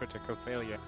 critical failure.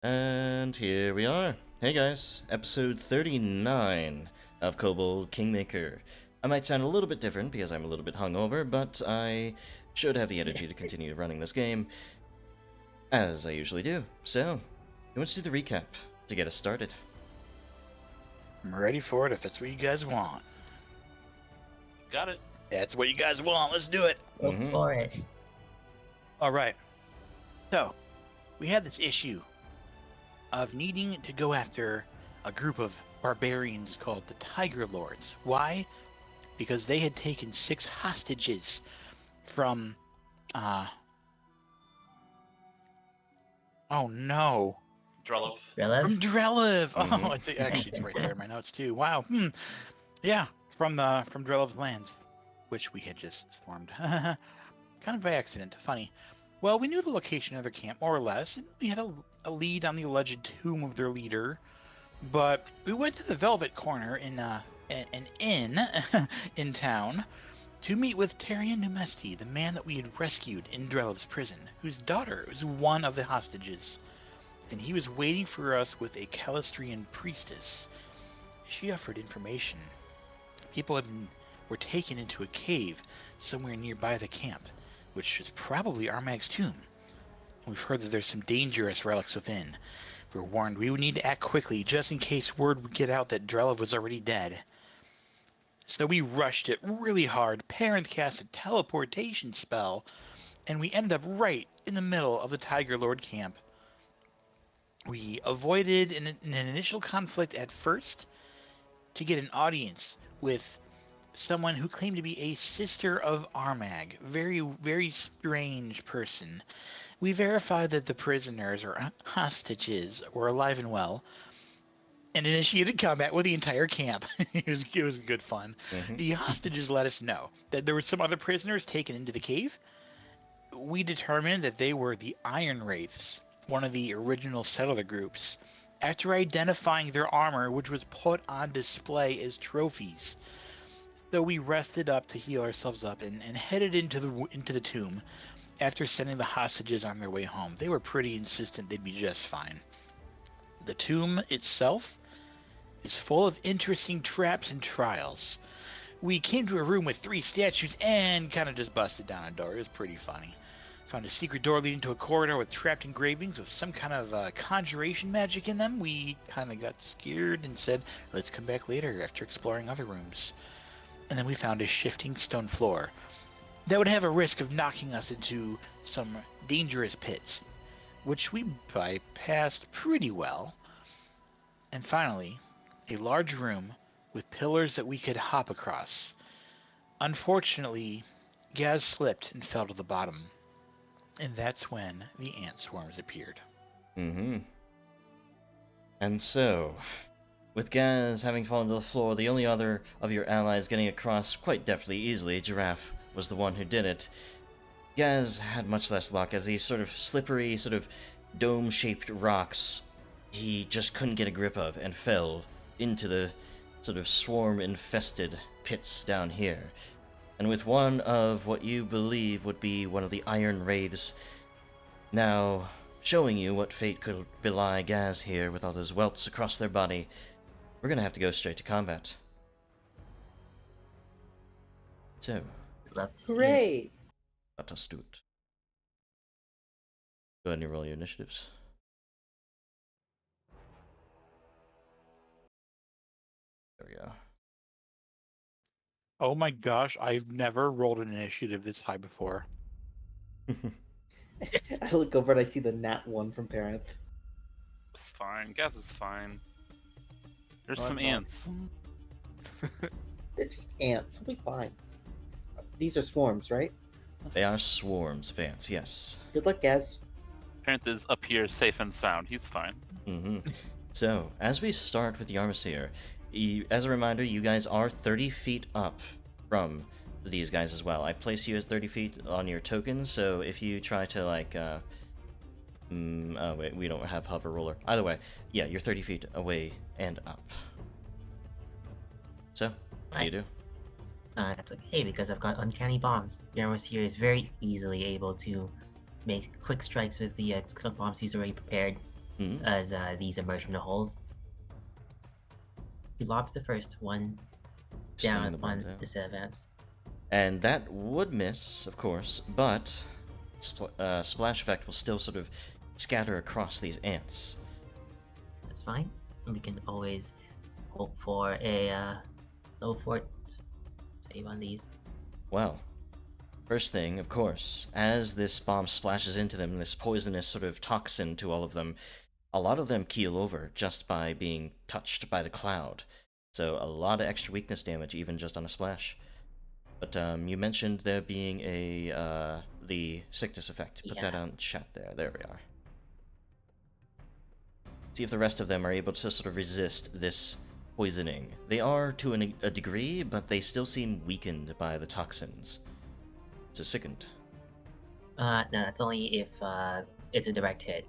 And here we are. Hey guys, episode 39 of Kobold, Kingmaker. I might sound a little bit different because I'm a little bit hungover, but I should have the energy to continue running this game, as I usually do. So, who wants to do the recap to get us started? I'm ready for it if that's what you guys want. Got it. That's what you guys want. Let's do it. Go for it. All right. So, we had this issue of needing to go after a group of barbarians called the Tiger Lords. Why? Because they had taken 6 hostages from, oh no. Drelov. From Drelev. Mhm. Oh, it's right there in my notes too. Wow. Yeah, from Drelov's land, which we had just formed. Kind of by accident. Funny. Well, we knew the location of their camp more or less, and we had a lead on the alleged tomb of their leader. But we went to the Velvet Corner in an inn in town to meet with Tyrion Numesti, the man that we had rescued in Drelev's prison, whose daughter was one of the hostages. And he was waiting for us with a Calistrian priestess. She offered information. People were taken into a cave somewhere nearby the camp, which is probably Armag's tomb. We've heard that there's some dangerous relics within. We were warned we would need to act quickly, just in case word would get out that Drelev was already dead. So we rushed it really hard. Parent cast a teleportation spell, and we ended up right in the middle of the Tiger Lord camp. We avoided an initial conflict at first to get an audience with someone who claimed to be a sister of Armag. Very, very strange person. We verified that the prisoners, or hostages, were alive and well, and initiated combat with the entire camp. It was good fun. Mhm. The hostages let us know that there were some other prisoners taken into the cave. We determined that they were the Iron Wraiths, one of the original settler groups, after identifying their armor, which was put on display as trophies. So we rested up to heal ourselves up and headed into the tomb after sending the hostages on their way home. They were pretty insistent they'd be just fine. The tomb itself is full of interesting traps and trials. We came to a room with 3 statues and kind of just busted down a door. It was pretty funny. Found a secret door leading to a corridor with trapped engravings with some kind of conjuration magic in them. We kind of got scared and said, let's come back later after exploring other rooms. And then we found a shifting stone floor that would have a risk of knocking us into some dangerous pits, which we bypassed pretty well. And finally, a large room with pillars that we could hop across. Unfortunately, Gaz slipped and fell to the bottom. And that's when the ant swarms appeared. Mm-hmm. And so, with Gaz having fallen to the floor, the only other of your allies getting across quite deftly, easily, Giraffe was the one who did it. Gaz had much less luck, as these sort of slippery, sort of dome-shaped rocks he just couldn't get a grip of and fell into the sort of swarm-infested pits down here. And with one of what you believe would be one of the Iron Wraiths now showing you what fate could belie Gaz here with all those welts across their body, we're gonna have to go straight to combat. So, Love to see it. Hooray! let us do it. Go ahead and roll your initiatives. There we go. Oh my gosh, I've never rolled an initiative this high before. I look over and I see the nat 1 from Parent. It's fine. Gas is fine. There's Oh, some no. ants. They're just ants. We'll be fine. These are swarms, right? They are swarms, Vance, yes. Good luck, Gaz. Parent is up here safe and sound. He's fine. So, as we start with the Armiseer, as a reminder, you guys are 30 feet up from these guys as well. I place you as 30 feet on your token, so if you try to, like, oh wait, we don't have hover roller. Either way, yeah, you're 30 feet away and up. So, what do you do? That's okay because I've got uncanny bombs. The Armiseer is very easily able to make quick strikes with the bombs he's already prepared. Mhm. as these emerge from the holes. He lobs the first one Slinging down the bomb on down. the set of ants. And that would miss, of course, but splash effect will still sort of scatter across these ants. That's fine. We can always hope for a low fort save on these. Well, first thing, of course, as this bomb splashes into them, this poisonous sort of toxin to all of them, a lot of them keel over just by being touched by the cloud. So a lot of extra weakness damage even just on a splash. But you mentioned there being the sickness effect. Put that Yeah. on chat there. There we are. See if the rest of them are able to sort of resist this poisoning. They are to a degree, but they still seem weakened by the toxins. So sickened. No, that's only if it's a direct hit.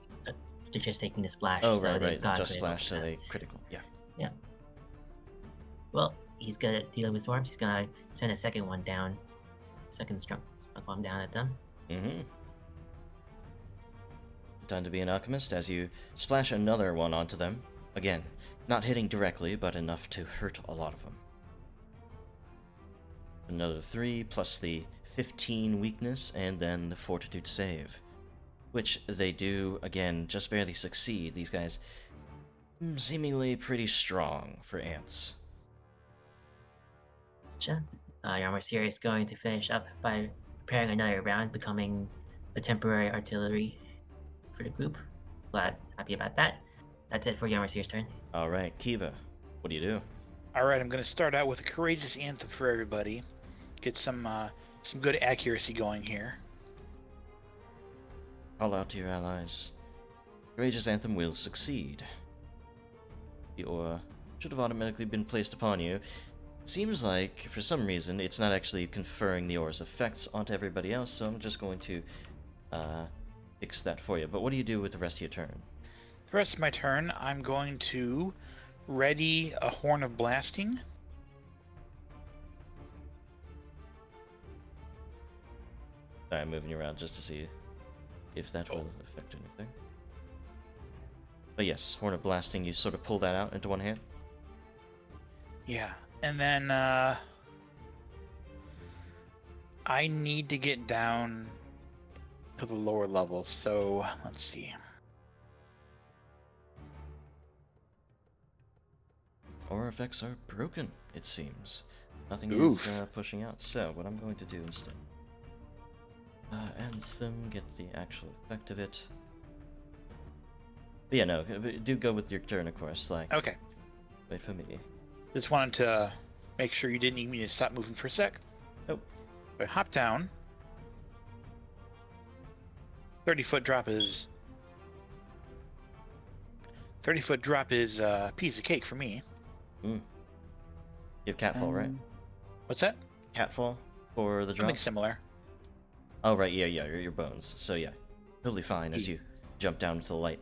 They're just taking the splash. Oh, so right, they've right. got Just critical splash, so success. they critical. Yeah. Well, he's gonna deal with swarms. He's gonna send a second one down. Second skunk bomb down at them. Mm-hmm. Time to be an alchemist as you splash another one onto them. Again, not hitting directly, but enough to hurt a lot of them. Another 3 plus the 15 weakness and then the fortitude save. Which they do, again, just barely succeed. These guys seemingly pretty strong for ants. Your Armor is going to finish up by preparing another round, becoming a temporary artillery for the group. Happy about that. That's it for your Armor's turn. Alright, Kiba, what do you do? All right, I'm going to start out with a courageous anthem for everybody. Get some good accuracy going here. Call out to your allies. Courageous Anthem will succeed. The aura should have automatically been placed upon you. Seems like, for some reason, it's not actually conferring the aura's effects onto everybody else, so I'm just going to fix that for you. But what do you do with the rest of your turn? The rest of my turn, I'm going to ready a Horn of Blasting. Sorry, I'm moving you around just to see if that will affect anything. But yes, Horn of Blasting, you sort of pull that out into one hand. Yeah, and then I need to get down to the lower levels, so let's see. Aura effects are broken, it seems. Nothing Oof. is pushing out. So, what I'm going to do instead. Anthem, get the actual effect of it. But yeah, no, do go with your turn, of course. Like, Okay, wait for me. just wanted to make sure you didn't need me to stop moving for a sec. Nope. So I hop down. 30-foot drop is 30-foot drop is a piece of cake for me. You have Catfall, right? What's that? Catfall for the drop? Something similar. Oh, right, yeah, your bones. So yeah, totally fine as you jump down to the light.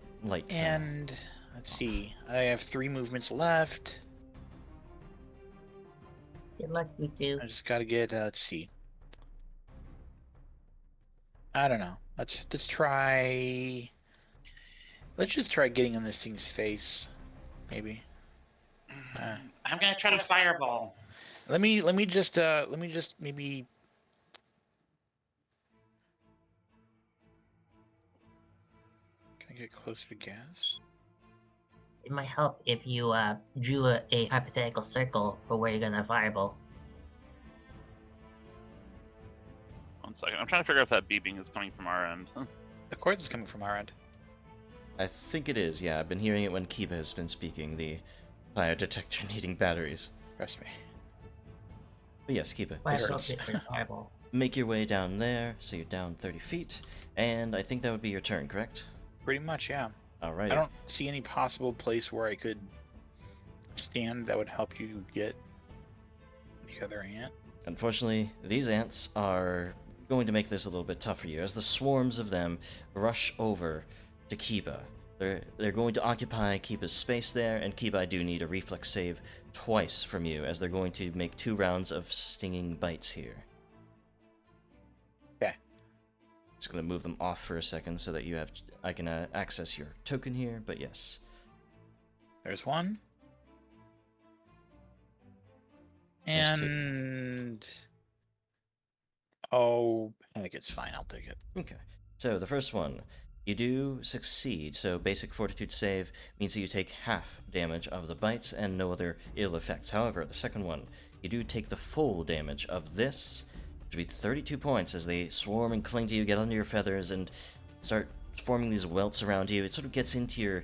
And let's see. I have 3 movements left. Good luck, you two. I just gotta get. Let's see. I don't know. Let's try. Let's just try getting in this thing's face, maybe. I'm gonna try to fireball. Let me just maybe. Can I get closer to gas? It might help if you drew a hypothetical circle for where you're gonna fireball. 1 second. I'm trying to figure out if that beeping is coming from our end. The chords is coming from our end. I think it is, yeah. I've been hearing it when Kiba has been speaking, the fire detector needing batteries. Trust me. But yes, Kiba. Fireball Yes. bit for fireball. Make your way down there, so you're down 30 feet, and I think that would be your turn, correct? Pretty much, yeah. Alright. I don't see any possible place where I could stand that would help you get the other ant. Unfortunately, these ants are going to make this a little bit tough for you, as the swarms of them rush over to Kiba. They're going to occupy Kiba's space there, and Kiba, I do need a reflex save twice from you, as they're going to make 2 rounds of stinging bites here. Okay. Just gonna move them off for a second so that I can access your token here. But yes, There's one. There's two. And oh, heck, it's fine. I'll take it. Okay. So the first one, you do succeed. So basic fortitude save means that you take half damage of the bites and no other ill effects. However, the second one, you do take the full damage of this, which would be 32 points as they swarm and cling to you, get under your feathers, and start forming these welts around you. It sort of gets into your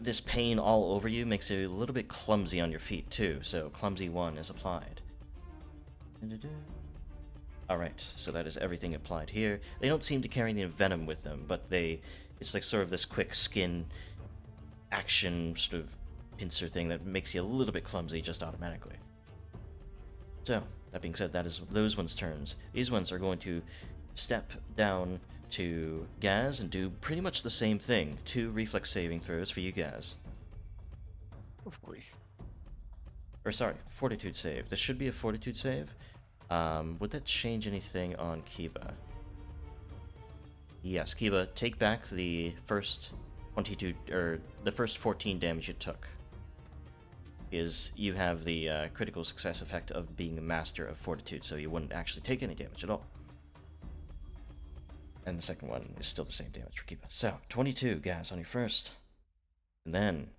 this pain all over you, makes you a little bit clumsy on your feet too. So clumsy 1 is applied. Alright, so that is everything applied here. They don't seem to carry any venom with them, but it's like sort of this quick skin action sort of pincer thing that makes you a little bit clumsy just automatically. So, that being said, that is those ones' turns. These ones are going to step down to Gaz and do pretty much the same thing. 2 reflex saving throws for you guys. Of course. Or sorry, fortitude save. This should be a fortitude save. Would that change anything on Kiba? Yes, Kiba, take back the first 22 or the first 14 damage you took. You have the critical success effect of being a master of fortitude, so you wouldn't actually take any damage at all. And the second one is still the same damage for Kiba. So 22 gas on your first, and then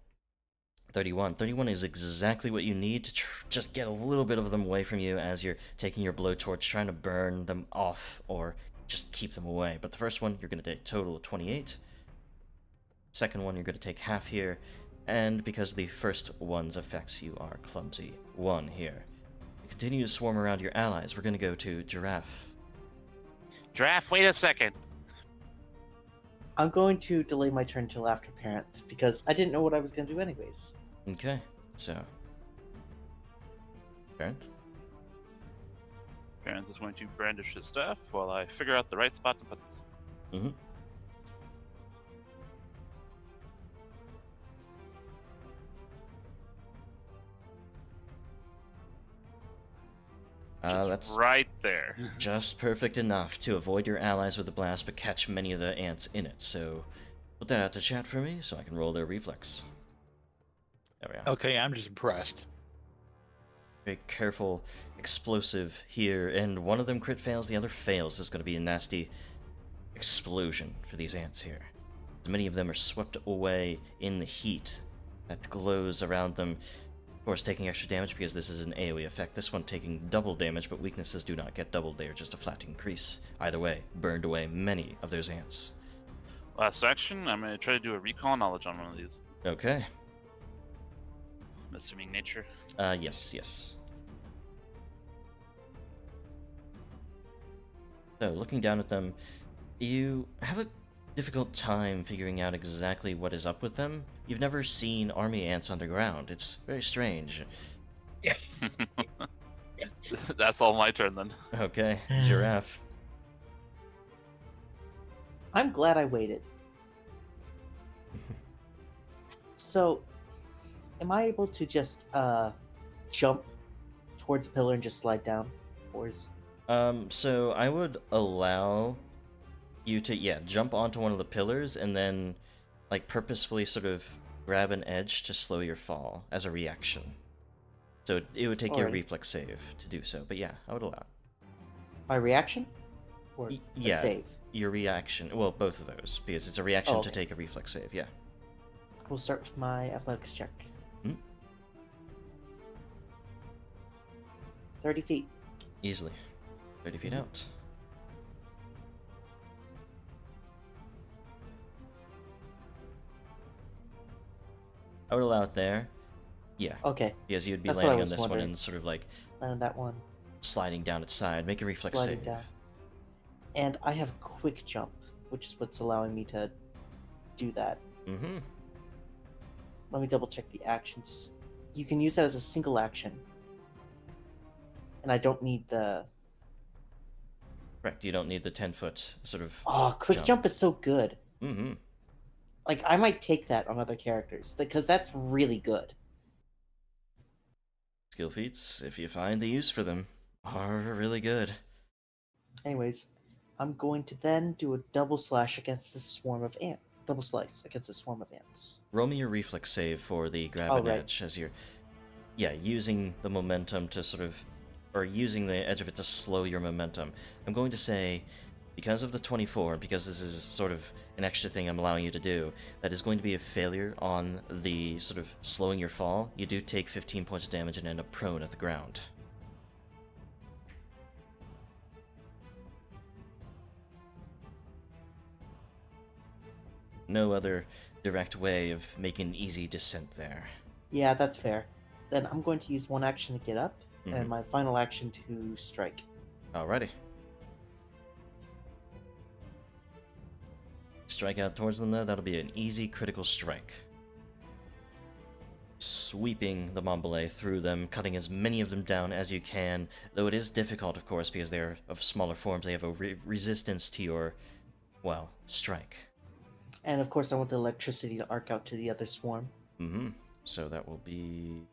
31. 31 is exactly what you need to just get a little bit of them away from you as you're taking your blowtorch, trying to burn them off or just keep them away. But the first one, you're going to take a total of 28. Second one, you're going to take half here. And because the first one's effects, you are clumsy 1 here. You continue to swarm around your allies. We're going to go to Giraffe. Giraffe, wait a second. I'm going to delay my turn till after Parent because I didn't know what I was going to do anyways. Okay, so Parent. Parent is going to brandish his staff while I figure out the right spot to put this. Mm-hmm. That's right there. just perfect enough to avoid your allies with the blast, but catch many of the ants in it. So put that out to chat for me so I can roll their reflex. There we are. Okay, I'm just impressed. Very careful, explosive here, and one of them crit fails, the other fails. There's going to be a nasty explosion for these ants here. Many of them are swept away in the heat that glows around them. Of course, taking extra damage because this is an AoE effect. This one taking double damage, but weaknesses do not get doubled. They are just a flat increase. Either way, burned away many of those ants. Last action, I'm going to try to do a recall knowledge on one of these. Okay. I'm assuming nature. Yes. So, looking down at them, you have a difficult time figuring out exactly what is up with them. You've never seen army ants underground. It's very strange. That's all my turn then. Okay, Giraffe. I'm glad I waited. So, am I able to just jump towards a pillar and just slide down? Or is... So I would allow you to, jump onto one of the pillars and then, like, purposefully sort of grab an edge to slow your fall as a reaction. So it would take your Alright. reflex save to do so, but yeah, I would allow it. My reaction? Or yeah. a save? Your reaction, well, both of those, because it's a reaction to Okay. take a reflex save, yeah. We'll start with my athletics check. 30 feet. Easily. 30 feet out. I would allow it there. Yeah, Okay, because you'd be That's what I landing on was this one wondering. and sort of like and that one. sliding down its side. Make a reflex Sliding save. down. And I have quick jump, which is what's allowing me to do that. Mm-hmm. Let me double check the actions. You can use that as a single action. And I don't need the... Correct, you don't need the 10-foot sort of... Oh, quick jump is so good. Mm-hmm. Like, I might take that on other characters, because that's really good. Skill feats, if you find the use for them, are really good. Anyways, I'm going to then do a double slash against the swarm of ant. Double slice against the swarm of ants. Roll me your reflex save for the grab Oh, and right. edge as you're, using the momentum to sort of, or using the edge of it to slow your momentum. I'm going to say, because of the 24, because this is sort of an extra thing I'm allowing you to do, that is going to be a failure on the sort of slowing your fall. You do take 15 points of damage and end up prone at the ground. No other direct way of making an easy descent there. Yeah, that's fair. Then I'm going to use one action to get up, Mhm. and my final action to strike. Alrighty. Strike out towards them though, that'll be an easy critical strike. Sweeping the Mombole through them, cutting as many of them down as you can, though it is difficult, of course, because they're of smaller forms. They have a resistance to your, well, strike. And of course, I want the electricity to arc out to the other swarm. Mm-hmm. So that will be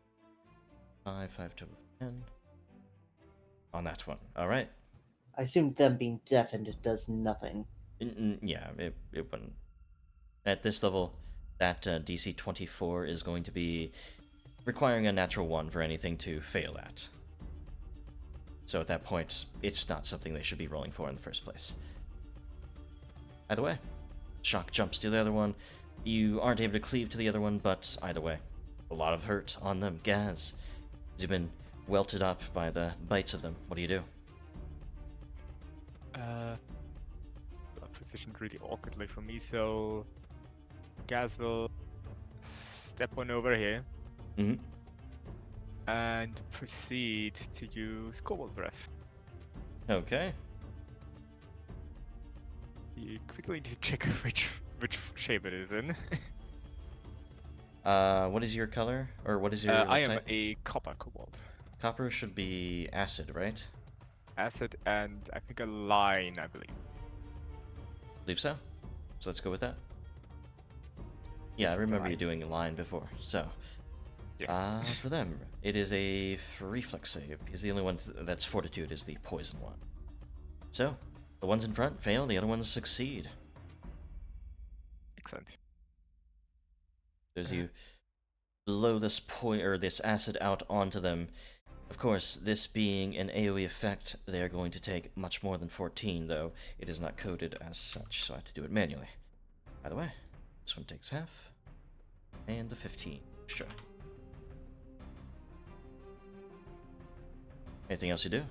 5 total, 10. On that one. Alright. I assume them being deafened does nothing. Yeah, it wouldn't. At this level, that DC 24 is going to be requiring a natural 1 for anything to fail at. So at that point, it's not something they should be rolling for in the first place. Either way, shock jumps to the other one. You aren't able to cleave to the other one, but either way, a lot of hurt on them. Gaz, you've been welted up by the bites of them. What do you do? Positioned really awkwardly for me, so Gaz will step on over here Mm-hmm. and proceed to use Kobold Breath. Okay. You quickly need to check which shape it is in. What is your color? Or what is your I am type? a Copper Kobold. Copper should be acid, right? Acid and I think a line, I believe. Believe so. So let's go with that. Yeah, Yes, I it's a remember you line. doing a line before. So, Yes. for them, it is a reflex save, because the only one that's fortitude is the poison one. So, the ones in front fail, the other ones succeed. Excellent. As you blow this this acid out onto them, of course, this being an AoE effect, they are going to take much more than 14, though it is not coded as such, so I have to do it manually. By the way, this one takes half, and the 15 extra. Anything else you do?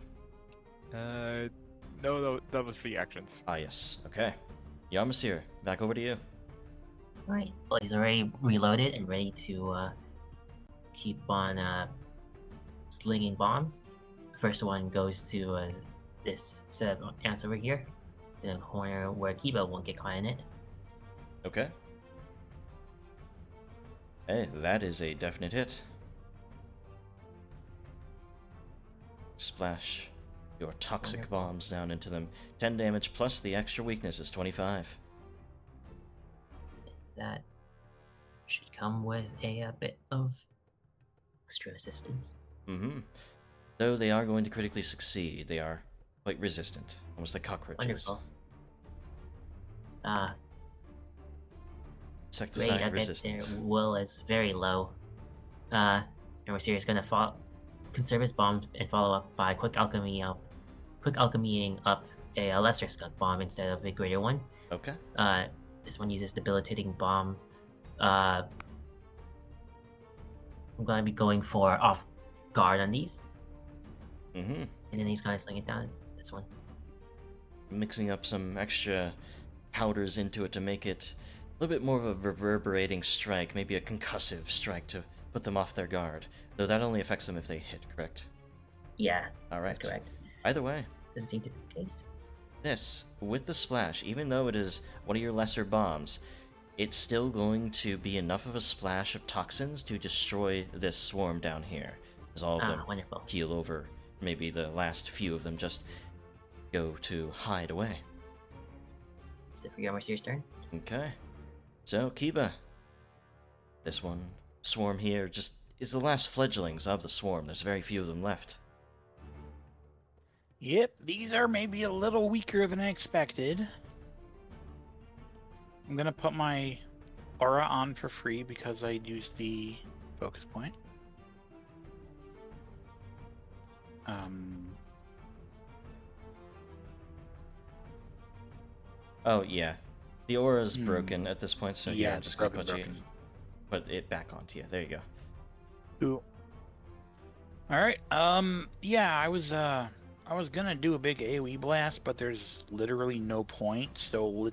No, that was 3 actions. Ah, yes. Okay. Yarmasir, back over to you. Alright, well, he's already reloaded and ready to keep on slinging bombs. The first one goes to this set of ants over here, in a corner where Kiba won't get caught in it. Okay. Hey, that is a definite hit. Splash your toxic Wonderful. bombs down into them. 10 damage plus the extra weakness is 25. That should come with a bit of extra assistance. Mm-hmm. Though they are going to critically succeed, they are quite resistant, almost like cockroaches. Wonderful. Great, Insecticide I bet their resistance. will is very low. Norseer is gonna conserve his bomb and follow up by quick alchemying up a lesser skunk bomb instead of a greater one. Okay. This one uses debilitating bomb. I'm gonna be going for off guard on these, Mm-hmm. and then he's gonna sling it down this one. Mixing up some extra powders into it to make it a little bit more of a reverberating strike, maybe a concussive strike to put them off their guard. Though that only affects them if they hit, correct? Yeah, Alright. that's correct. Either way, Doesn't seem to be the case. this, with the splash, even though it is one of your lesser bombs, it's still going to be enough of a splash of toxins to destroy this swarm down here. As all of them Wonderful. keel over, maybe the last few of them just go to hide away. Is it for your Mercier's turn? Okay. So, Kiba. This one, swarm here, just is the last fledglings of the swarm. There's very few of them left. Yep, these are maybe a little weaker than I expected. I'm gonna put my aura on for free because I used the focus point. Oh, yeah. The aura's broken at this point, so yeah, I'm it's just gonna broken. put it back onto you. There you go. Cool. All right. Yeah, I was gonna do a big AoE blast, but there's literally no point. So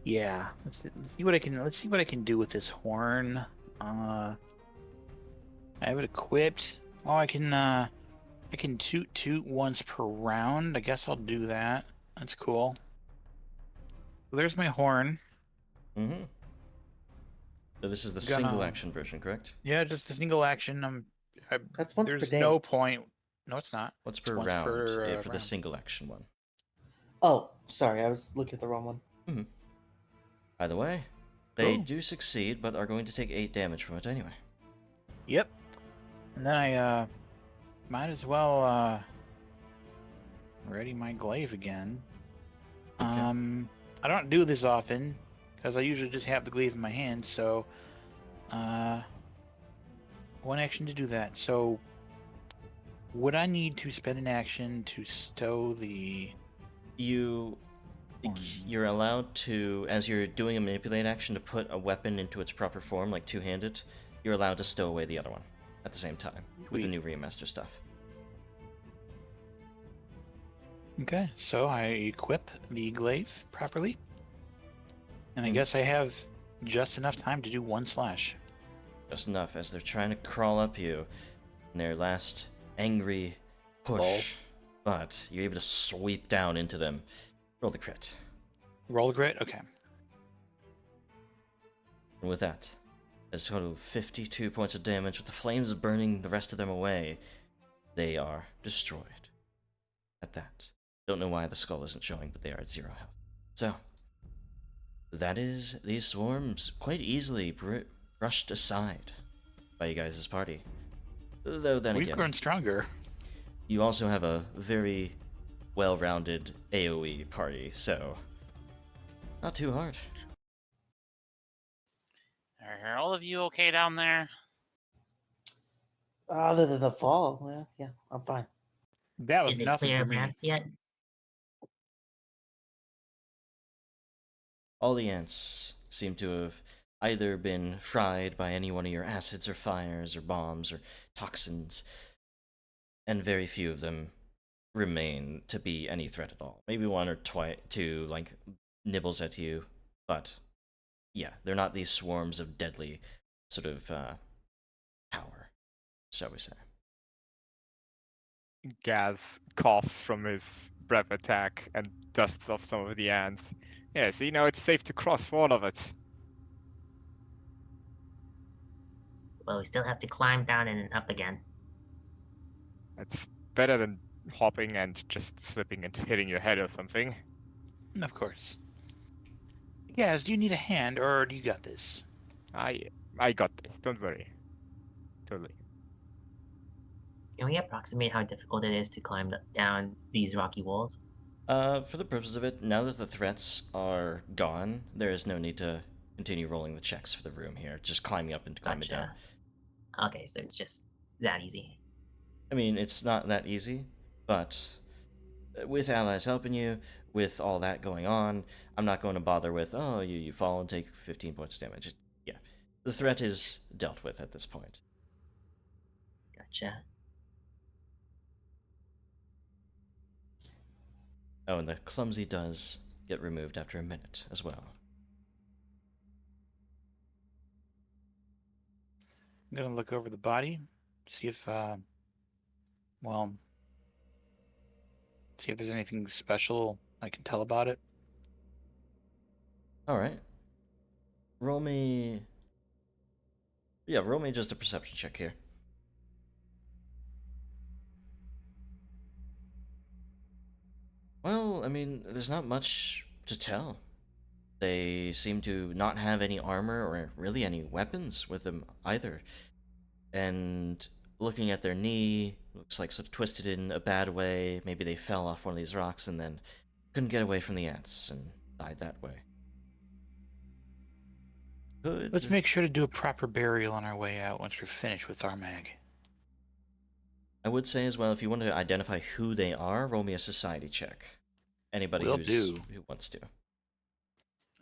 yeah, let's see what I can do with this horn. I have it equipped. Oh, I can toot once per round. I guess I'll do that. That's cool. So there's my horn. Mm-hmm. So this is the Gonna- single action version, correct? Yeah, just a single action. That's once per There's day. no point. No, it's not. What's It's per once round per for the round. single action one? Oh, sorry, I was looking at the wrong one. Mm-hmm. By the way, they Cool. do succeed, but are going to take 8 damage from it anyway. Yep. And then I might as well ready my glaive again. Okay. I don't do this often because I usually just have the glaive in my hand, so one action to do that. So would I need to spend an action to stow the You're allowed to, as you're doing a manipulate action, to put a weapon into its proper form, like two-handed. You're allowed to stow away the other one at the same time with the new remaster stuff. Okay, so I equip the glaive properly. And I Mhm. guess I have just enough time to do one slash. Just enough as they're trying to crawl up you in their last angry push. But you're able to sweep down into them. Roll the crit. Roll a grit? Okay. And with that, there's a total of 52 points of damage, with the flames burning the rest of them away. They are destroyed. At that. Don't know why the skull isn't showing, but they are at 0 health. So, that is these swarms quite easily brushed aside by you guys' party. Though then We've again, grown stronger. you also have a very well-rounded AoE party, so not too hard. Are all of you okay down there? Other than the fall, yeah, I'm fine. That was Is it nothing clear for me. advanced yet? All the ants seem to have either been fried by any one of your acids or fires or bombs or toxins, and very few of them remain to be any threat at all. Maybe one or two, like, nibbles at you, but yeah, they're not these swarms of deadly sort of power, shall we say. Gaz coughs from his breath attack and dusts off some of the ants. Yes, you know, it's safe to cross for all of it. Well, we still have to climb down and up again. It's better than hopping and just slipping and hitting your head or something. Of course. Yes, do you need a hand or do you got this? I got this, don't worry. Totally. Can we approximate how difficult it is to climb down these rocky walls? For the purpose of it, now that the threats are gone, there is no need to continue rolling the checks for the room here. Just climbing up and climbing down. Okay, so it's just that easy. I mean, it's not that easy, but with allies helping you, with all that going on, I'm not going to bother with, oh, you fall and take 15 points damage. Yeah, the threat is dealt with at this point. Gotcha. Oh, and the clumsy does get removed after a minute as well. I'm gonna look over the body, see if see if there's anything special I can tell about it. Alright. Roll me... Yeah, roll me just a perception check here. Well, I mean, there's not much to tell. They seem to not have any armor or really any weapons with them either. And looking at their knee, looks like sort of twisted in a bad way. Maybe they fell off one of these rocks and then couldn't get away from the ants and died that way. Good. Let's make sure to do a proper burial on our way out once we're finished with Armag. I would say as well, if you want to identify who they are, roll me a society check. Anybody Will who wants to.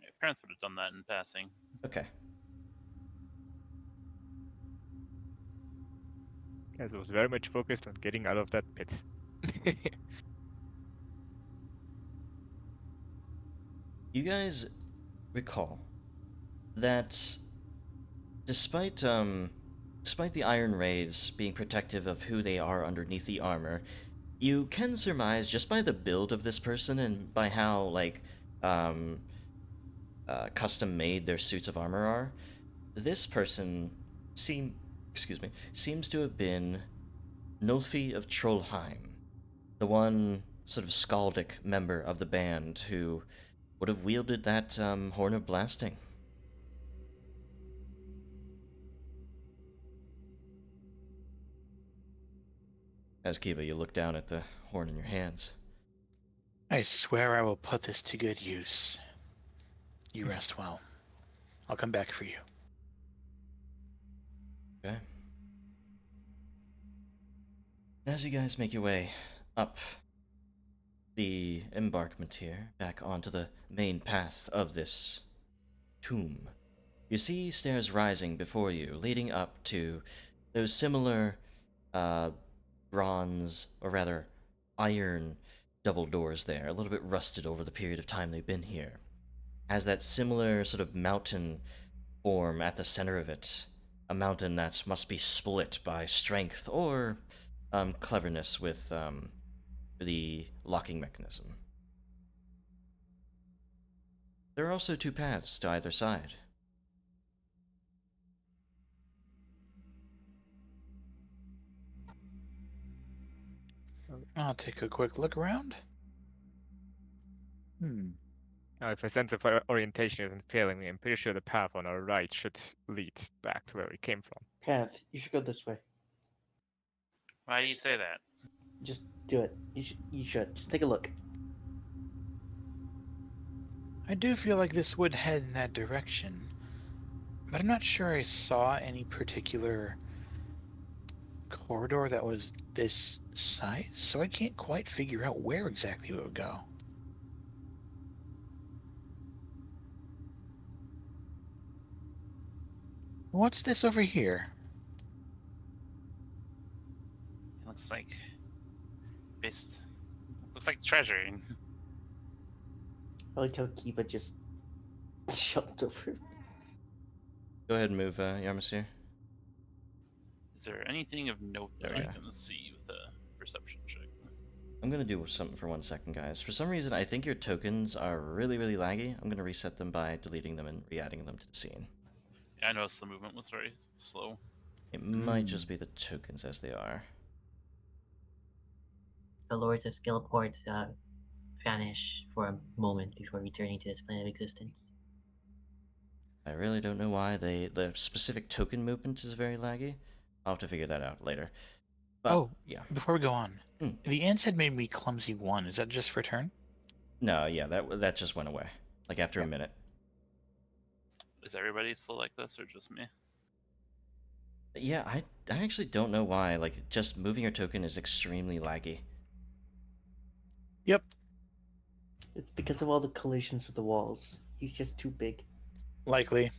Yeah, parents would have done that in passing. Okay. As was very much focused on getting out of that pit. You guys recall that despite the Iron Raids being protective of who they are underneath the armor, you can surmise just by the build of this person and by how like custom made their suits of armor are, this person seems to have been Nulfi of Trollheim, the one sort of skaldic member of the band who would have wielded that horn of blasting. As Kiba, you look down at the horn in your hands. I swear I will put this to good use. You rest well. I'll come back for you. Okay. As you guys make your way up the embankment here, back onto the main path of this tomb, you see stairs rising before you, leading up to those similar bronze, or rather iron, double doors there, a little bit rusted over the period of time they've been here. Has that similar sort of mountain form at the center of it, a mountain that must be split by strength or cleverness with the locking mechanism. There are also two paths to either side. I'll take a quick look around. Now, if my sense of orientation isn't failing me, I'm pretty sure the path on our right should lead back to where we came from. Kenneth, you should go this way. Why do you say that? Just do it. You should. Just take a look. I do feel like this would head in that direction, but I'm not sure I saw any particular corridor that was this size, so I can't quite figure out where exactly it would go. What's this over here? It looks like looks like treasure. I like how Kiba just jumped over. Go ahead and move, Yarmasir. Is there anything of note that Oh, I'm yeah. gonna see with a perception check? I'm gonna do something for 1 second, guys. For some reason, I think your tokens are really, really laggy. I'm gonna reset them by deleting them and re-adding them to the scene. Yeah, I noticed the movement was very slow. It might just be the tokens as they are. The Lords of Skillports vanish for a moment before returning to this plane of existence. I really don't know why the specific token movement is very laggy. I'll have to figure that out later. But, Oh, yeah. before we go on, Hmm. the ants had made me clumsy 1. Is that just for turn? No, yeah, that just went away. Like after a minute. Is everybody still like this, or just me? Yeah, I actually don't know why. Like, just moving your token is extremely laggy. Yep. It's because of all the collisions with the walls. He's just too big. Likely.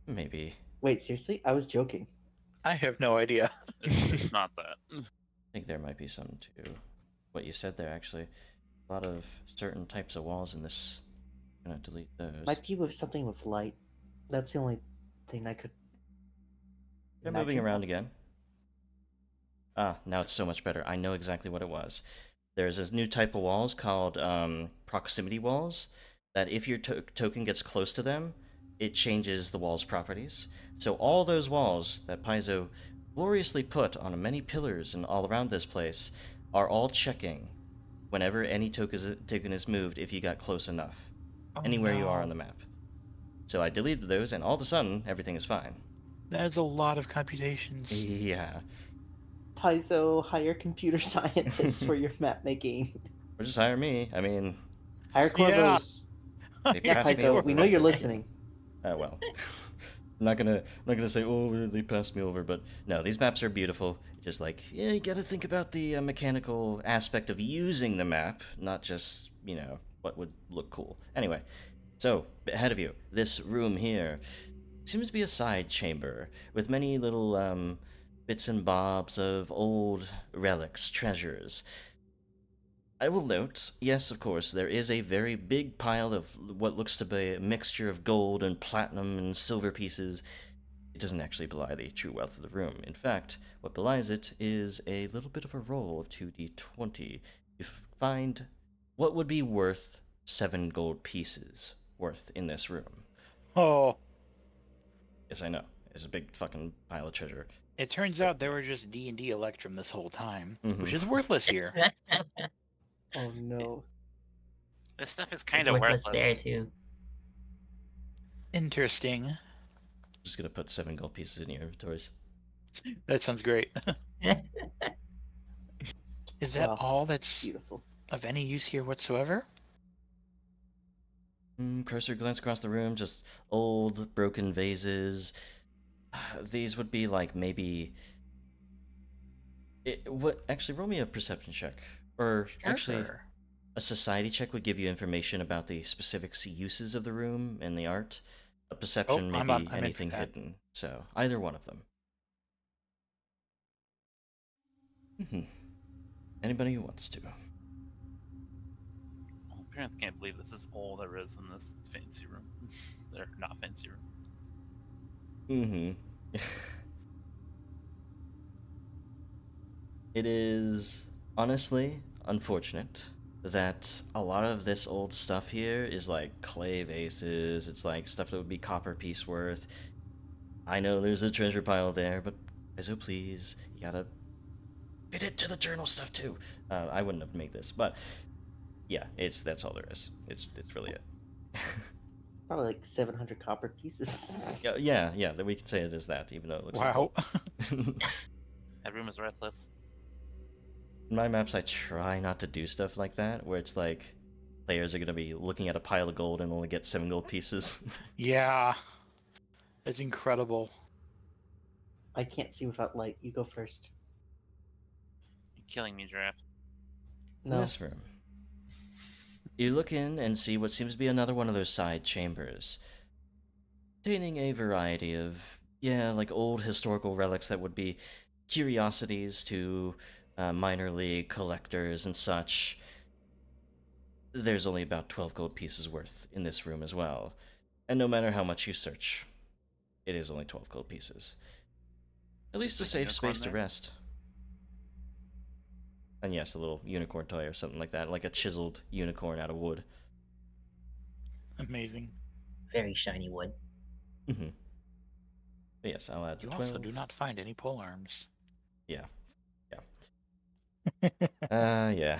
Maybe. Wait, seriously? I was joking. I have no idea. It's not that. I think there might be something to what you said there, actually. A lot of certain types of walls in this. I'm gonna delete those. Might be with something with light. That's the only thing I could. They're moving imagine. around again. Ah, now it's so much better. I know exactly what it was. There's this new type of walls called proximity walls, that if your token gets close to them, it changes the wall's properties. So all those walls that Paizo gloriously put on many pillars and all around this place are all checking whenever any token is moved if you got close enough. Oh, Anywhere you are no. on the map. So I deleted those, and all of a sudden, everything is fine. That's a lot of computations. Yeah. Paizo, hire computer scientists for your map making. Or just hire me. I mean, Hire Yeah. Corvos. they Yeah, passed me Paizo, over. we know you're listening. Well. I'm not gonna say, oh, they passed me over, but no, these maps are beautiful. Just like, yeah, you gotta think about the mechanical aspect of using the map, not just, what would look cool. Anyway, so, ahead of you, this room here seems to be a side chamber with many little bits and bobs of old relics, treasures. I will note, yes, of course, there is a very big pile of what looks to be a mixture of gold and platinum and silver pieces. It doesn't actually belie the true wealth of the room. In fact, what belies it is a little bit of a roll of 2d20. You find what would be worth 7 gold pieces worth in this room. Oh, Yes, I know. It's a big fucking pile of treasure. it turns out they were just D&D Electrum this whole time, which Mhm. is worthless here. Oh no. This stuff is It's kind of worthless worthless. there too. Interesting. Just gonna put 7 gold pieces in your inventories. That sounds great. Is that Wow. all that's Beautiful. of any use here whatsoever? Cursor glance across the room, just old, broken vases. These would be like maybe. Actually, roll me a perception check. Or actually, Sure. a society check would give you information about the specific uses of the room and the art. A perception, I'm maybe in for anything that. hidden. So, either one of them. Anybody who wants to. Apparently, can't believe this is all there is in this fancy room. They're not fancy room. It is honestly unfortunate that a lot of this old stuff here is like clay vases. It's like stuff that would be copper piece worth. I know there's a treasure pile there, but as please, you gotta fit it to the journal stuff too. I wouldn't have made this, but yeah, that's all there is. It's really it. Probably like 700 copper pieces. yeah, that we can say it is that, even though it looks Wow. like gold. That room is worthless. In my maps, I try not to do stuff like that, where it's like players are gonna be looking at a pile of gold and only get 7 gold pieces. Yeah. That's incredible. I can't see without light. You go first. You're killing me, Giraffe. In No. this room, you look in and see what seems to be another one of those side chambers, containing a variety of, like old historical relics that would be curiosities to minor league collectors and such. There's only about 12 gold pieces worth in this room as well, and no matter how much you search, it is only 12 gold pieces. At least a Is a safe unicorn space to there? rest. And yes, a little unicorn toy or something like that, like a chiseled unicorn out of wood. Amazing. Very shiny wood. But yes, I'll add the You 12. also do not find any pole arms. Yeah. Yeah.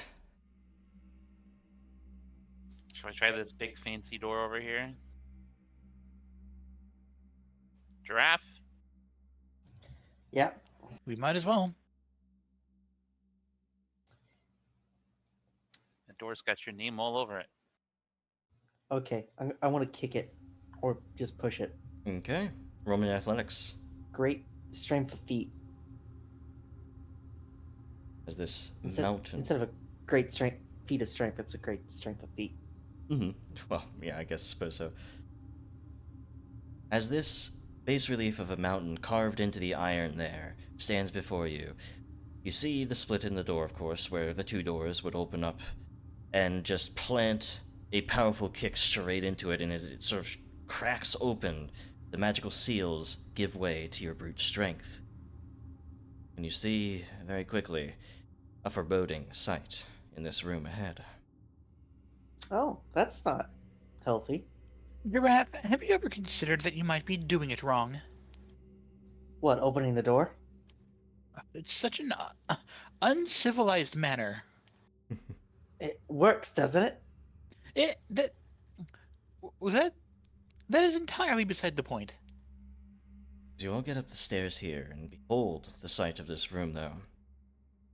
Shall we try this big fancy door over here? Giraffe? Yeah. We might as well. The door's got your name all over it. Okay. I want to kick it, or just push it. Okay. Roman athletics. Great strength of feet As this instead, mountain. instead of a great strength feat of strength. It's a great strength of feet. Well, yeah, I suppose so. As this bas relief of a mountain carved into the iron there stands before you, you see the split in the door, of course, where the 2 doors would open up and just plant a powerful kick straight into it, and as it sort of cracks open, the magical seals give way to your brute strength. And you see, very quickly, a foreboding sight in this room ahead. Oh, that's not healthy. Giraffe, have you ever considered that you might be doing it wrong? What, opening the door? It's such an uncivilized manner. It works, doesn't it? That is entirely beside the point. As you all get up the stairs here and behold the sight of this room, though,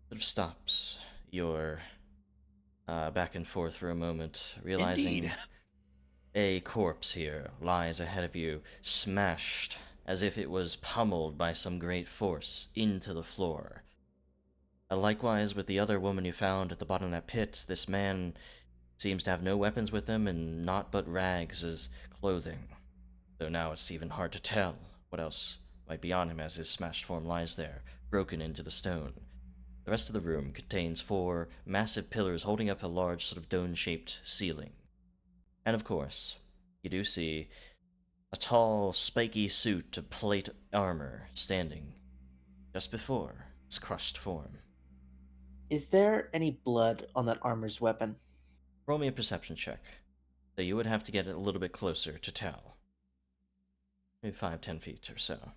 sort of stops your back and forth for a moment, realizing Indeed. a corpse here lies ahead of you, smashed as if it was pummeled by some great force into the floor. Likewise, with the other woman you found at the bottom of that pit, this man seems to have no weapons with him and naught but rags as clothing. Though now it's even hard to tell what else might be on him as his smashed form lies there, broken into the stone. The rest of the room contains 4 massive pillars holding up a large sort of dome-shaped ceiling. And of course, you do see a tall, spiky suit of plate armor standing just before its crushed form. Is there any blood on that armor's weapon? Roll me a perception check. So you would have to get it a little bit closer to tell. Maybe 5-10 feet or so.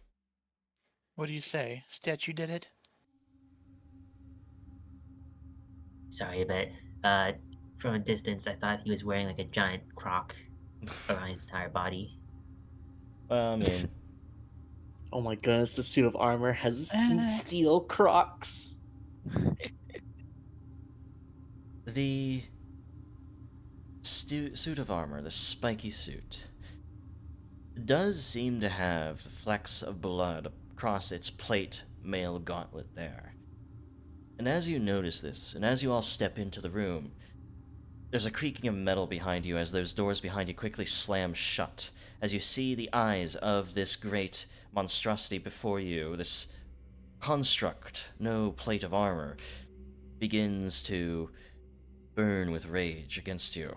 What do you say? Statue did it? Sorry, but from a distance, I thought he was wearing like a giant croc around his entire body. I mean, Oh my goodness, the suit of armor has Uh. steel crocs. the suit of armor, the spiky suit, does seem to have flecks of blood across its plate mail gauntlet there. And as you notice this, and as you all step into the room, there's a creaking of metal behind you as those doors behind you quickly slam shut, as you see the eyes of this great monstrosity before you, this construct, no plate of armor, begins to burn with rage against you,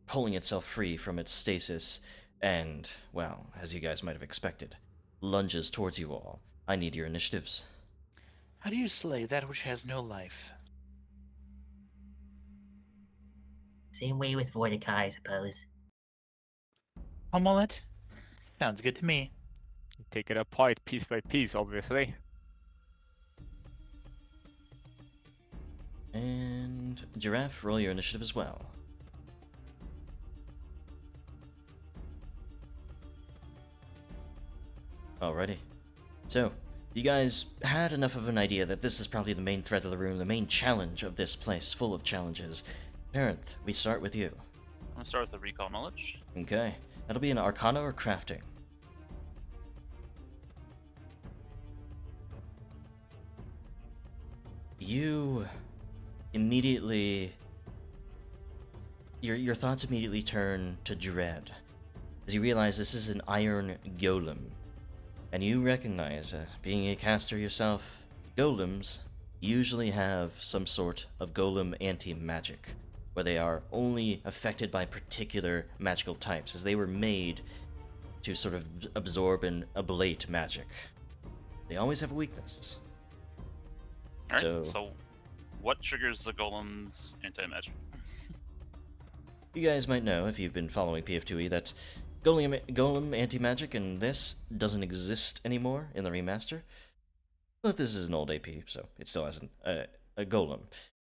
pulling itself free from its stasis, and, well, as you guys might have expected, lunges towards you all. I need your initiatives. How do you slay that which has no life? Same way with Mordecai, I suppose. Pummel it? Sounds good to me. Take it apart piece by piece, obviously. And Giraffe, roll your initiative as well. Alrighty. So, you guys had enough of an idea that this is probably the main threat of the room, the main challenge of this place, full of challenges. Parent, we start with you. I'm gonna start with the recall knowledge. Okay. That'll be an Arcana or Crafting. You immediately... Your thoughts immediately turn to dread, as you realize this is an iron golem. And you recognize, being a caster yourself, golems usually have some sort of golem anti-magic, where they are only affected by particular magical types, as they were made to sort of absorb and ablate magic. They always have a weakness. Alright, so what triggers the golem's anti-magic? You guys might know, if you've been following PF2E, that golem anti-magic and this doesn't exist anymore in the remaster. But this is an old AP, so it still has a golem.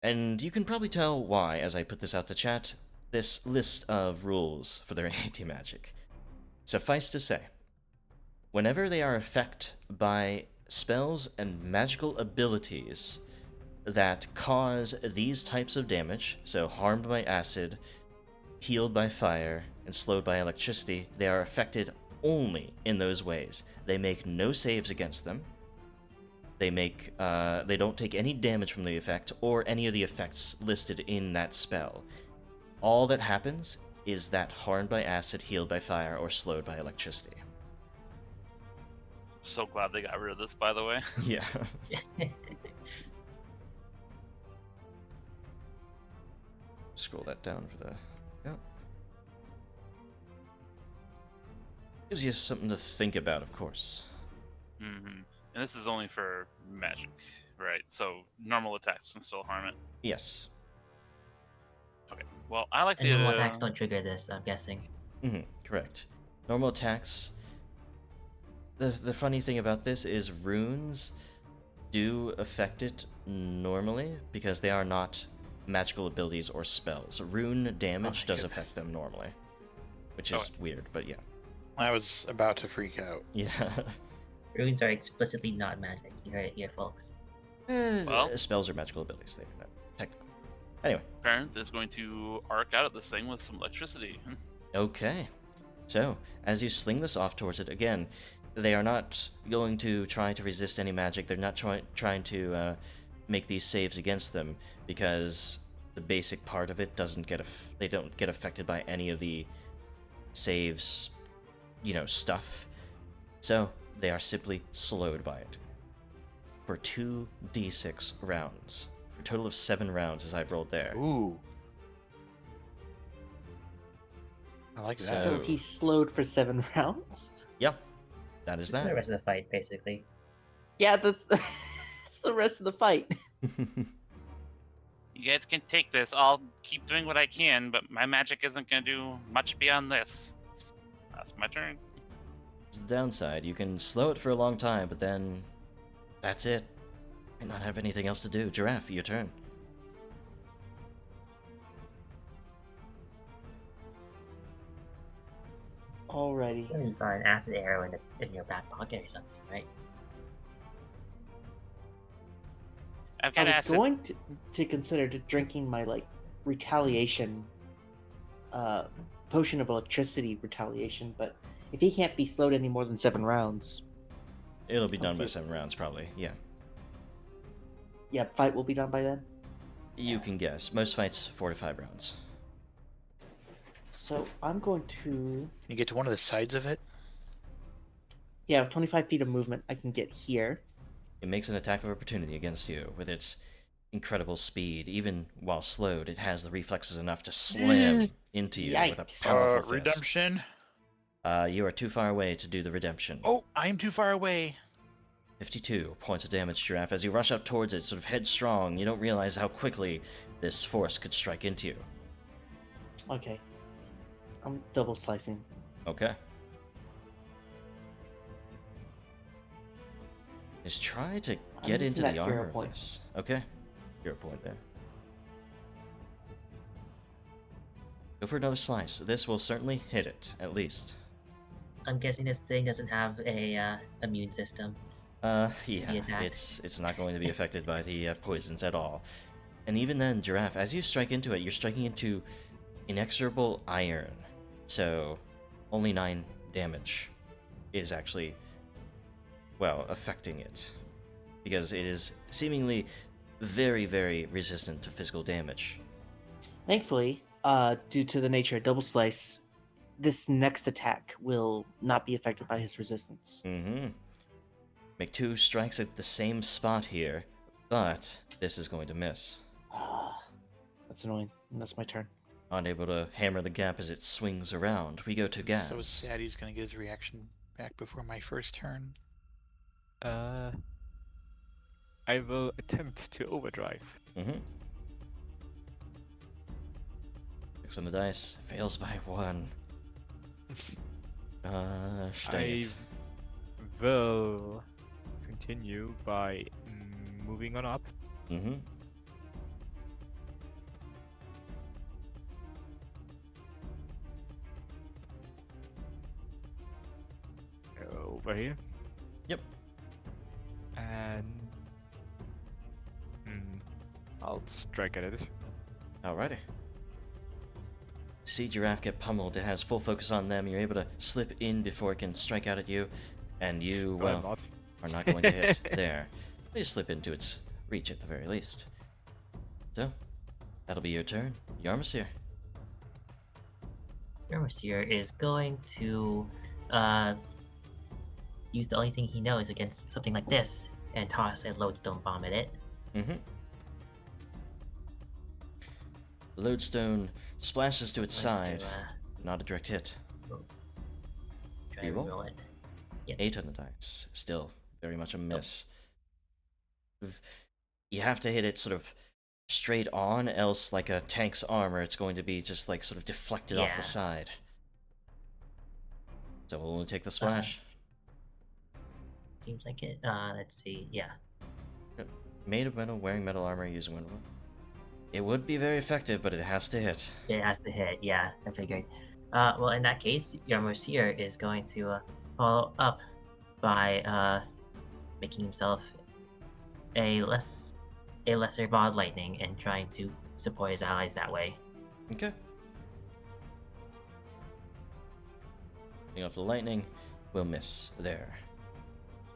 And you can probably tell why, as I put this out to chat, this list of rules for their anti-magic. Suffice to say, whenever they are affected by spells and magical abilities that cause these types of damage, so harmed by acid, healed by fire, and slowed by electricity, they are affected only in those ways. They make no saves against them. They don't take any damage from the effect or any of the effects listed in that spell. All that happens is that harmed by acid, healed by fire, or slowed by electricity. So glad they got rid of this, by the way. Yeah. Scroll that down for the... Yeah. Gives you something to think about, of course. Mm-hmm. And this is only for magic, right? So normal attacks can still harm it. Yes. Okay. Well, I like And the normal attacks don't trigger this, I'm guessing. Correct. Normal attacks... The funny thing about this is runes do affect it normally, because they are not magical abilities or spells. Rune damage does affect them normally, which is weird, but yeah. I was about to freak out. Yeah. Runes are explicitly not magic. You heard it here, folks. Well- Spells are magical abilities. They're not technical. Anyway, Parent is going to arc out of this thing with some electricity. okay. So, as you sling this off towards it, again, they are not going to try to resist any magic. They're not trying to make these saves against them, because the basic part of it doesn't get they don't get affected by any of the saves, stuff. So, they are simply slowed by it. For 2d6 rounds. For a total of 7 rounds, as I've rolled there. Ooh. I like that. So So- he's slowed for 7 rounds? Yep. That is Just for the that. rest of the fight, basically. Yeah, that's that's the rest of the fight. You guys can take this. I'll keep doing what I can, but my magic isn't going to do much beyond this. That's my turn. It's the downside. You can slow it for a long time, but then that's it. Might not have anything else to do. Giraffe, your turn. Alrighty. You've got an acid arrow in your back pocket or something, right? I've I got was acid. going to consider drinking my retaliation potion of electricity retaliation, but if he can't be slowed any more than 7 rounds, It'll be done by Let's see. 7 rounds, probably. Yeah. yeah, fight will be done by then. You can guess. Most fights, 4 to 5 rounds. So I'm going to, Can you get to one of the sides of it? with 25 feet of movement, I can get here. It makes an attack of opportunity against you. With its incredible speed, even while slowed, it has the reflexes enough to slam into you with a Yikes. powerful fist. Redemption. You are too far away to do the redemption. Oh, I am too far away. 52 points of damage, Giraffe. As you rush up towards it, sort of headstrong, you don't realize how quickly this force could strike into you. Okay. I'm double slicing. Okay. Just try to get using into that the hero armor of point. this. Okay. Hero point there. Go for another slice. This will certainly hit it, at least. I'm guessing this thing doesn't have a immune system. Yeah, attack. it's not going to be affected by the poisons at all. And even then, Giraffe, as you strike into it, you're striking into inexorable iron. So, only 9 damage is actually, affecting it. Because it is seemingly very, very resistant to physical damage. Thankfully, due to the nature of double slice, this next attack will not be affected by his resistance. Mm-hmm. Make 2 strikes at the same spot here, but this is going to miss. That's annoying. And that's my turn. Unable to hammer the gap as it swings around. We go to Gaz. So sad he's gonna get his reaction back before my first turn. I will attempt to overdrive. Mm-hmm. 6 on the dice. Fails by 1. Dang I it. will continue by moving on up. Mm-hmm. Over here. Yep. And I'll strike at it. Alrighty. See Giraffe get pummeled. It has full focus on them. You're able to slip in before it can strike out at you. And you, No, I'm not. are not going to hit there. You slip into its reach at the very least. So, that'll be your turn. Yarmsir. Mercier is going to use the only thing he knows against something like this and toss a lodestone bomb at it. Mm-hmm. The lodestone splashes to its Going side. to, Not a direct hit. try You and roll? roll it. 8 on the dice. Still very much a miss. You have to hit it sort of straight on, else like a tank's armor, it's going to be just like sort of deflected off Yeah. the side. So we'll only take the splash. Seems like it. Let's see. Yeah. Made of metal, wearing metal armor, using one. It would be very effective, but it has to hit. It has to hit. Yeah, I figured. Well, in that case, your Mercier is going to follow up by making himself a lesser ball of lightning and trying to support his allies that way. Okay. Off the lightning will miss there.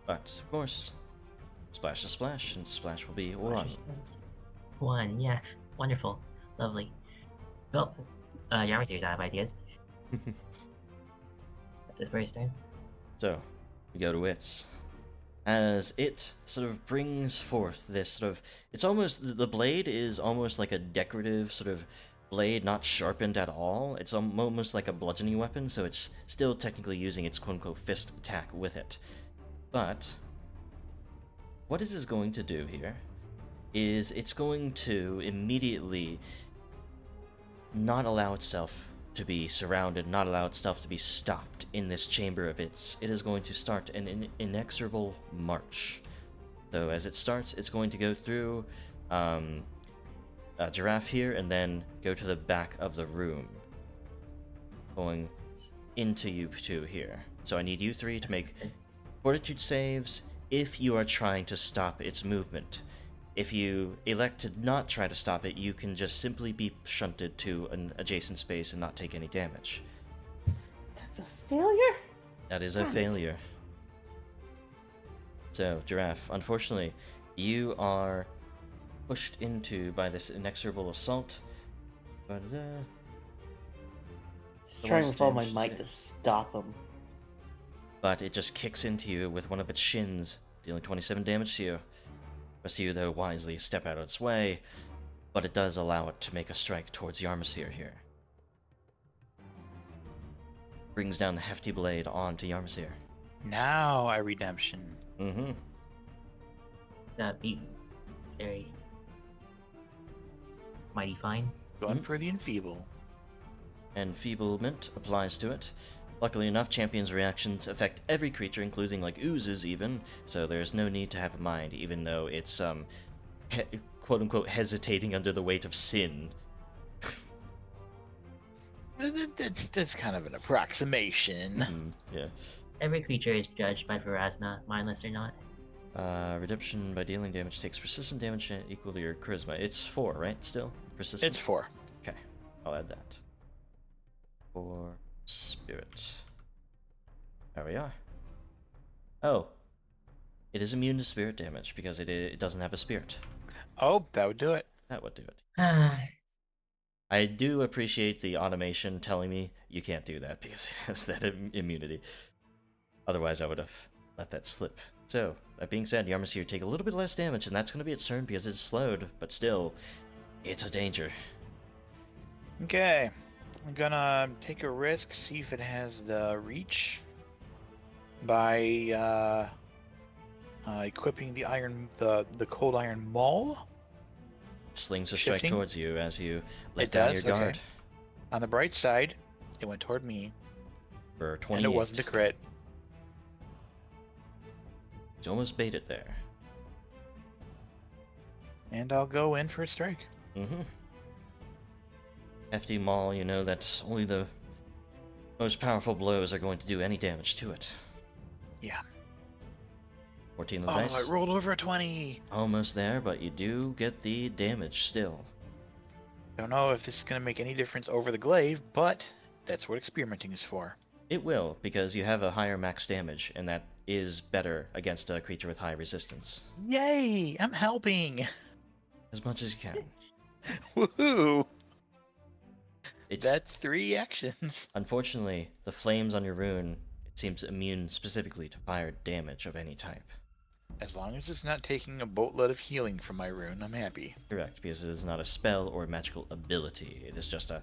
But, of course, splash to splash, and splash will be one. 1, yeah. Wonderful. Lovely. Well, Yarmatir's out of ideas. That's his first turn. So, we go to its. As it sort of brings forth this sort of... It's almost... The blade is almost like a decorative sort of blade, not sharpened at all. It's almost like a bludgeoning weapon, so it's still technically using its quote-unquote fist attack with it. But what it is going to do here is it's going to immediately not allow itself to be surrounded, not allow itself to be stopped in this chamber of its. It is going to start an inexorable march. So as it starts, it's going to go through Giraffe here and then go to the back of the room, going into you two here. So I need you three to make fortitude saves if you are trying to stop its movement. If you elect to not try to stop it, you can just simply be shunted to an adjacent space and not take any damage. That's a failure? That is a failure. So, Giraffe, unfortunately, you are pushed into by this inexorable assault. Just The trying worst with all my damage might to- to stop him. But it just kicks into you with one of its shins, dealing 27 damage to you. Rest of you, though, wisely step out of its way, but it does allow it to make a strike towards Yarmsir here. Brings down the hefty blade onto Yarmsir. Now I redemption. Mm-hmm. That'd be very mighty fine. Going for the enfeeble. Enfeeblement applies to it. Luckily enough, Champion's reactions affect every creature, including like oozes even, so there's no need to have a mind, even though it's quote-unquote hesitating under the weight of sin. That's kind of an approximation. Yeah. Every creature is judged by Pharasma, mindless or not. Redemption by dealing damage takes persistent damage equal to your charisma. It's 4, right? Still? Persistent? It's 4. Okay, I'll add that. 4 spirit. There we are. Oh. It is immune to spirit damage because it doesn't have a spirit. Oh, that would do it. That would do it. Ah, I do appreciate the automation telling me you can't do that because it has that immunity. Otherwise, I would have let that slip. So, that being said, Yarmsir take a little bit less damage, and that's going to be its turn because it's slowed, but still, it's a danger. Okay. I'm gonna take a risk, see if it has the reach by equipping the cold iron maul. Slings a strike Shifting? towards you as you let It down does, your guard okay. On the bright side, it went toward me, for 28. and it wasn't a crit. You almost baited there. And I'll go in for a strike. Mm-hmm. Hefty maul, you know that only the most powerful blows are going to do any damage to it. Yeah. 14 of the Oh, dice. I rolled over a 20. Almost there, but you do get the damage still. Don't know if this is gonna make any difference over the glaive, but that's what experimenting is for. It will, because you have a higher max damage, and that is better against a creature with high resistance. Yay! I'm helping. As much as you can. Woohoo! It's That's 3 actions. unfortunately the flames on your rune. It seems immune specifically to fire damage of any type. As long as it's not taking a boatload of healing from my rune, I'm happy. Correct, because it is not a spell or a magical ability. It is just a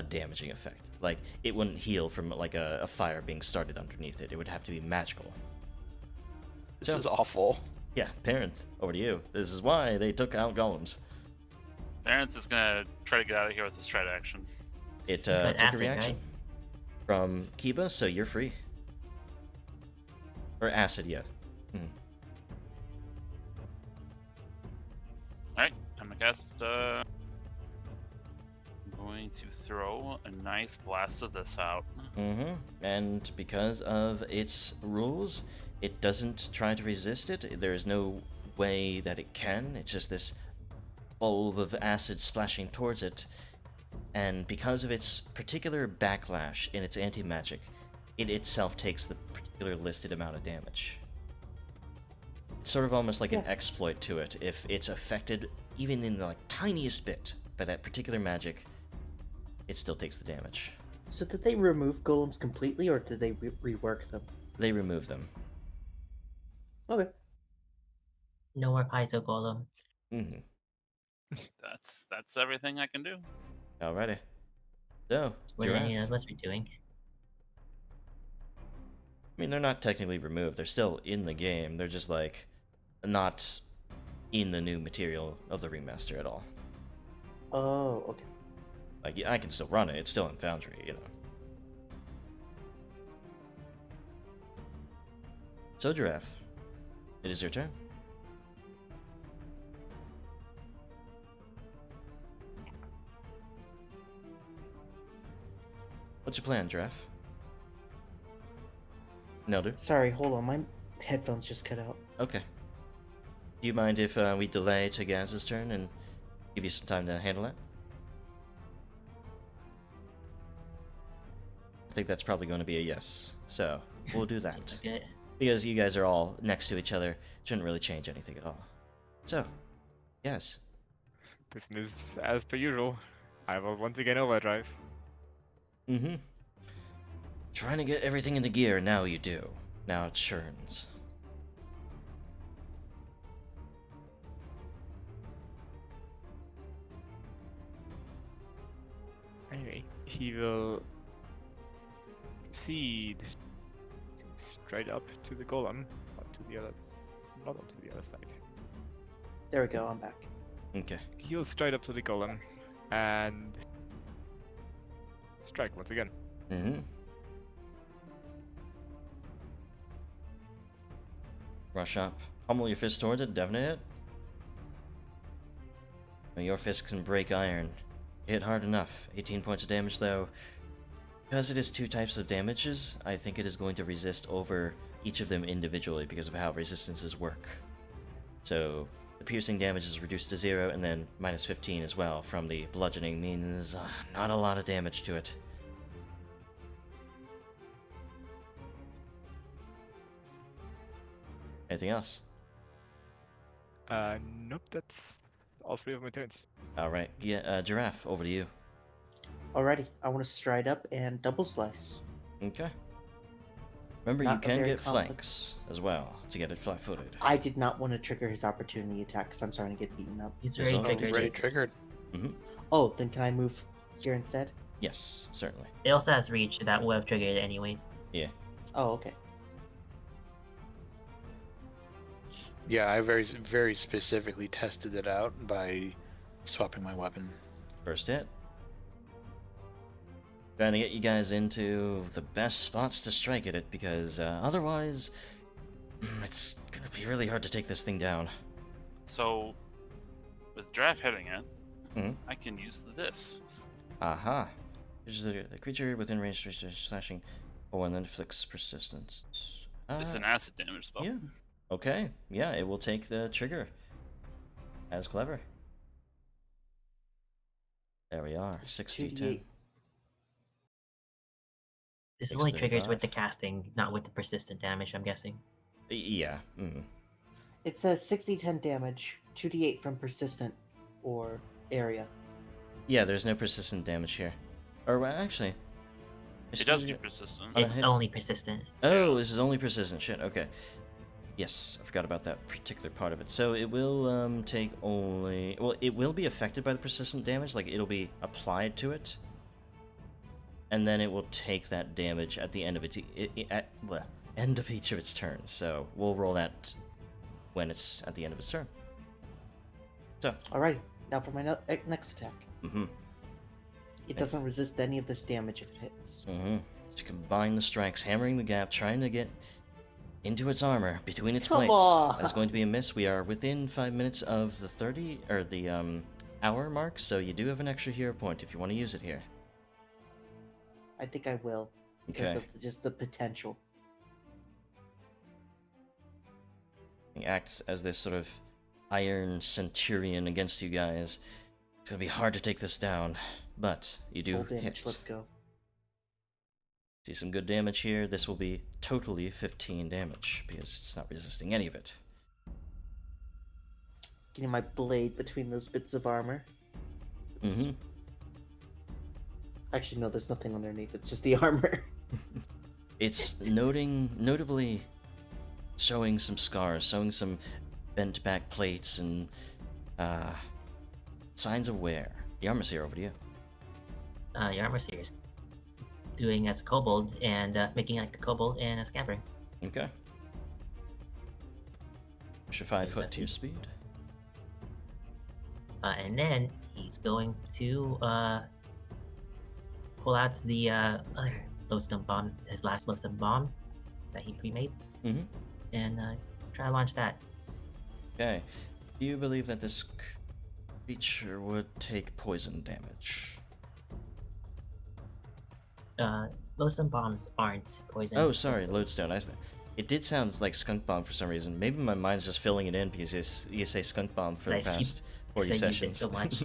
damaging effect. Like, it wouldn't heal from like a fire being started underneath it. It would have to be magical. This So- is awful. Yeah, Parent, over to you. This is why they took out golems. Baronth is gonna try to get out of here with his stride action. It But took a acid, reaction right? from Kiba, so you're free. Or acid, yeah. Alright, I'm gonna cast going to throw a nice blast of this out. And because of its rules, it doesn't try to resist it. There's no way that it can. It's just this bulb of acid splashing towards it. And because of its particular backlash in its anti-magic, it itself takes the particular listed amount of damage. It's sort of almost like an exploit to it. If it's affected even in the tiniest bit by that particular magic, it still takes the damage. So did they remove golems completely, or did they rework them? They remove them. Okay. No more Paizo Golem. That's everything I can do. Alrighty. So, What Giraffe. any of us be doing? I mean, they're not technically removed. They're still in the game. They're just not in the new material of the remaster at all. Oh, okay. I can still run it. It's still in Foundry, you know. So, Giraffe, it is your turn. What's your plan, Giraffe? Nelder? Sorry, hold on. My headphones just cut out. Okay. Do you mind if we delay to Gaz's turn and give you some time to handle that? I think that's probably going to be a yes. So, we'll do that. Seems like it. Because you guys are all next to each other, shouldn't really change anything at all. So, yes. Business as per usual. I will once again overdrive. Trying to get everything into gear, now you do. Now it churns. Anyway, he will proceed straight up to the golem, not onto the other side. There we go. I'm back. Okay. He'll straight up to the golem and strike once again. Rush up. Pummel your fist towards it, definite hit. Now your fist can break iron. Hit hard enough. 18 points of damage though. Because it is 2 types of damages, I think it is going to resist over each of them individually because of how resistances work. So, the piercing damage is reduced to 0, and then minus 15 as well from the bludgeoning means not a lot of damage to it. Anything else? Nope, that's all 3 of my turns. Alright, yeah, Giraffe, over to you. Alrighty, I want to stride up and double slice. Okay. Remember, Not you a can very get complex- flanks as well to get it flat-footed. I did not want to trigger his opportunity attack because I'm starting to get beaten up. He's It's already already triggered. Already triggered. Oh, then can I move here instead? Yes, certainly. It also has reach that would have triggered it anyways. Yeah. Oh, okay. Yeah, I very specifically tested it out by swapping my weapon. First hit. Trying to get you guys into the best spots to strike at it because otherwise it's gonna be really hard to take this thing down. So, with Draft hitting it, Mhm. I can use this. Aha. The creature within range slashing. Oh, and then inflicts persistence. It's an acid damage spell. Yeah. Okay. Yeah, it will take the trigger. As clever. There we are. 6d10. 2d8. This only triggers 635. with the casting, not with the persistent damage, I'm guessing. Yeah. It says 60-10 damage, 2d8 from persistent or area. Yeah, there's no persistent damage here. Or well, actually. It does do persistent. On a It's hit- only persistent. Oh, this is only persistent. Shit, okay. Yes, I forgot about that particular part of it. So it will take only... Well, it will be affected by the persistent damage. Like, it'll be applied to it. And then it will take that damage at the end of end of each of its turns. So we'll roll that when it's at the end of its turn. So, Alrighty, now for my next attack. mm-hmm. It doesn't resist any of this damage if it hits. To combine the strikes, hammering the gap, trying to get into its armor, between its Come plates. on! That's going to be a miss. We are within 5 minutes of the 30, or the hour mark, so you do have an extra hero point if you want to use it here. I think I will because Okay. of just the potential. He acts as this sort of iron centurion against you guys. It's gonna be hard to take this down, but you do Full damage. hit. Let's go. See some good damage here. This will be totally 15 damage because it's not resisting any of it. Getting my blade between those bits of armor. Mm-hmm. Actually, no, there's nothing underneath. It's just the armor. It's notably showing some scars, showing some bent back plates and signs of wear. The armor's here, over to you. Your armor seer is doing as a kobold and making like a kobold and scampering. Okay. Push your 5 foot to your speed. And then he's going to pull out the other lodestone bomb, his last lodestone bomb that he pre-made, Mm-hmm. and try to launch that. Okay. Do you believe that this creature would take poison damage? Lodestone bombs aren't poison. Oh, sorry, lodestone. It did sound like skunk bomb for some reason. Maybe my mind's just filling it in because you say skunk bomb for the Guys keep past 40 saying you've sessions. been so much.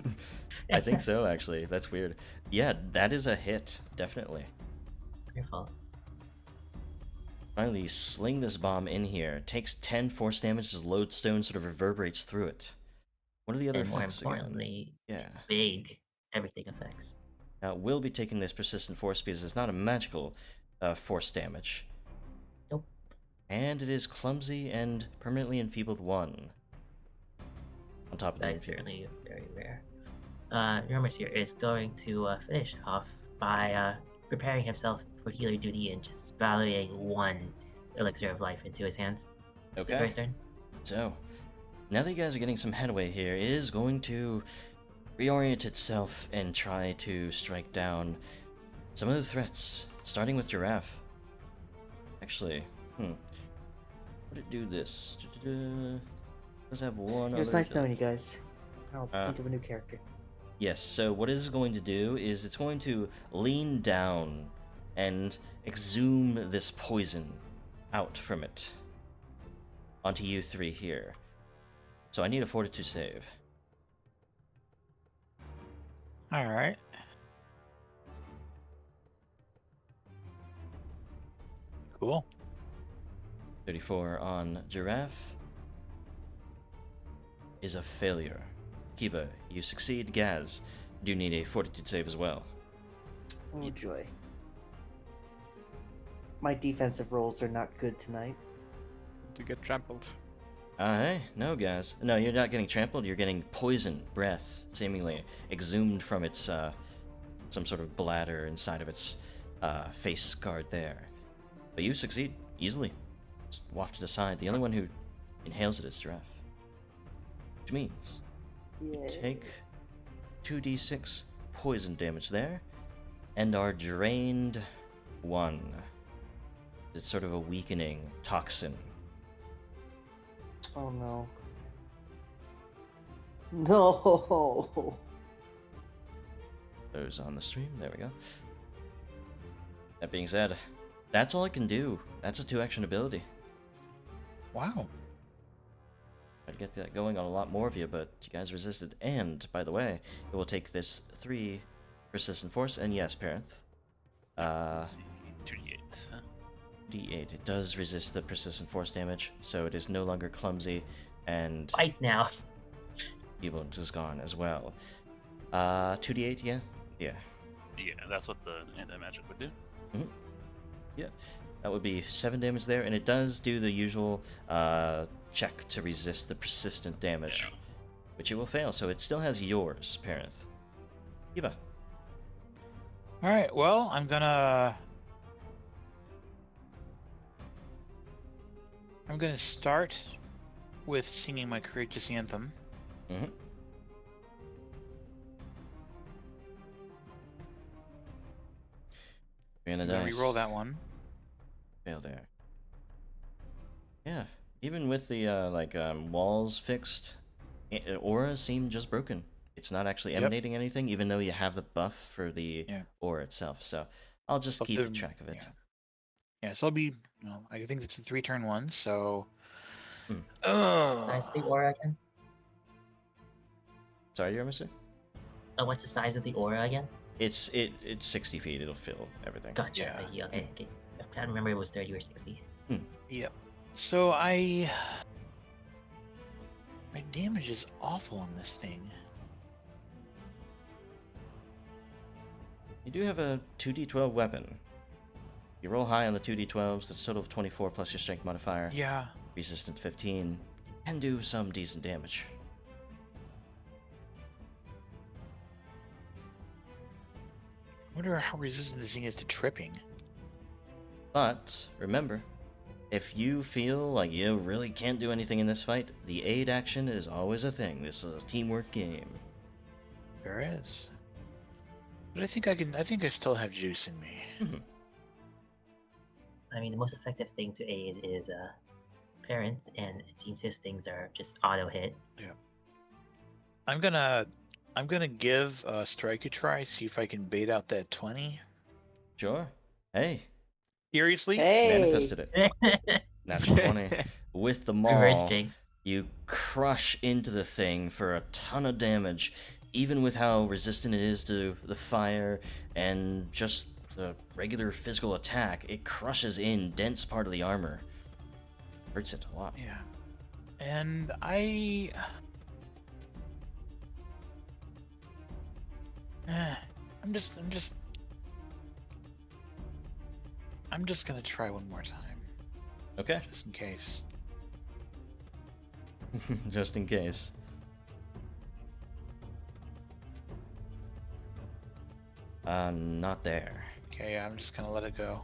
I think so, actually. That's weird. Yeah, that is a hit, definitely. Your fault. Finally, you sling this bomb in here. It takes 10 force damage as the lodestone sort of reverberates through it. What are the other And more effects again? importantly, Yeah. it's big. Everything affects. Now, we'll be taking this persistent force because it's not a magical force damage. Nope. And it is clumsy and permanently enfeebled 1. On top of That that, is certainly very rare. Your armor seer is going to finish off by preparing himself for healer duty and just valuing 1 elixir of life into his hands. It's Okay. your first turn. So, now that you guys are getting some headway here, it is going to reorient itself and try to strike down some of the threats, starting with Giraffe. Actually, would it do this? Does have one It was other nice knowing you guys. I'll Uh, think of a new character. Yes, so what it is going to do is it's going to lean down and exhume this poison out from it onto you 3 here. So I need a fortitude save. All right. Cool. 34 on Giraffe is a failure. Kiba, you succeed. Gaz, do need a fortitude save as well. Oh joy. My defensive rolls are not good tonight. To get trampled. Hey, no, Gaz. No, you're not getting trampled, you're getting poison breath, seemingly exhumed from its, some sort of bladder inside of its, face guard there. But you succeed, easily. Just wafted aside. The only one who inhales it is Giraffe. Which means you Yeah. take 2d6 poison damage there, and are drained 1. It's sort of a weakening toxin. Oh no. No. Those on the stream, there we go. That being said, that's all I can do. That's a 2-action ability. Wow. I'd get that going on a lot more of you, but you guys resisted. And, by the way, it will take this 3 persistent force, and yes, Parenth. 2d8. D8. It does resist the persistent force damage, so it is no longer clumsy, and Twice now. Kobold is gone as well. 2d8, yeah? Yeah. Yeah, that's what the anti-magic would do. Yeah. That would be 7 damage there, and it does do the usual check to resist the persistent damage, Yeah. which it will fail, so it still has yours, Parenth. Eva. All right. Well, I'm gonna start with singing my courageous anthem. Mm-hmm. I'm And gonna a dice. re-roll that one. Fail there. Yeah, even with the walls fixed, aura seemed just broken. It's not actually Yep. emanating anything, even though you have the buff for the Yeah. ore itself. So I'll just I'll keep do- track of it. Yeah, so I'll be. Well, I think it's a 3-turn one, so. Hmm. Size of the aura again? Sorry, you're missing? What's the size of the aura again? It's 60 feet. It'll fill everything. Gotcha. Yeah. Okay. I can't remember it was 30 or 60. Yep. So my damage is awful on this thing. You do have a 2d12 weapon. You roll high on the 2d12s. That's a total of 24 plus your strength modifier. Yeah. Resistant 15. You can do some decent damage. I wonder how resistant this thing is to tripping. But remember, if you feel like you really can't do anything in this fight, the aid action is always a thing. This is a teamwork game. There is. But I think I still have juice in me. I mean, the most effective thing to aid is parent, and it seems his things are just auto hit. I'm gonna give strike a try, see if I can bait out that 20. Sure. Hey, Seriously? Hey. manifested it. Natural 20. With the Reverse maul, jinx. you crush into the thing for a ton of damage, even with how resistant it is to the fire and just the regular physical attack. It crushes in dense part of the armor. Hurts it a lot. Yeah. And I'm just gonna try one more time, Okay. just in case. Just in case. Not there. Okay, I'm just gonna let it go.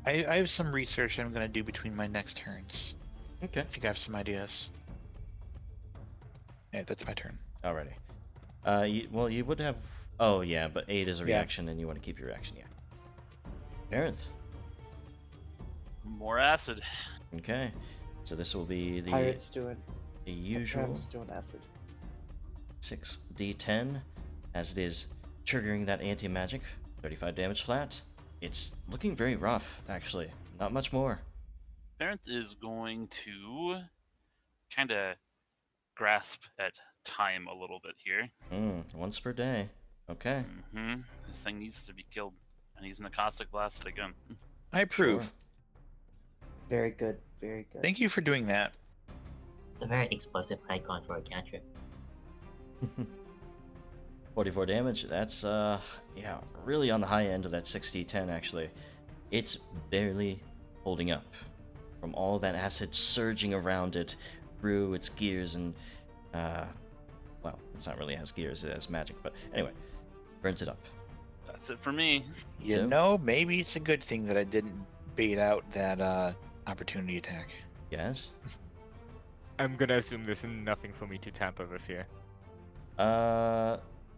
I have some research I'm gonna do between my next turns. Okay. I think I have some ideas. Yeah, that's my turn. Alrighty. You would have. Oh yeah, but 8 is a Yeah. reaction, and you want to keep your reaction. Yeah. Aerith. More acid. Okay. So this will be the Pirates doing. usual Pirates doing acid. 6d10, as it is triggering that anti-magic. 35 damage flat. It's looking very rough, actually. Not much more. Parent is going to kind of grasp at time a little bit here. Once per day. Okay. This thing needs to be killed. And he's in a caustic blast again. I approve. Sure. Very good. Very good. Thank you for doing that. It's a very explosive icon for a cantrip. 44 damage. That's really on the high end of that 6d10 actually. It's barely holding up from all that acid surging around it through its gears and well, it's not really has gears, it has magic, but anyway, burns it up. That's it for me. You So- know, maybe it's a good thing that I didn't bait out that opportunity attack. Yes. I'm gonna assume there's nothing for me to tamper with here.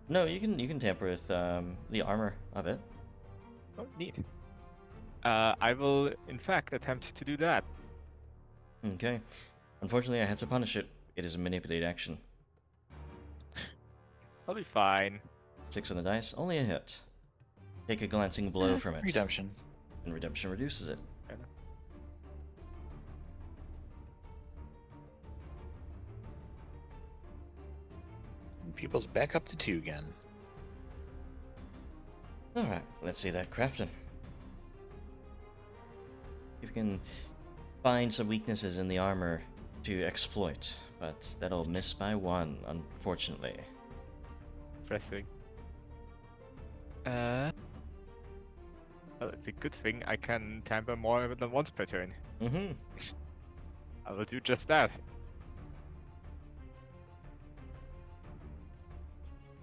No, you can tamper with the armor of it. Oh, neat. I will, in fact, attempt to do that. Okay. Unfortunately, I have to punish it. It is a manipulate action. I'll be fine. 6 on the dice, only a hit. Take a glancing blow from it, Redemption. and redemption reduces it. People's back up to 2 again. Alright, let's see that crafting. If you can find some weaknesses in the armor to exploit, but that'll miss by 1, unfortunately. Interesting. Well, it's a good thing I can tamper more than once per turn. Mm-hmm. I will do just that.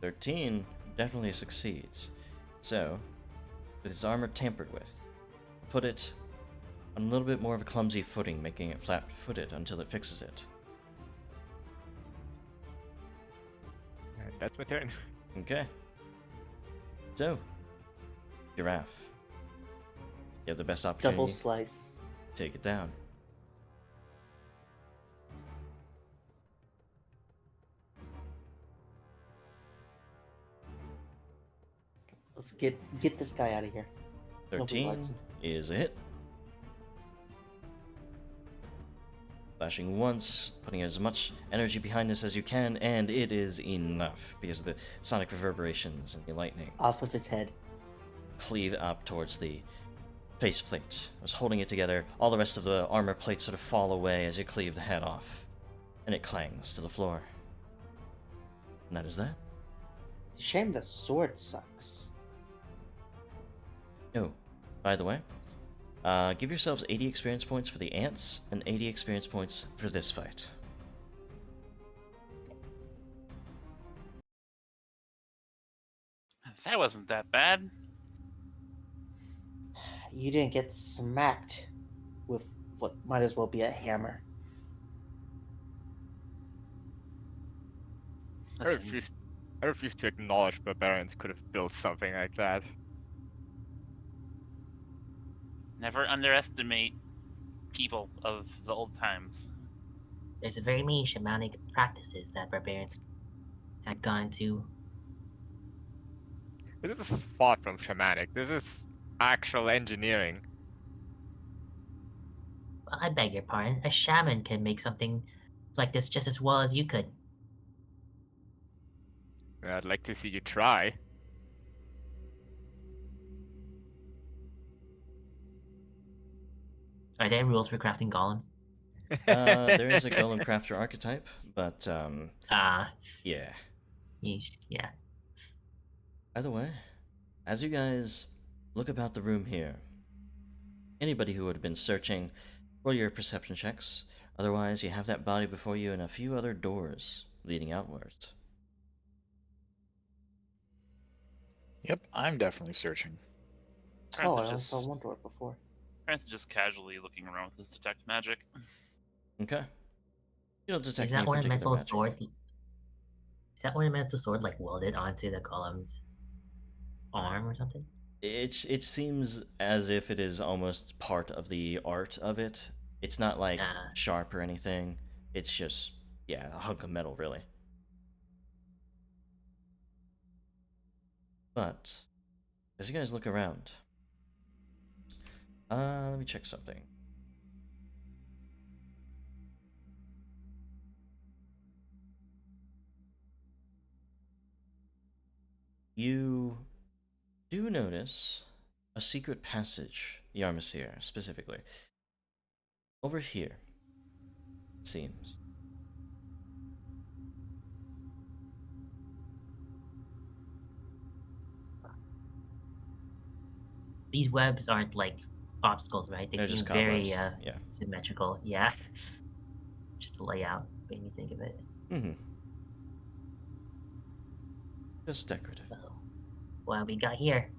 13 definitely succeeds. So, with its armor tampered with, put it on a little bit more of a clumsy footing, making it flat-footed until it fixes it. And that's my turn. Okay. So, Giraffe. You have the best opportunity Double slice. to take it down. Let's get this guy out of here. Nobody likes 13 him. is a hit. Flashing once, putting as much energy behind this as you can, and it is enough because of the sonic reverberations and the lightning Off of his head. cleave up towards the faceplate. I was holding it together. All the rest of the armor plates sort of fall away as you cleave the head off, and it clangs to the floor. And that is that. It's a shame the sword sucks. Oh, by the way, give yourselves 80 experience points for the ants and 80 experience points for this fight. That wasn't that bad. You didn't get smacked with what might as well be a hammer. Listen, I refuse to acknowledge barbarians could have built something like that. never underestimate people of the old times. There's a very many shamanic practices that barbarians had gone to. This is far from shamanic. This is actual engineering. Well, I beg your pardon. A shaman can make something like this just as well as you could. I'd like to see you try. Are there rules for crafting golems? There is a golem crafter archetype, but Ah, yeah. yeah. Either way, as you guys look about the room here, anybody who would have been searching, roll your perception checks. Otherwise, you have that body before you and a few other doors leading outwards. Yep, I'm definitely searching. Oh, I Prince only just, saw one door before. Prince is just casually looking around with his detect magic. Okay. You don't detect Is that any particular ornamental magic. sword? Is that ornamental sword like welded onto the golem's arm or something? It seems as if it is almost part of the art of it. It's not like Ah. sharp or anything. It's just, yeah, a hunk of metal, really. But as you guys look around, let me check something. You do notice a secret passage, Yarmsir specifically. Over here, it seems. These webs aren't like obstacles, right? They They're seem just very cobwebs. Yeah. symmetrical. Yeah. Just the layout made me think of it. Mm-hmm. Just decorative. So, what have we got here?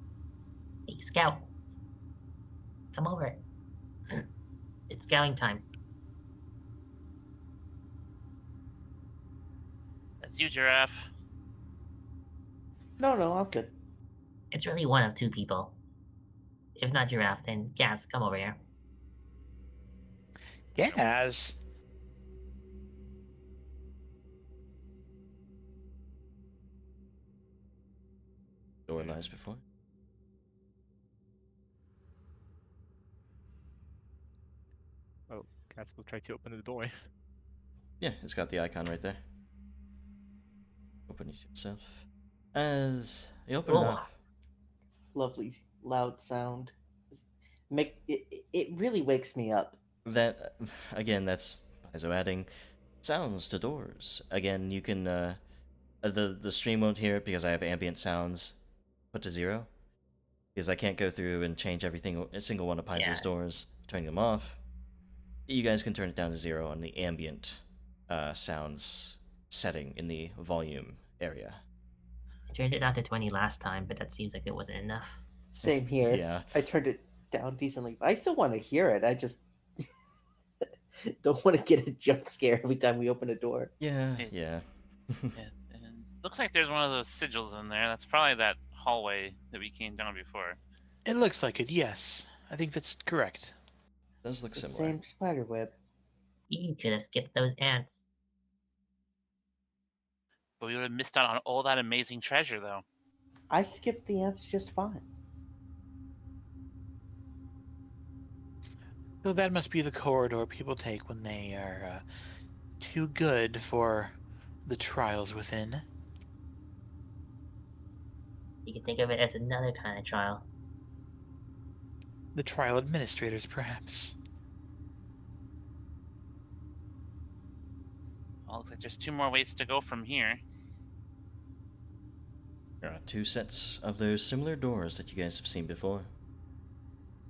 Hey, Scout. Come over. It's scouting time. That's you, Giraffe. No, I'm good. It's really one of two people. If not Giraffe, then Gas, come over here. Yes. Door lies before. Oh, Cass will try to open the door. Yeah, it's got the icon right there. Open it yourself. As you open it Whoa. up, Lovely, loud sound. It really wakes me up. that again, that's Paizo adding sounds to doors. Again, you can the stream won't hear it because I have ambient sounds put to 0 because I can't go through and change everything, a single one of Paizo's Yeah. doors, turning them off. You guys can turn it down to 0 on the ambient sounds setting in the volume area. I turned it down to 20 last time, but that seems like it wasn't enough. Same here. Yeah. I turned it down decently. I still want to hear it. I just don't want to get a jump scare every time we open a door. Yeah, It- yeah. And looks like there's one of those sigils in there. That's probably that hallway that we came down before. It looks like it, yes. I think that's correct. Does look It's the similar. same spider web. You could have skipped those ants. But we would have missed out on all that amazing treasure, though. I skipped the ants just fine. So that must be the corridor people take when they are too good for the trials within. You can think of it as another kind of trial. The trial administrators, perhaps. Well, looks like there's 2 more ways to go from here. There are 2 sets of those similar doors that you guys have seen before.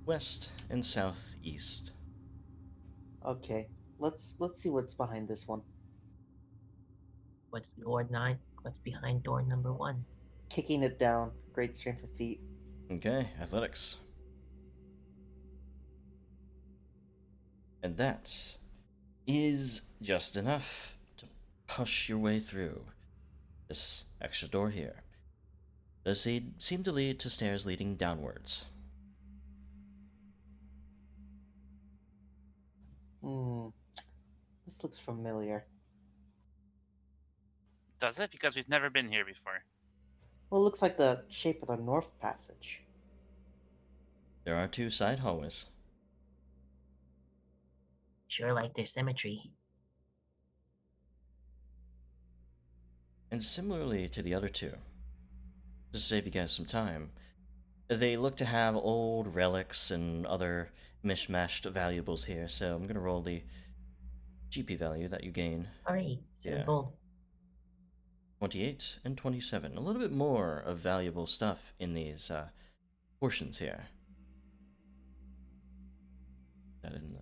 West and southeast. Okay, let's see what's behind this one. What's door 9? What's behind door number 1? Kicking it down. Great strength of feet. Okay, athletics. And that is just enough to push your way through this extra door here. Does seem to lead to stairs leading downwards. This looks familiar. Does it? Because we've never been here before. Well, it looks like the shape of the north passage. There are 2 side hallways. Sure like their symmetry. And similarly to the other 2, to save you guys some time, they look to have old relics and other mishmashed valuables here, so I'm gonna roll the GP value that you gain. Alright, 7 Yeah. gold. 28 and 27. A little bit more of valuable stuff in these portions here. That in the...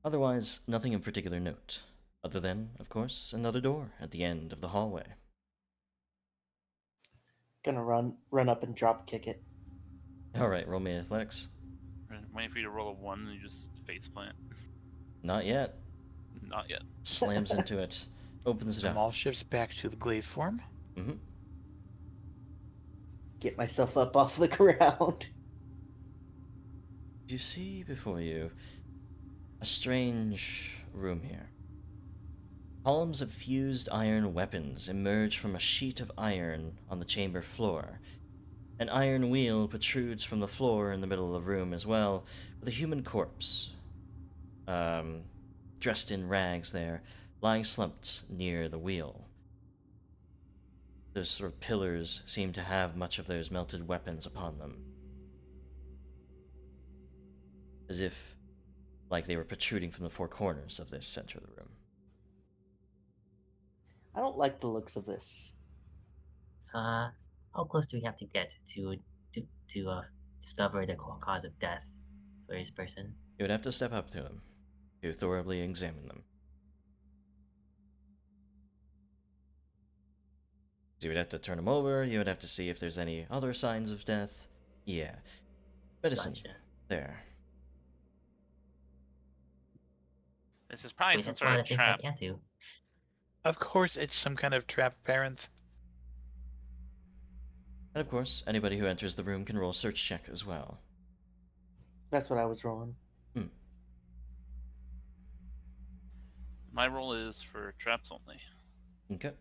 Otherwise, nothing in particular note, other than, of course, another door at the end of the hallway. Gonna run up and drop kick it. Alright, roll me athletics. Waiting for you to roll a 1 and you just faceplant. Not yet. Not yet. Slams into it, opens it up. All shifts back to the glaive form. Mm-hmm. Get myself up off the ground. You see before you a strange room here. Columns of fused iron weapons emerge from a sheet of iron on the chamber floor. An iron wheel protrudes from the floor in the middle of the room as well, with a human corpse, dressed in rags there, lying slumped near the wheel. Those sort of pillars seem to have much of those melted weapons upon them. As if, like they were protruding from the 4 corners of this center of the room. I don't like the looks of this. How close do we have to get to discover the cause of death for this person? You would have to step up to them to thoroughly examine them. So you would have to turn them over, you would have to see if there's any other signs of death. Yeah. Medicine. Gotcha. There. This is probably Wait, some that's sort one of of the things I trap. can't do. Of course, it's some kind of trap, Parenth. And of course, anybody who enters the room can roll a search check as well. That's what I was rolling. My roll is for traps only. Okay.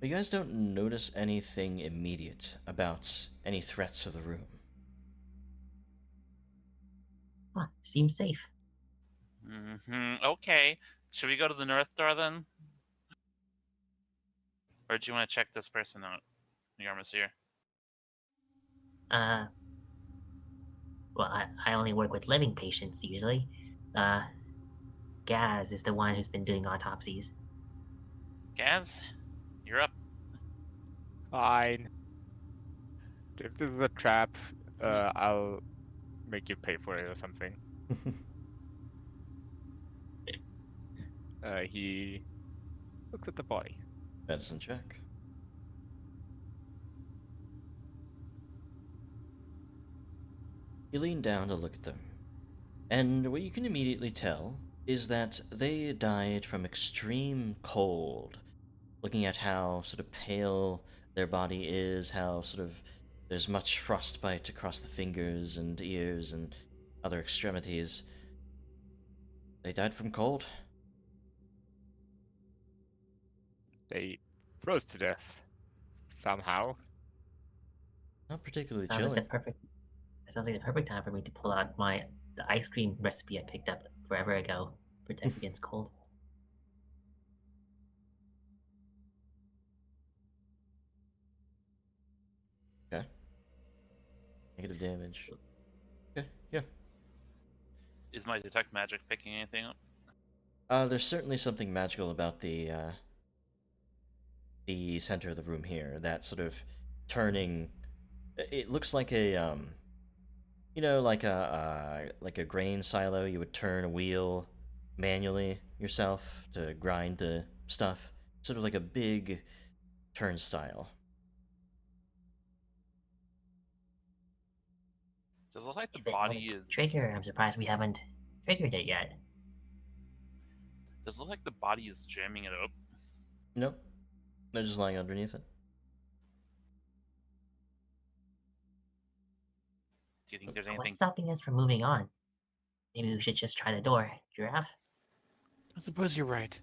But you guys don't notice anything immediate about any threats of the room. Huh, seems safe. Okay. Should we go to the north door then? Or do you want to check this person out? Yarmsir. Well, I only work with living patients usually. Gaz is the one who's been doing autopsies. Gaz, you're up. Fine. If this is a trap, I'll make you pay for it or something. He looks at the body. Medicine check. You lean down to look at them, and what you can immediately tell is that they died from extreme cold. Looking at how sort of pale their body is, how sort of There's much frostbite across the fingers and ears and other extremities. They died from cold. They froze to death somehow. Not particularly Sounds like chilly. the perfect. It sounds like the perfect time for me to pull out the ice cream recipe I picked up forever ago. Protects against cold. Okay. Negative damage. Okay, yeah. Is my detect magic picking anything up? There's certainly something magical about the center of the room here. That sort of turning. It looks like a like a grain silo. You would turn a wheel manually yourself to grind the stuff. Sort of like a big turnstile. Does it look like the If it was a body is? trigger, I'm surprised we haven't triggered it yet. Does it look like the body is jamming it up? Nope. They're just lying underneath it. Do you think there's anything? What's stopping us from moving on? Maybe we should just try the door. Giraffe? I suppose you're right.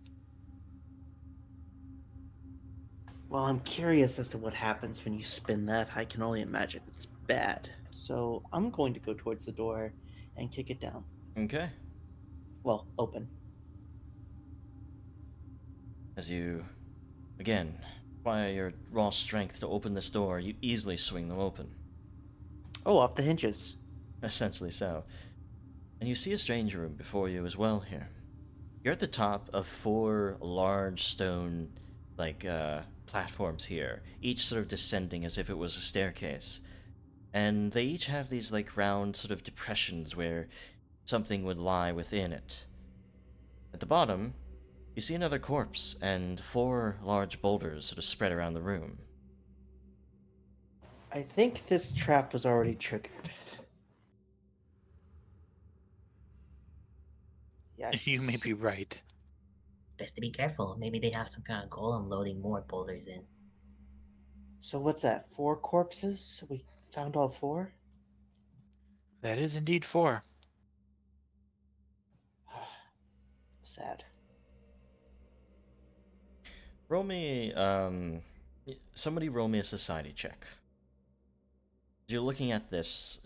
Well, I'm curious as to what happens when you spin that. I can only imagine it's bad. So I'm going to go towards the door and kick it down. Okay. Well, open. As you, again, apply your raw strength to open this door, you easily swing them open. Oh, off the hinges. Essentially so. And you see a strange room before you as well here. You're at the top of 4 large stone, platforms here, each sort of descending as if it was a staircase. And they each have these, round sort of depressions where something would lie within it. At the bottom, you see another corpse and 4 large boulders sort of spread around the room. I think this trap was already triggered. Yeah. You may be right. Best to be careful. Maybe they have some kind of golem loading more boulders in. So what's that? 4 corpses? We found all 4? That is indeed 4. Sad. Roll me, somebody roll me a society check. You're looking at these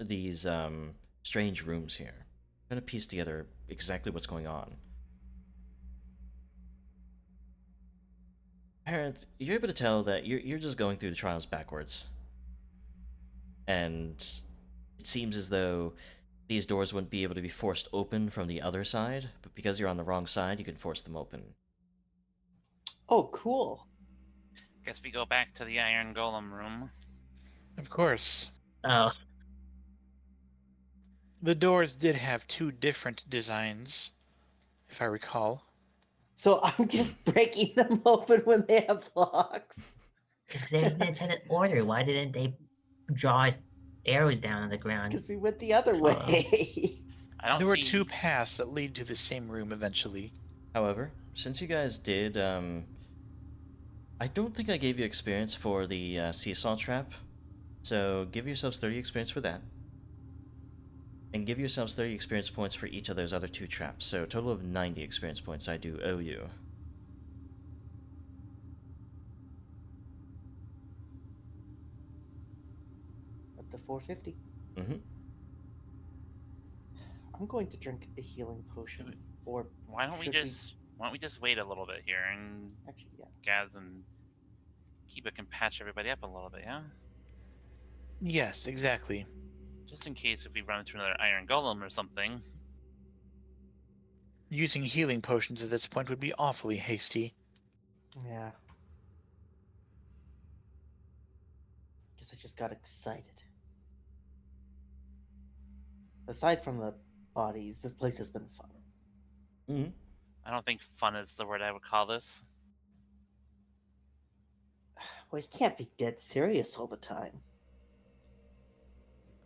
strange rooms here. I'm gonna piece together exactly what's going on. Parent, you're able to tell that you're just going through the trials backwards. And it seems as though these doors wouldn't be able to be forced open from the other side, but because you're on the wrong side, you can force them open. Oh, cool. Guess we go back to the Iron Golem room. Of course. Oh, The doors did have 2 different designs, if I recall. So I'm just breaking them open when they have locks. if there's the intended order, why didn't they draw arrows down on the ground? Because we went the other Follow. way. I don't There were see. 2 paths that lead to the same room eventually. However, since you guys did, I don't think I gave you experience for the seesaw trap, so give yourselves 30 experience for that. And give yourselves 30 experience points for each of those other 2 traps, so a total of 90 experience points I do owe you. Up to 450. Mm-hmm. I'm going to drink a healing potion. Or Why don't we should just wait a little bit here and Actually, yeah. Gaz and Kiba can patch everybody up a little bit, yeah? Yes, exactly. Just in case if we run into another Iron Golem or something. Using healing potions at this point would be awfully hasty. Yeah. Guess I just got excited. Aside from the bodies, this place has been fun. Mm-hmm. I don't think fun is the word I would call this. Well, you can't be dead serious all the time.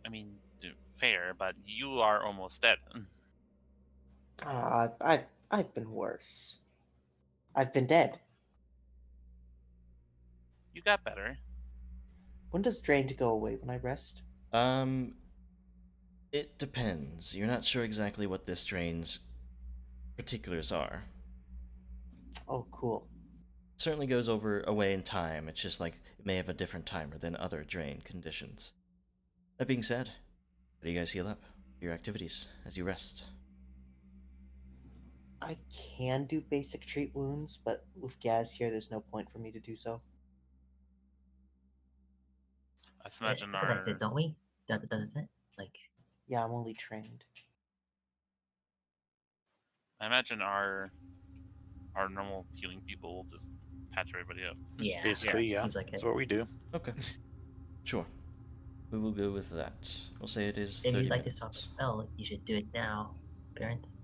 I mean, fair, but you are almost dead. I've been worse. I've been dead. You got better. When does drain to go away? When I rest? It depends. You're not sure exactly what this drain's particulars are. Oh, cool. Certainly goes away in time. It's just like it may have a different timer than other drain conditions. That being said, how do you guys heal up your activities as you rest? I can do basic treat wounds, but with Gaz here, there's no point for me to do so. I just It's imagine connected, don't we? Doesn't it? Like, Yeah, I'm only trained. our normal healing people will just patch everybody up. yeah. Basically, yeah. Seems like That's it. what we do. Okay. Sure. We will go with that. We'll say it is If 30 you'd like to minutes. stop a spell, you should do it now, parents.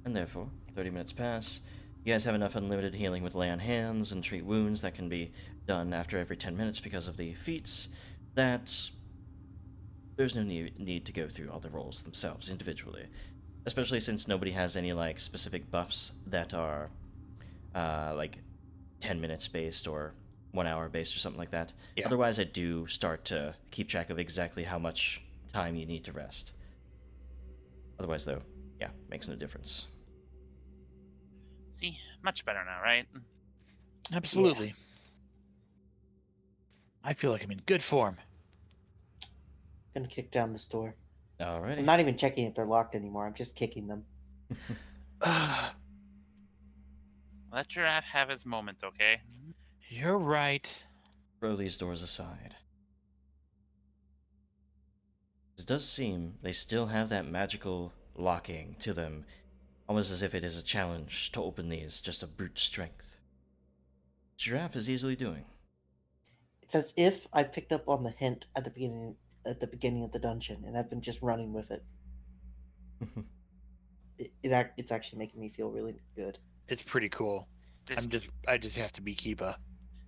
And therefore, 30 minutes pass. You guys have enough unlimited healing with lay on hands and treat wounds that can be done after every 10 minutes because of the feats that there's no need to go through all the rolls themselves individually. Especially since nobody has any like specific buffs that are like 10 minutes based or 1 hour based or something like that. Yeah. Otherwise, I do start to keep track of exactly how much time you need to rest. Otherwise, though, yeah, makes no difference. See, much better now, right? Absolutely. I feel like I'm in good form. Gonna kick down this door. Alrighty. I'm not even checking if they're locked anymore. I'm just kicking them. Let Giraffe have his moment, okay? You're right. Throw these doors aside. It does seem they still have that magical locking to them, almost as if it is a challenge to open these, just a brute strength. Giraffe is easily doing. It's as if I picked up on the hint at the beginning of the dungeon, and I've been just running with it. It's actually making me feel really good. It's pretty cool. This, I just have to be Kiba.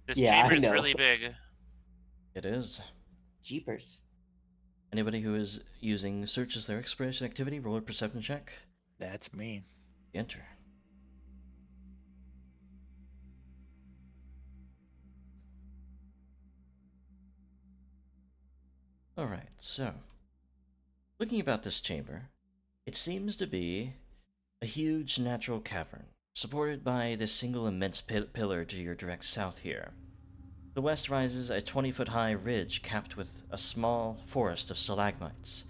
this Yeah, I chamber's know. really big. It is. Jeepers. Anybody who is using search as their exploration activity, roll a perception check. That's me. Enter. Alright, so. Looking about this chamber, it seems to be a huge natural cavern, supported by this single immense pillar to your direct south here. To the west rises a 20-foot-high ridge capped with a small forest of stalagmites.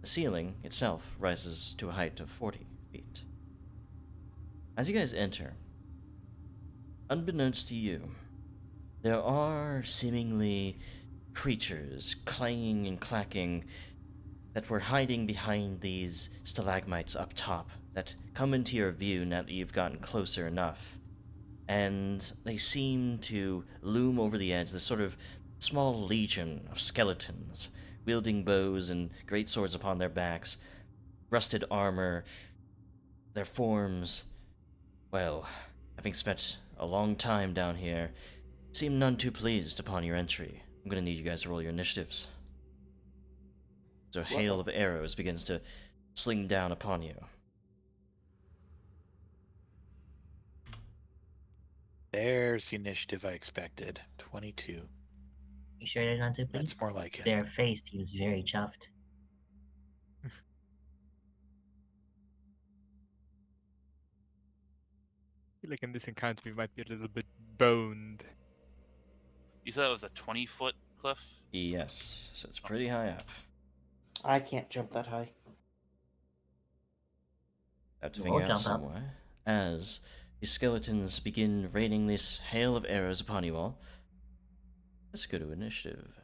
The ceiling itself rises to a height of 40 feet. As you guys enter, unbeknownst to you, there are seemingly creatures clanging and clacking that were hiding behind these stalagmites up top that come into your view now that you've gotten closer enough. And they seem to loom over the edge, this sort of small legion of skeletons, wielding bows and great swords upon their backs, rusted armor, their forms, well, having spent a long time down here, seem none too pleased upon your entry. I'm gonna need you guys to roll your initiatives. So a hail of arrows begins to sling down upon you. There's the initiative I expected. 22. You sure they're not too pleased? That's more like it. Their face seems very chuffed. I feel like in this encounter we might be a little bit boned. You said it was a 20-foot cliff? Yes, so it's pretty high up. I can't jump that high. Have to We'll figure out jump up. somewhere. As the skeletons begin raining this hail of arrows upon you all, let's go to initiative.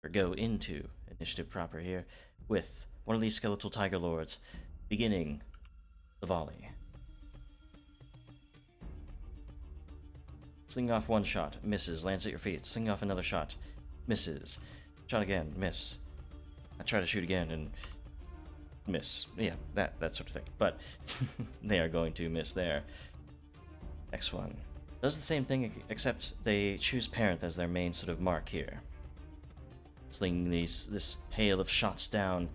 Or go into initiative proper here with one of these skeletal tiger lords beginning the volley. Sling off one shot, misses, lands at your feet. Sling off another shot, misses. Shot again, miss. I try to shoot again and miss. Yeah, that sort of thing. But they are going to miss there. Next one does the same thing, except they choose parent as their main sort of mark here. Slinging this hail of shots down.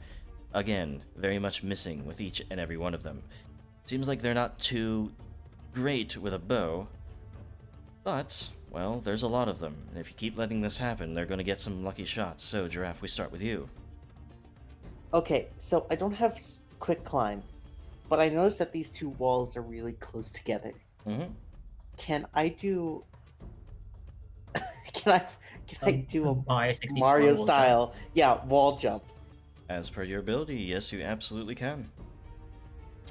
Again, very much missing with each and every one of them. Seems like they're not too great with a bow, But, well, there's a lot of them, and if you keep letting this happen, they're going to get some lucky shots. So, Giraffe, we start with you. Okay, so I don't have quick climb, but I noticed that these two walls are really close together. Mm-hmm. Can I do? can I do a Mario 64 Mario wall jump. style? Yeah, wall jump. As per your ability, yes, you absolutely can.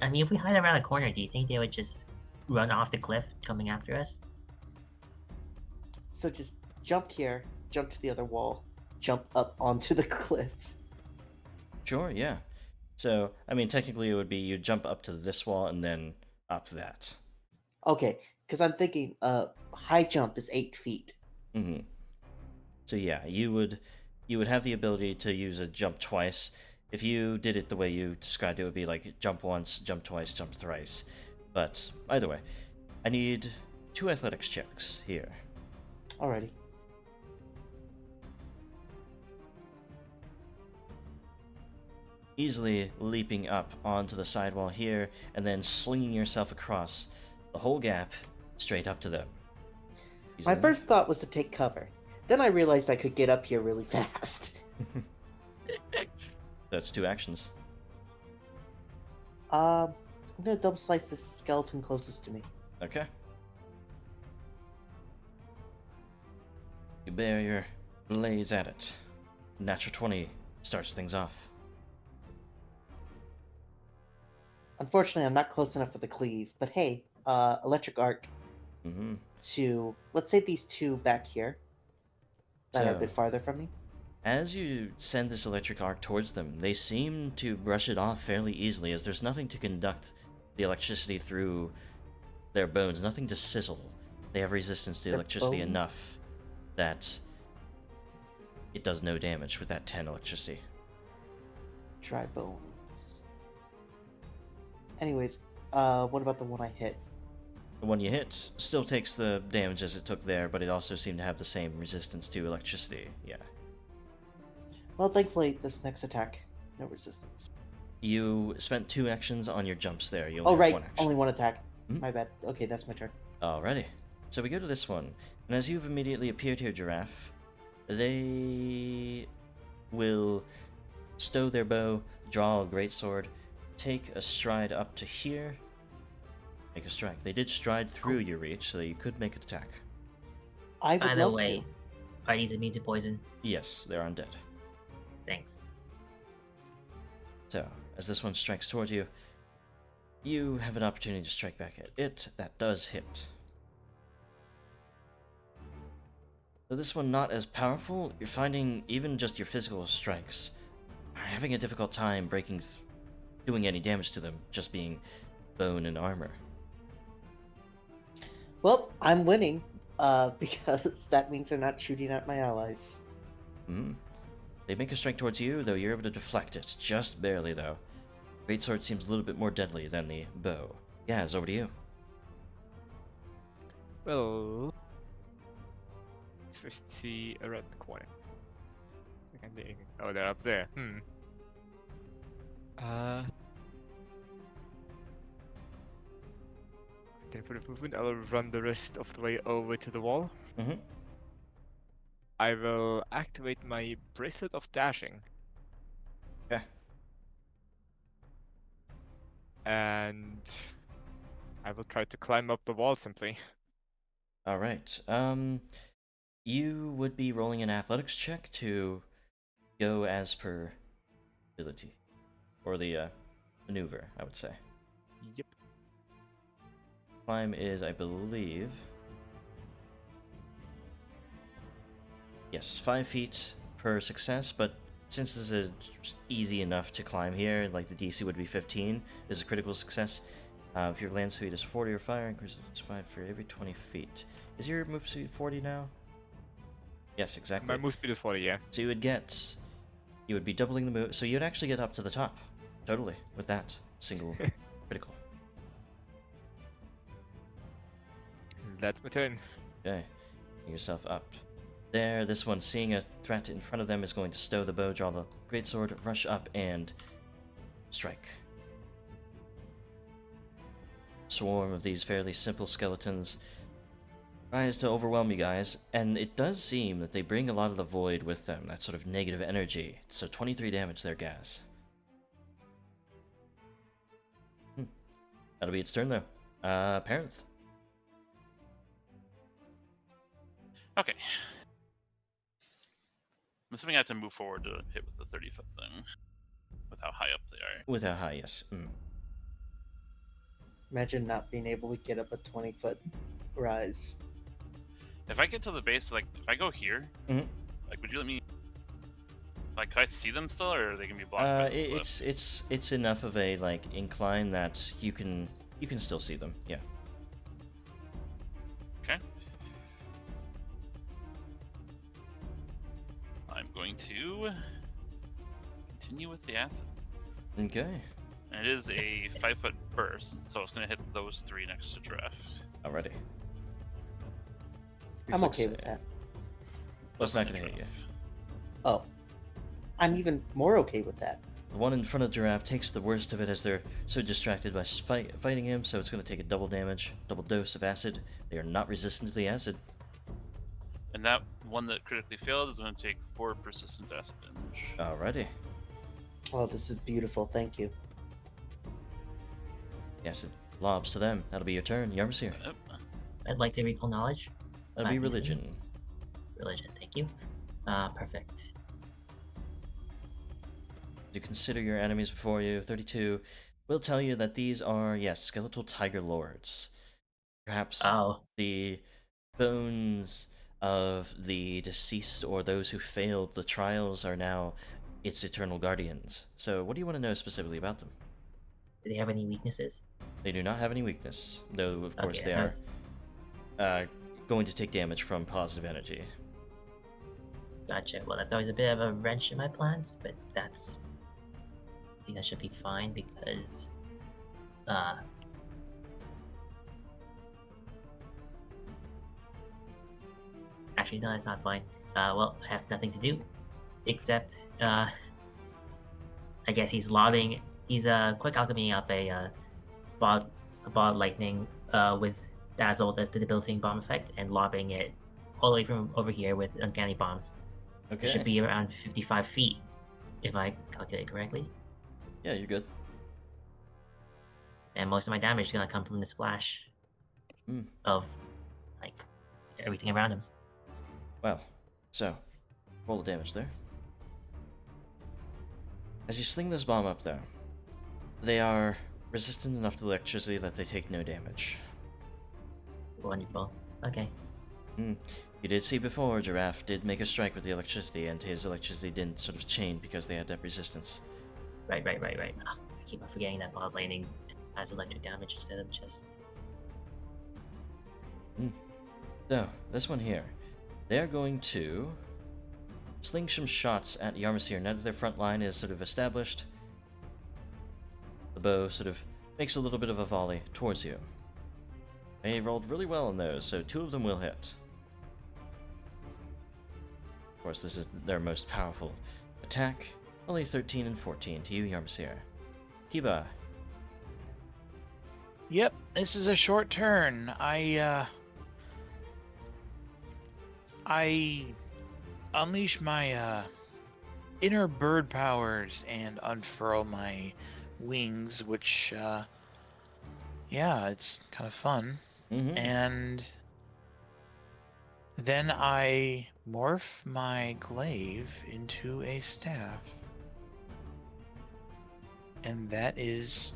I mean, if we hide around a corner, do you think they would just run off the cliff coming after us? So just jump here, jump to the other wall, jump up onto the cliff. Sure, yeah. So, I mean, technically it would be you jump up to this wall and then up that. Okay, because I'm thinking high jump is 8 feet. Mm-hmm. So yeah, you would have the ability to use a jump twice. If you did it the way you described it, would be like jump once, jump twice, jump thrice. But either way, I need 2 athletics checks here. Alrighty. Easily leaping up onto the sidewall here and then slinging yourself across the whole gap straight up to them. My first thought was to take cover. Then I realized I could get up here really fast. That's 2 actions. I'm gonna double slice this skeleton closest to me. Okay. You bear your blades at it. Natural 20 starts things off. Unfortunately, I'm not close enough for the cleave, but hey, electric arc Mm-hmm. to, let's say, these 2 back here that are a bit So- farther from me. As you send this electric arc towards them, they seem to brush it off fairly easily, as there's nothing to conduct the electricity through their bones, nothing to sizzle. They have resistance to Their electricity bone? enough that it does no damage with that 10 electricity. Dry bones. Anyways, what about the one I hit? The one you hit still takes the damage as it took there, but it also seemed to have the same resistance to electricity. Yeah. Well, thankfully, this next attack, no resistance. You spent 2 actions on your jumps there. You Oh, only right, have 1 action. only 1 attack. Mhm. My bad. Okay, that's my turn. Alrighty. So we go to this one, and as you've immediately appeared here, Giraffe, they will stow their bow, draw a greatsword, take a stride up to here, make a strike. They did stride through your reach, so you could make an attack. I would By the love way, to. are these immune to poison? Yes, they're undead. Thanks. So, as this one strikes towards you, you have an opportunity to strike back at it. That does hit. So this one not as powerful. You're finding even just your physical strikes are having a difficult time doing any damage to them, just being bone and armor. Well, I'm winning, because that means they're not shooting at my allies. Hmm. They make a strike towards you, though you're able to deflect it, just barely though. Greatsword seems a little bit more deadly than the bow. Gaz, over to you. Well, let's first see around the corner. Oh, they're up there. Then for the movement, I will run the rest of the way over to the wall. Mm-hmm. I will activate my bracelet of dashing. Okay. And I will try to climb up the wall simply. All right. You would be rolling an athletics check to go as per ability, or the maneuver, I would say. Yep. Climb is, I believe, yes, 5 feet per success. But since this is easy enough to climb here, like the DC would be 15, is a critical success. If your land speed is 40 or fire, increases 5 for every 20 feet. Is your move speed 40 now? Yes, exactly. My move speed is 40, yeah. So you would be doubling the move, so you'd actually get up to the top, totally, with that single critical. That's my turn. Okay, get yourself up there. This one, seeing a threat in front of them, is going to stow the bow, draw the greatsword, rush up, and strike. Swarm of these fairly simple skeletons tries to overwhelm you guys, and it does seem that they bring a lot of the void with them, that sort of negative energy. So 23 damage there, Gaz. That'll be its turn, though. Parenth. Okay. I'm assuming I have to move forward to hit with the 30-foot thing. With how high up they are. With how high, yes. Imagine not being able to get up a 20-foot rise. If I get to the base, like, if I go here, like, would you let me... Like, could I see them still, or are they gonna be blocked by the cliff? It's enough of a, like, incline that you can still see them, yeah. Okay. I'm going to continue with the acid. Okay. And it is a 5-foot burst, so it's going to hit those 3 next to Giraffe. Alrighty. I'm okay with that. That's not gonna hit you. Oh. I'm even more okay with that. The one in front of Giraffe takes the worst of it as they're so distracted by fighting him, so it's going to take a double dose of acid. They are not resistant to the acid. And that one that critically failed is going to take 4 persistent acid damage. Alrighty. Oh, this is beautiful. Thank you. The acid lobs to them. That'll be your turn. Yarmsir. Yep. I'd like to recall knowledge. That'll be Five religion. reasons. Religion, thank you. Perfect. To consider your enemies before you, 32 will tell you that these are, yes, skeletal tiger lords. Perhaps the bones of the deceased or those who failed the trials are now its eternal guardians. So what do you want to know specifically about them? Do they have any weaknesses? They do not have any weakness, though of course Okay, they are going to take damage from positive energy. Gotcha. Well, that was a bit of a wrench in my plans, but that's... I think that should be fine because... Actually, no, it's not fine. Well, I have nothing to do. Except, I guess he's lobbing... He's, quick alchemy up a, ball lightning, with Dazzled as the debilitating bomb effect, and lobbing it all the way from over here with uncanny bombs. Okay. It should be around 55 feet, if I calculate correctly. Yeah, you're good. And most of my damage is gonna come from the splash of, like, everything around him. Well, so, roll the damage there. As you sling this bomb up, though, they are resistant enough to electricity that they take no damage. Wonderful. Okay. You did see before, Giraffe did make a strike with the electricity, and his electricity didn't sort of chain because they had that resistance. Right. I keep on forgetting that Bob Laning has electric damage instead of just... So, this one here. They're going to sling some shots at Yarmsir. Now that their front line is sort of established, the bow sort of makes a little bit of a volley towards you. They rolled really well on those, so 2 of them will hit. Of course, this is their most powerful attack. Only 13 and 14 to you, Yarmsir. Kiba. Yep, this is a short turn. I unleash my inner bird powers and unfurl my wings, which yeah, it's kind of fun. And then I morph my glaive into a staff. And that is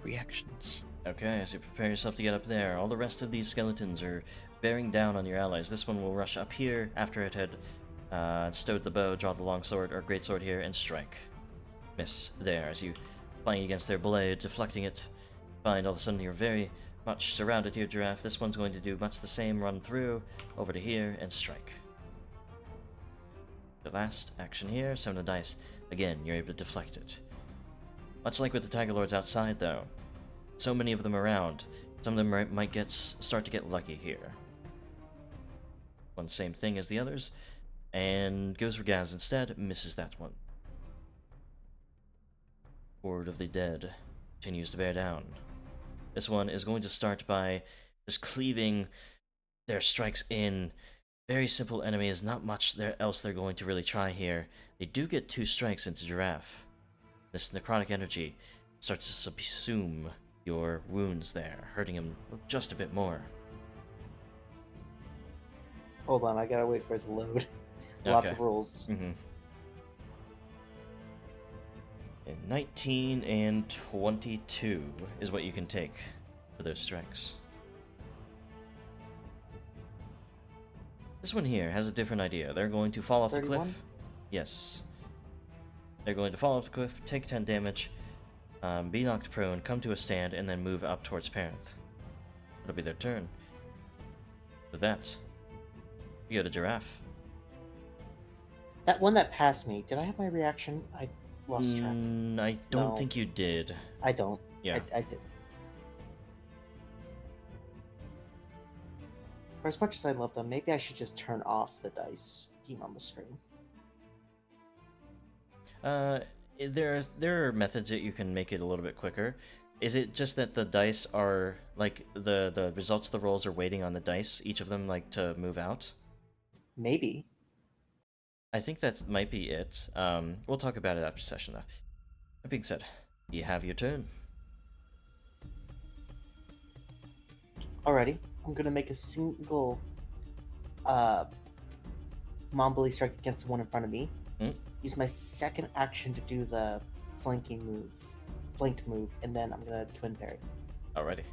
reactions. Okay, as you prepare yourself to get up there, all the rest of these skeletons are bearing down on your allies. This one will rush up here after it had stowed the bow, draw the longsword or greatsword here, and strike. Miss there as you flying against their blade, deflecting it. Find all of a sudden you're very much surrounded here, Giraffe. This one's going to do much the same, run through, over to here, and strike. The last action here, summon the dice. Again, you're able to deflect it. Much like with the Tiger Lords outside, though, so many of them around, some of them might start to get lucky here. One same thing as the others, and goes for Gaz instead, misses that one. Horde of the Dead continues to bear down. This one is going to start by just cleaving their strikes in. Very simple enemies, not much else they're going to really try here. They do get 2 strikes into Giraffe. This necrotic energy starts to subsume your wounds there, hurting him just a bit more. Hold on, I gotta wait for it to load. Lots of rolls. Mm-hmm. 19 and 22 is what you can take for those strikes. This one here has a different idea. They're going to fall off 31? the cliff. Yes. They're going to fall off the cliff, take 10 damage, be knocked prone, come to a stand, and then move up towards Parenth. It'll be their turn. With that, we go to Giraffe. That one that passed me, did I have my reaction? I lost track. I don't No. think you did. I don't. Yeah. I did. For as much as I love them, maybe I should just turn off the dice being on the screen. There are methods that you can make it a little bit quicker. Is it just that the dice are, like, the results of the rolls are waiting on the dice, each of them, like, to move out? Maybe. I think that might be it. We'll talk about it after session, though. That being said, you have your turn. Alrighty. I'm gonna make a single Mombly strike against the one in front of me. Use my second action to do the flanked move, and then I'm gonna twin parry. Alrighty.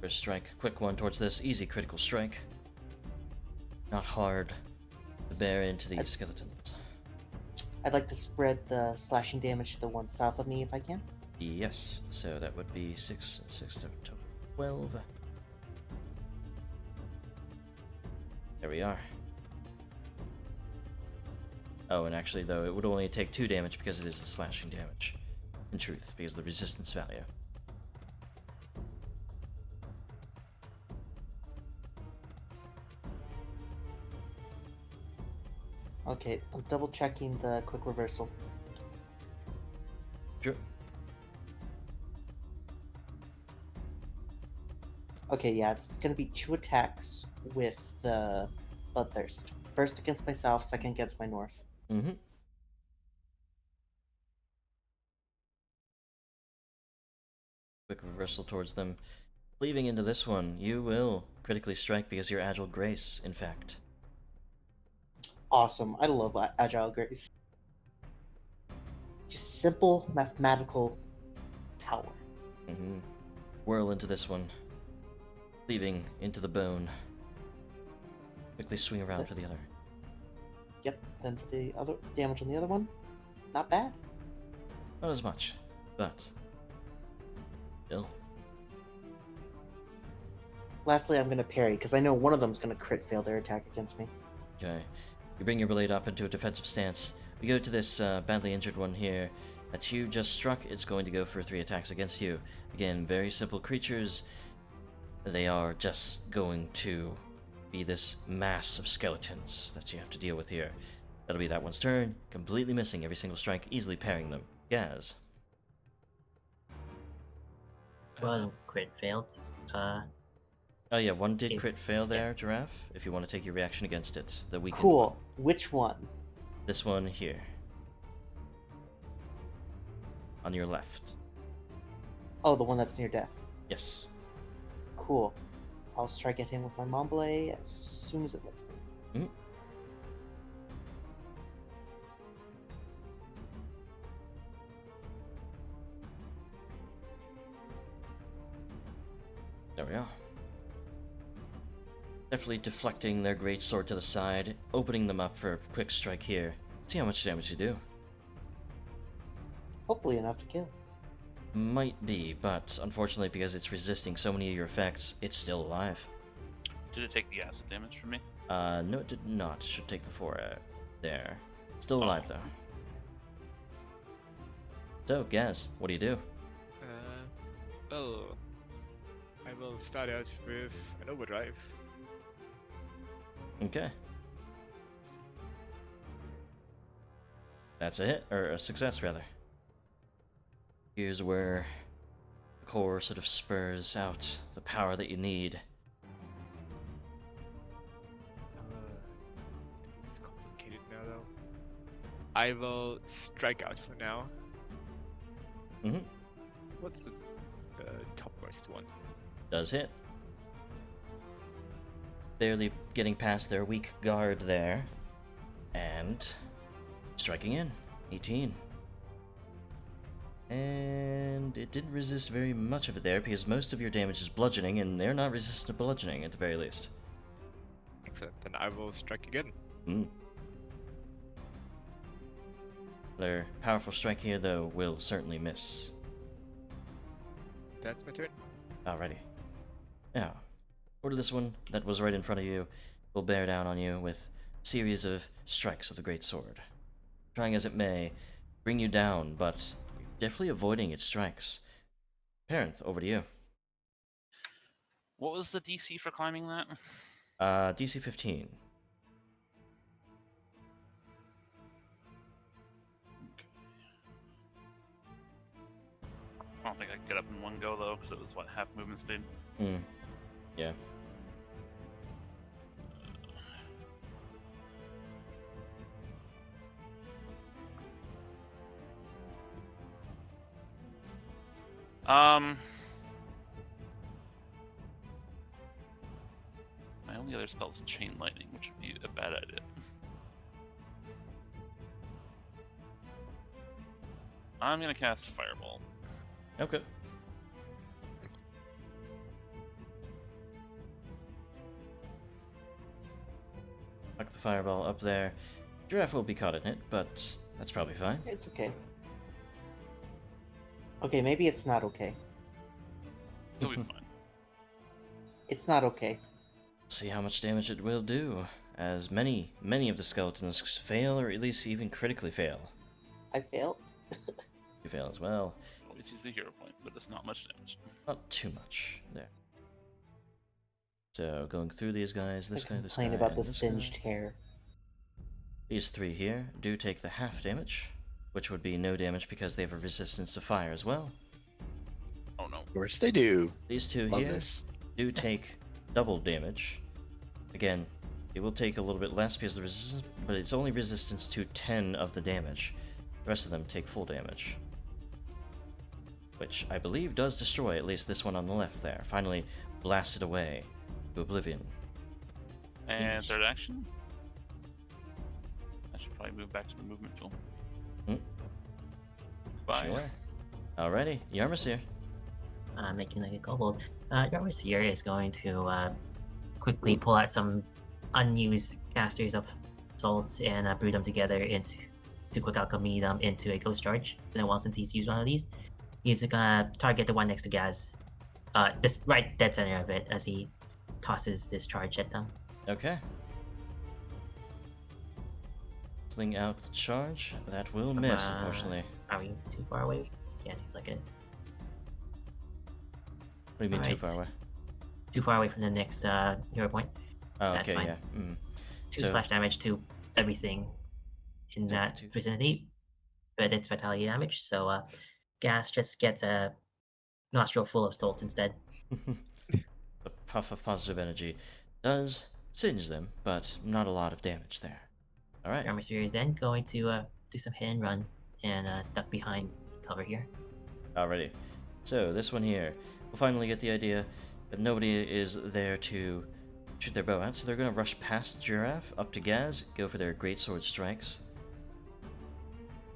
First strike, quick one towards this, easy critical strike. Not hard to bear into the skeletons. I'd like to spread the slashing damage to the one south of me if I can. Yes, so that would be 6 and 6 to total 12. There we are. Oh, and actually, though, it would only take 2 damage because it is the slashing damage. In truth, because of the resistance value. Okay, I'm double checking the quick reversal. Sure. Okay, yeah, it's gonna be 2 attacks with the Bloodthirst. First against myself, second against my north. Mm-hmm. Quick reversal towards them. Leaving into this one, you will critically strike because you're Agile Grace, in fact. Awesome. I love Agile Grace. Just simple mathematical power. Mm-hmm. Whirl into this one. Cleaving into the bone. Quickly swing around for the other. Yep, then for the other damage on the other one, not bad. Not as much, but still. Lastly, I'm gonna parry because I know one of them's gonna crit fail their attack against me. Okay. You bring your blade up into a defensive stance. We go to this badly injured one here that you just struck. It's going to go for 3 attacks against you. Again, very simple creatures. They are just going to be this mass of skeletons that you have to deal with here. That'll be that one's turn. Completely missing every single strike, easily parrying them. Gaz. One crit failed. Oh yeah, one did Okay. crit fail there, Yeah. Giraffe. If you want to take your reaction against it, the weakened Cool. one. Which one? This one here. On your left. Oh, the one that's near death. Yes. Cool. I'll strike at him with my Mombly as soon as it lets me. Mm. There we are. Definitely deflecting their great sword to the side, opening them up for a quick strike here. See how much damage you do. Hopefully enough to kill. Might be, but unfortunately because it's resisting so many of your effects, it's still alive. Did it take the acid damage from me? No it did not. Should take the 4 there. Still alive though. So, Gaz, what do you do? Well, I will start out with an overdrive. Okay. That's a hit, or a success rather. Here's where The core sort of spurs out the power that you need. It's complicated now, though. I will strike out for now. Mm-hmm. What's the topmost one? Does hit. Barely getting past their weak guard there. And striking in. 18. And it didn't resist very much of it there, because most of your damage is bludgeoning, and they're not resistant to bludgeoning at the very least. Excellent. Then I will strike again. Their powerful strike here, though, will certainly miss. That's my turn. Alrighty. Now, order this one that was right in front of you will bear down on you with a series of strikes of the great sword. Trying as it may, bring you down, but definitely avoiding its strikes. Parenth, over to you. What was the DC for climbing that? DC 15. I don't think I could get up in one go though, because it was what, half movement speed. Yeah. My only other spell is chain lightning, which would be a bad idea. I'm gonna cast Fireball. Okay. Knock the fireball up there. Giraffe will be caught in it, but that's probably fine. It's okay. Okay, maybe it's not okay. He'll be fine. It's not okay. See how much damage it will do, as many of the skeletons fail, or at least even critically fail. I failed? You fail as well. Always use a hero point, but it's not much damage. Not too much. There. So, going through these guys, this guy, this guy, Complain about and the this singed guy. hair. These three here do take the half damage, which would be no damage because they have a resistance to fire as well. Oh no. Of course they do. These two Love here this. do take double damage. Again, it will take a little bit less because of the resistance, but it's only resistance to 10 of the damage. The rest of them take full damage. Which I believe does destroy at least this one on the left there. Finally blasted away to oblivion. And third action? I should probably move back to the movement tool. Bye. Sure. Alrighty, Yarmsir. Making like a kobold. Yarmsir is going to quickly pull out some unused casters of salts and brew them together into to quick alchemy them into a ghost charge. And then once he's used one of these, he's gonna target the one next to Gaz. This right dead center of it as he tosses this charge at them. Okay. Sling out the charge. That will miss, unfortunately. Are we too far away? Yeah, it seems like it. What do you mean too Alright. far away? Too far away from the next hero point. Oh, That's okay, fine. yeah. 2 So- splash damage to everything in that 2. vicinity, but it's vitality damage, so Gas just gets a nostril full of salt instead. A puff of positive energy does singe them, but not a lot of damage there. Alright. Yarmsir is then going to do some hit and run and duck behind cover here. Alrighty. So, this one here, we'll finally get the idea that nobody is there to shoot their bow at, so they're going to rush past Giraffe, up to Gaz, go for their greatsword strikes.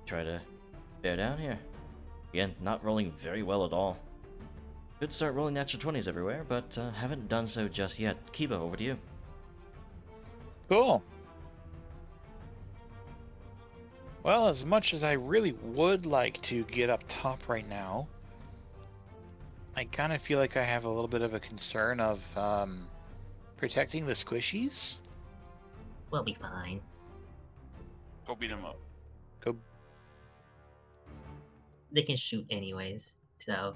Try to bear down here. Again, not rolling very well at all. Could start rolling natural 20s everywhere, but haven't done so just yet. Kiba, over to you. Cool. Well, as much as I really would like to get up top right now, I kind of feel like I have a little bit of a concern of protecting the squishies. We'll be fine. Go beat him up. Go. They can shoot anyways, so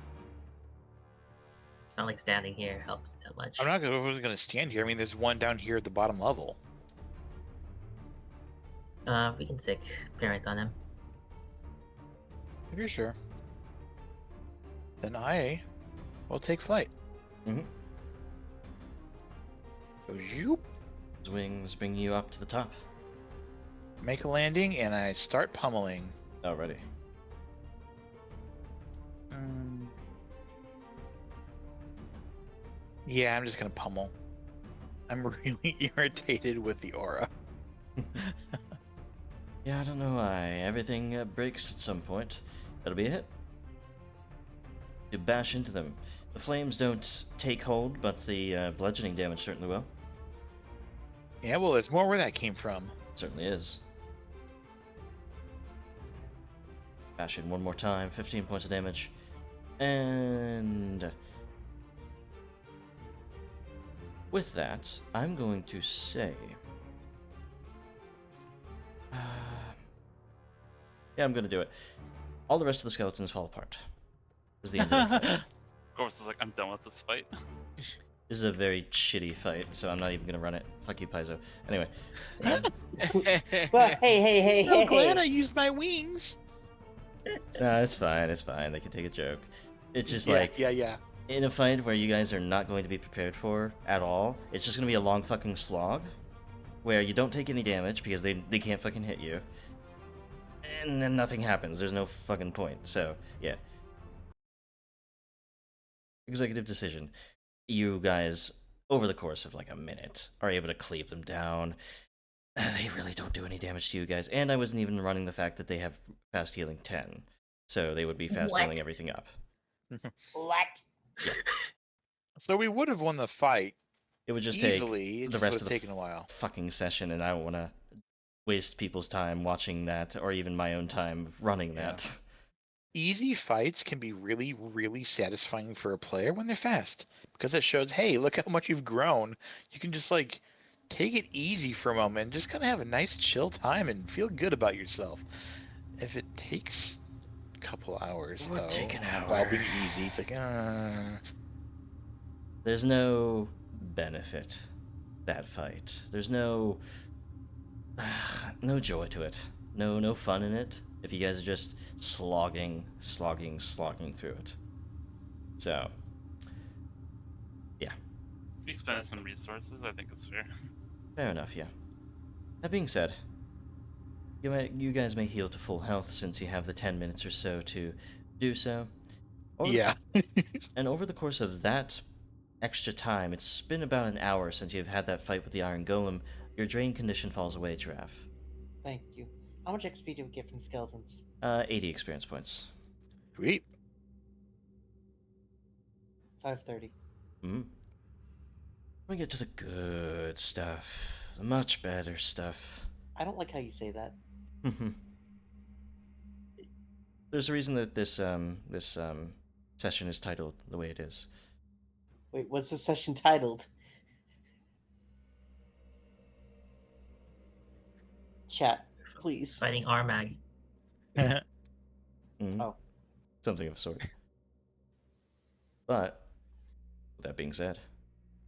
it's not like standing here helps that much. I'm not gonna stand here. I mean, there's one down here at the bottom level. We can sick parent on him. If you're sure. Then I we'll take flight. Mm-hmm. So zoop, His wings bring you up to the top. make a landing, and I start pummeling. Already. Yeah, I'm just gonna pummel. I'm really irritated with the aura. Yeah, I don't know why. Everything breaks at some point. That'll be a hit. You bash into them. The flames don't take hold, but the bludgeoning damage certainly will. Yeah, well, there's more where that came from. Certainly is. Bash in one more time. 15 points of damage. And with that, I'm going to say... yeah, I'm going to do it. All the rest of the skeletons fall apart. This is the end of the fight. Corvus is like, I'm done with this fight. This is a very shitty fight, so I'm not even going to run it. Fuck you, Paizo. Anyway. Well, hey, So glad I used my wings. Nah, it's fine, it's fine. They can take a joke. It's just Yeah. in a fight where you guys are not going to be prepared for at all, it's just going to be a long fucking slog where you don't take any damage because they can't fucking hit you. And then nothing happens. There's no fucking point. So, yeah. Executive decision. You guys, over the course of like a minute, are able to cleave them down. They really don't do any damage to you guys. And I wasn't even running the fact that they have fast healing 10. So they would be fast healing everything up. What? Yeah. So we would have won the fight. It would just easily. take It the just rest would of have the taken a while. fucking session, and I don't want to waste people's time watching that, or even my own time running that. Easy fights can be really, really satisfying for a player when they're fast, because it shows, hey, look how much you've grown. You can just like take it easy for a moment, and just kind of have a nice chill time and feel good about yourself. If it takes a couple hours, Would though, take an hour. while being easy, it's like, There's no benefit that fight. There's no joy to it. No fun in it. If you guys are just slogging through it. So, yeah. We expended some resources. I think it's fair. Fair enough, yeah. That being said, you guys may heal to full health since you have the 10 minutes or so to do so. And over the course of that extra time, it's been about an hour since you've had that fight with the Iron Golem, your drain condition falls away, Giraffe. Thank you. How much XP do we get from skeletons? 80 experience points. sweet. 530. We get to the good stuff. The much better stuff. I don't like how you say that. There's a reason that this session is titled the way it is. Wait, what's the session titled? Chat, please. Fighting Armag. Oh. Something of the sort. But, with that being said,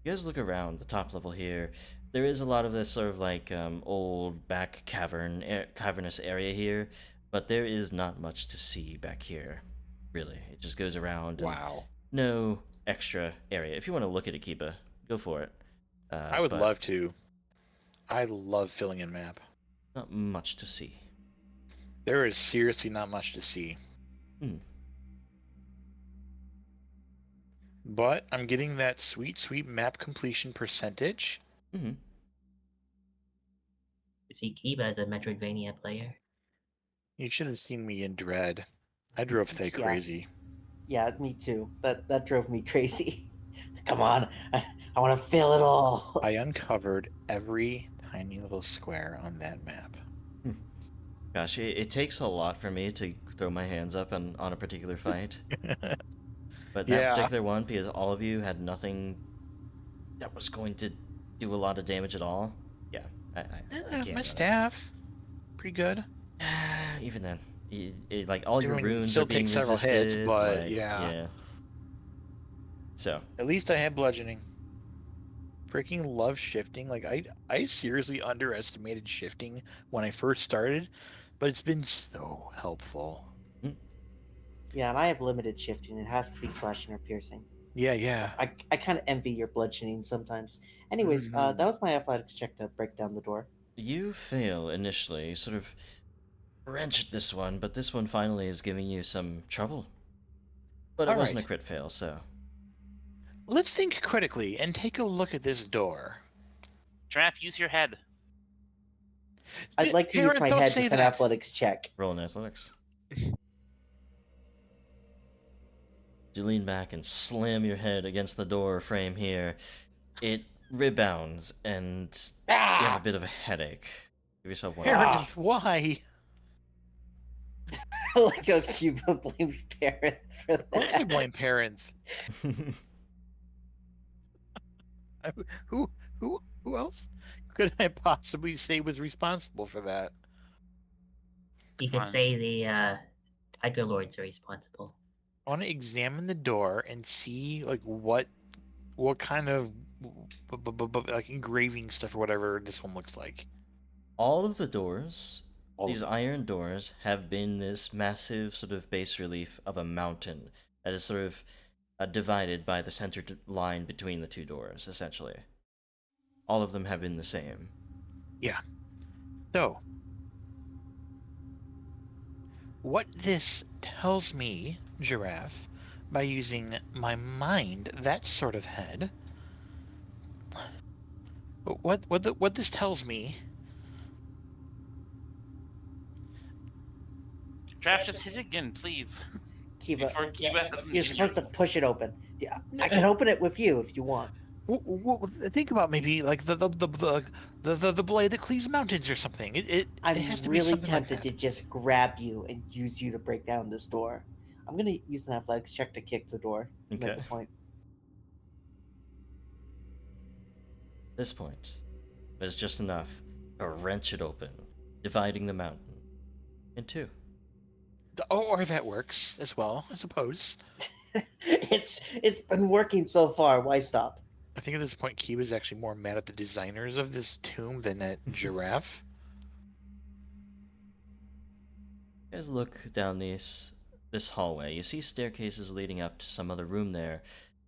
you guys look around the top level here. There is a lot of this sort of like old back cavernous area here, but there is not much to see back here, really. It just goes around. Wow. No extra area. If you want to look at it, Kiba, go for it. I would love to. I love filling in map. Not much to see. There is seriously not much to see. But I'm getting that sweet, sweet map completion percentage. You see Kiba as a Metroidvania player. You should have seen me in Dread. I drove Thay crazy. Yeah, me too. That drove me crazy. Come on, I want to fill it all. I uncovered every tiny little square on that map. Gosh, it takes a lot for me to throw my hands up on a particular fight. But that particular one, because all of you had nothing that was going to do a lot of damage at all. Yeah, I can't. My staff, pretty good. Even then, like all your runes still are being take several resisted. hits, but like, yeah. So at least I had bludgeoning. Freaking love shifting. Like I seriously underestimated shifting when I first started, but it's been so helpful. Yeah, and I have limited shifting. It has to be slashing or piercing. Yeah. I kind of envy your bludgeoning sometimes. Anyways, that was my athletics check to break down the door. You fail initially, you sort of wrench at this one, but this one finally is giving you some trouble. But it All wasn't a right. crit fail, so. Let's think critically and take a look at this door. Giraffe, use your head. I'd like to use Garrett, my don't head say with an that. athletics check. Roll an athletics. You lean back and slam your head against the door frame here. It rebounds, and you have a bit of a headache. Give yourself one. Garrett, why? I like how Cuba blames Parent for Of course I that. blame parents. Who else could I possibly say was responsible for that? You could Fine. say the Tiger Lords are responsible. I want to examine the door and see like what kind of like engraving stuff or whatever this one looks like. All of the doors, All of these iron doors, have been this massive sort of bas relief of a mountain that is sort of divided by the center line between the two doors, essentially. All of them have been the same. Yeah. So, what this tells me, Giraffe, by using my mind, that sort of head, what this tells me. Giraffe, just hit it again, please. Kiba, Before Kiba doesn't you're hit supposed you. to push it open. Yeah, I can open it with you if you want. Think about maybe like the blade that cleaves mountains or something. It I'm has to be really something like tempted that. to just grab you and use you to break down this door. I'm gonna use an athletics check to kick the door. To make Okay. a point. This point is just enough to wrench it open, dividing the mountain in two. Or that works as well, I suppose. It's been working so far. Why stop? I think at this point, Kiba's actually more mad at the designers of this tomb than at Giraffe. You guys look down this hallway. You see staircases leading up to some other room there,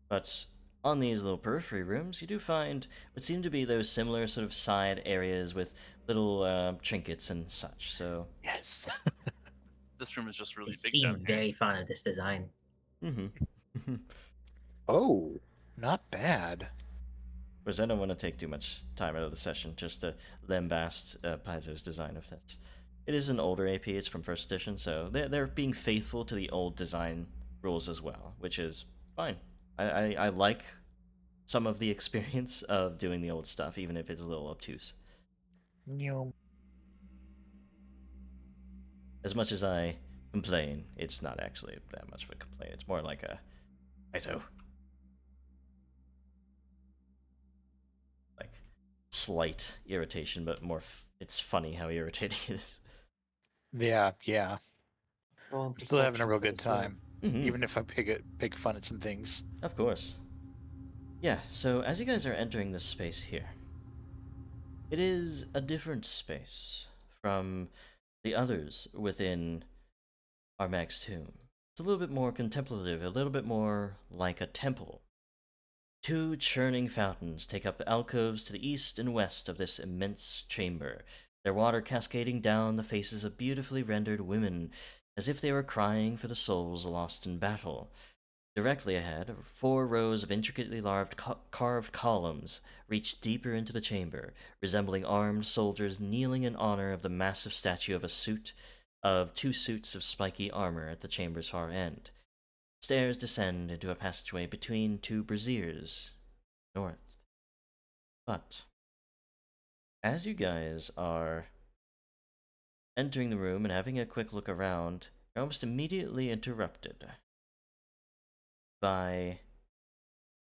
but on these little periphery rooms, you do find what seem to be those similar sort of side areas with little trinkets and such. So, Yes. This room is just really They big seem down here. very fond of this design. Oh, not bad. Whereas I don't want to take too much time out of the session just to lambast Paizo's design of this. It is an older AP, it's from first edition, so they're being faithful to the old design rules as well, which is fine. I like some of the experience of doing the old stuff, even if it's a little obtuse. As much as I complain, it's not actually that much of a complaint. It's more like a Paizo. Like slight irritation, but more. It's funny how irritating it is. Yeah. Roll Still having a perception real for good this room. time, Mm-hmm. even if I pick fun at some things. Of course. Yeah, so as you guys are entering this space here, it is a different space from the others within Armag's tomb. It's a little bit more contemplative, a little bit more like a temple. Two churning fountains take up alcoves to the east and west of this immense chamber, their water cascading down the faces of beautifully rendered women, as if they were crying for the souls lost in battle. Directly ahead, 4 rows of intricately carved columns reach deeper into the chamber, resembling armed soldiers kneeling in honor of the massive statue of 2 suits of spiky armor at the chamber's far end. Stairs descend into a passageway between 2 braziers, north. But as you guys are entering the room and having a quick look around, you're almost immediately interrupted by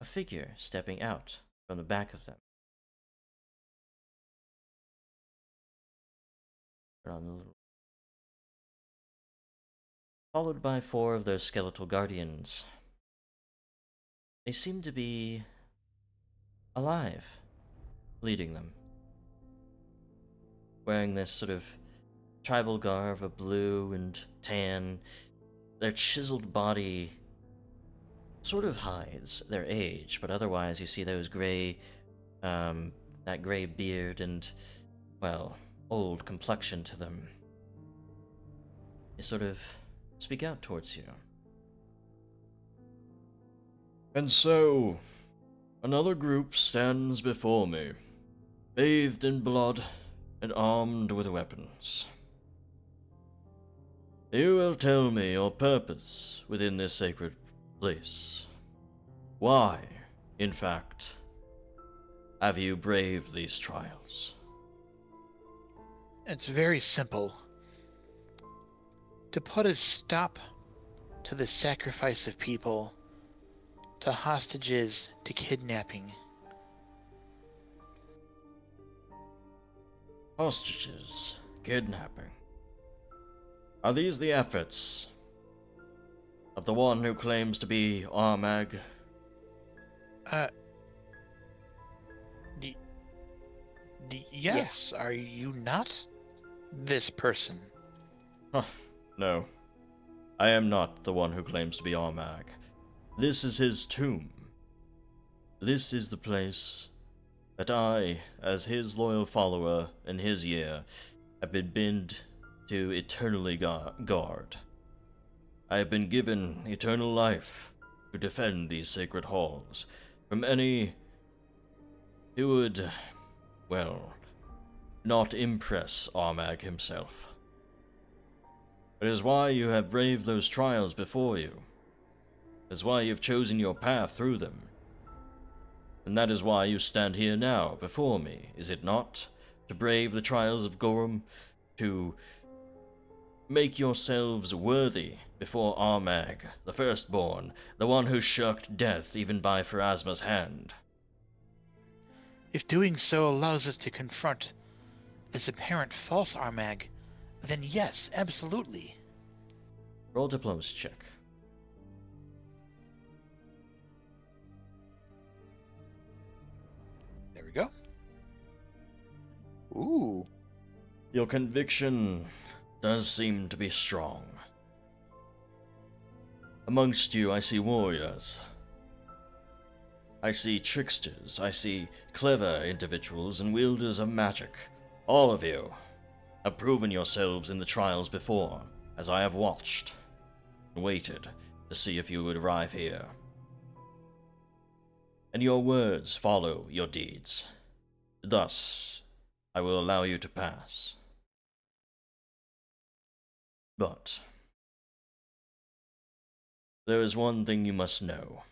a figure stepping out from the back of them. Followed by 4 of those skeletal guardians. They seem to be alive, leading them. Wearing this sort of tribal garb of blue and tan, their chiseled body sort of hides their age, but otherwise you see those gray, that gray beard and, well, old complexion to them. They sort of speak out towards you. And so, another group stands before me, bathed in blood and armed with weapons. You will tell me your purpose within this sacred place. Why, in fact, have you braved these trials? It's very simple. To put a stop to the sacrifice of people, to hostages, to kidnapping. Hostages, kidnapping. Are these the efforts of the one who claims to be Armag? Yes, are you not this person? No. I am not the one who claims to be Armag. This is his tomb. This is the place that I, as his loyal follower in his year, have been bid to eternally guard. I have been given eternal life to defend these sacred halls from any who would, well, not impress Armag himself. It is why you have braved those trials before you. It is why you have chosen your path through them. And that is why you stand here now before me, is it not? To brave the trials of Gorham, to make yourselves worthy before Armag, the firstborn, the one who shirked death even by Pharasma's hand. If doing so allows us to confront this apparent false Armag, then yes, absolutely. Roll diplomacy check. There we go. Ooh. Your conviction does seem to be strong. Amongst you, I see warriors. I see tricksters. I see clever individuals and wielders of magic. All of you have proven yourselves in the trials before, as I have watched and waited to see if you would arrive here. And your words follow your deeds. Thus, I will allow you to pass. But there is one thing you must know.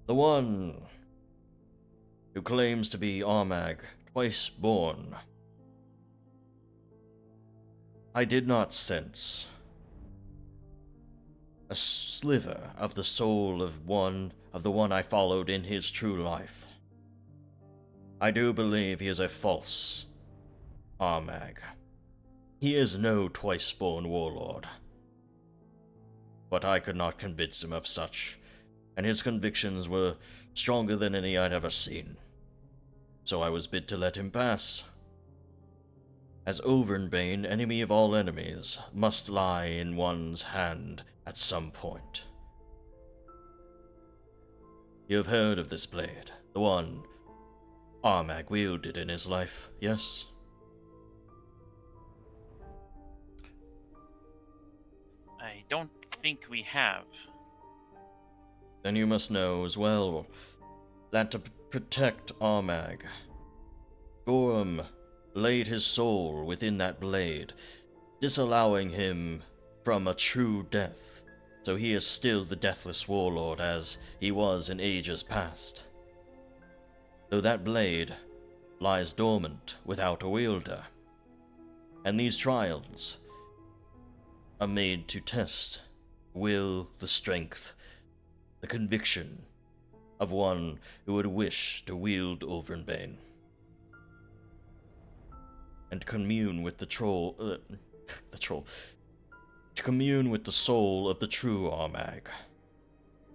The one who claims to be Armag, Twice-Born, I did not sense a sliver of the soul of the one I followed in his true life. I do believe he is a false Armag. He is no Twice-Born Warlord. But I could not convince him of such, and his convictions were stronger than any I'd ever seen. So I was bid to let him pass. As Ovriinbane, enemy of all enemies, must lie in one's hand at some point. You have heard of this blade, the one Armag wielded in his life, yes? I don't think we have. Then you must know as well that to protect Armag, Gorham laid his soul within that blade, disallowing him from a true death, so he is still the deathless warlord as he was in ages past. Though that blade lies dormant without a wielder, and these trials are made to test will, the strength, the conviction of one who would wish to wield Ovriinbane and commune with to commune with the soul of the true Armag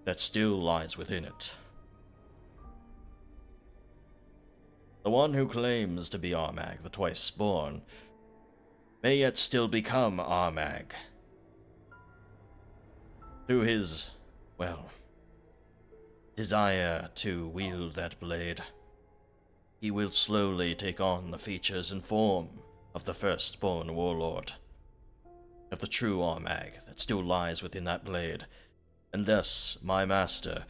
that still lies within it. The one who claims to be Armag, the Twice-Born, may yet still become Armag. through his, well, desire to wield that blade, he will slowly take on the features and form of the Firstborn Warlord, of the true Armag that still lies within that blade, and thus my master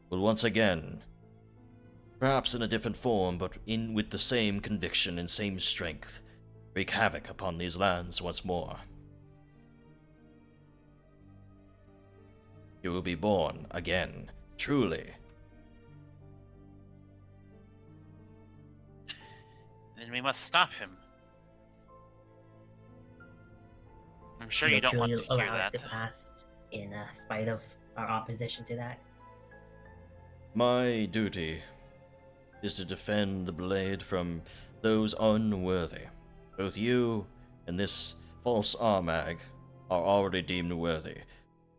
will once again, perhaps in a different form, but with the same conviction and same strength, wreak havoc upon these lands once more. He will be born again, truly. Then we must stop him. I'm sure You'll you don't want truly to hear allow us that. to pass in spite of our opposition to that. My duty is to defend the blade from those unworthy. Both you and this false Armag are already deemed worthy.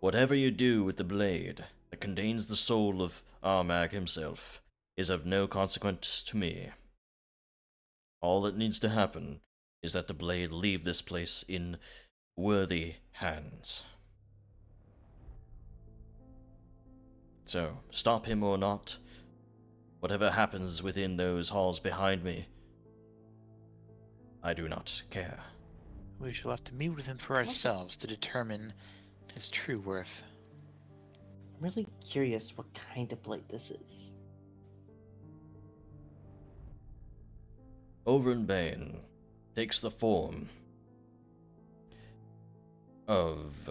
Whatever you do with the blade that contains the soul of Armag himself is of no consequence to me. All that needs to happen is that the blade leave this place in worthy hands. So, stop him or not, whatever happens within those halls behind me, I do not care. We shall have to meet with him for ourselves to determine his true worth. I'm really curious what kind of blade this is. Ovriinbane takes the form of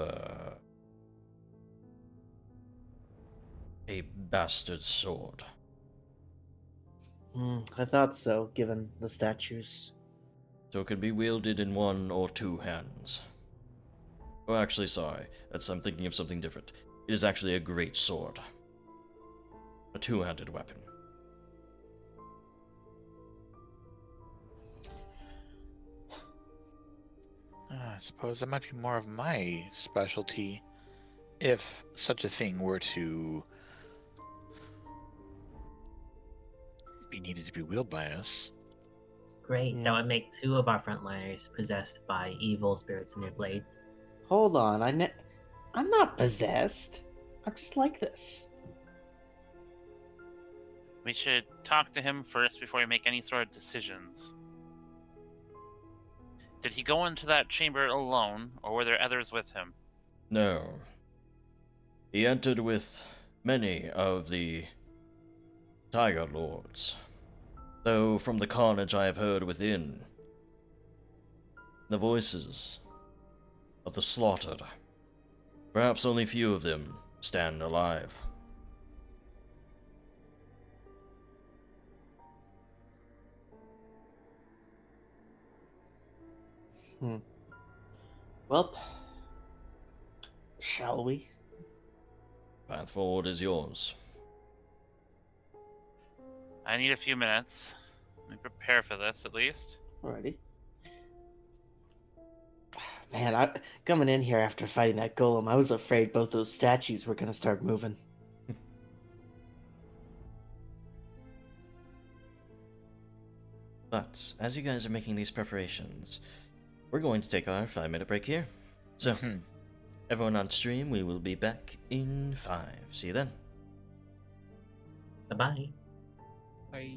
a bastard sword. I thought so, given the statues. So it can be wielded in one or two hands. Oh, actually, sorry. I'm thinking of something different. It is actually a great sword. A two-handed weapon. I suppose that might be more of my specialty, if such a thing were to be needed to be wielded by us. Great, Yeah. that would make 2 of our frontliners possessed by evil spirits in their blade. Hold on, I'm not possessed. I'm just like this. We should talk to him first before we make any sort of decisions. Did he go into that chamber alone, or were there others with him? No. He entered with many of the Tiger Lords. Though from the carnage I have heard within, the voices of the slaughtered, perhaps only few of them stand alive. Well, shall we? Path forward is yours. I need a few minutes. Let me prepare for this, at least. Alrighty. Man, coming in here after fighting that golem, I was afraid both those statues were gonna start moving. But as you guys are making these preparations, we're going to take our 5-minute break here. So, everyone on stream, we will be back in 5. See you then. Bye-bye. Bye.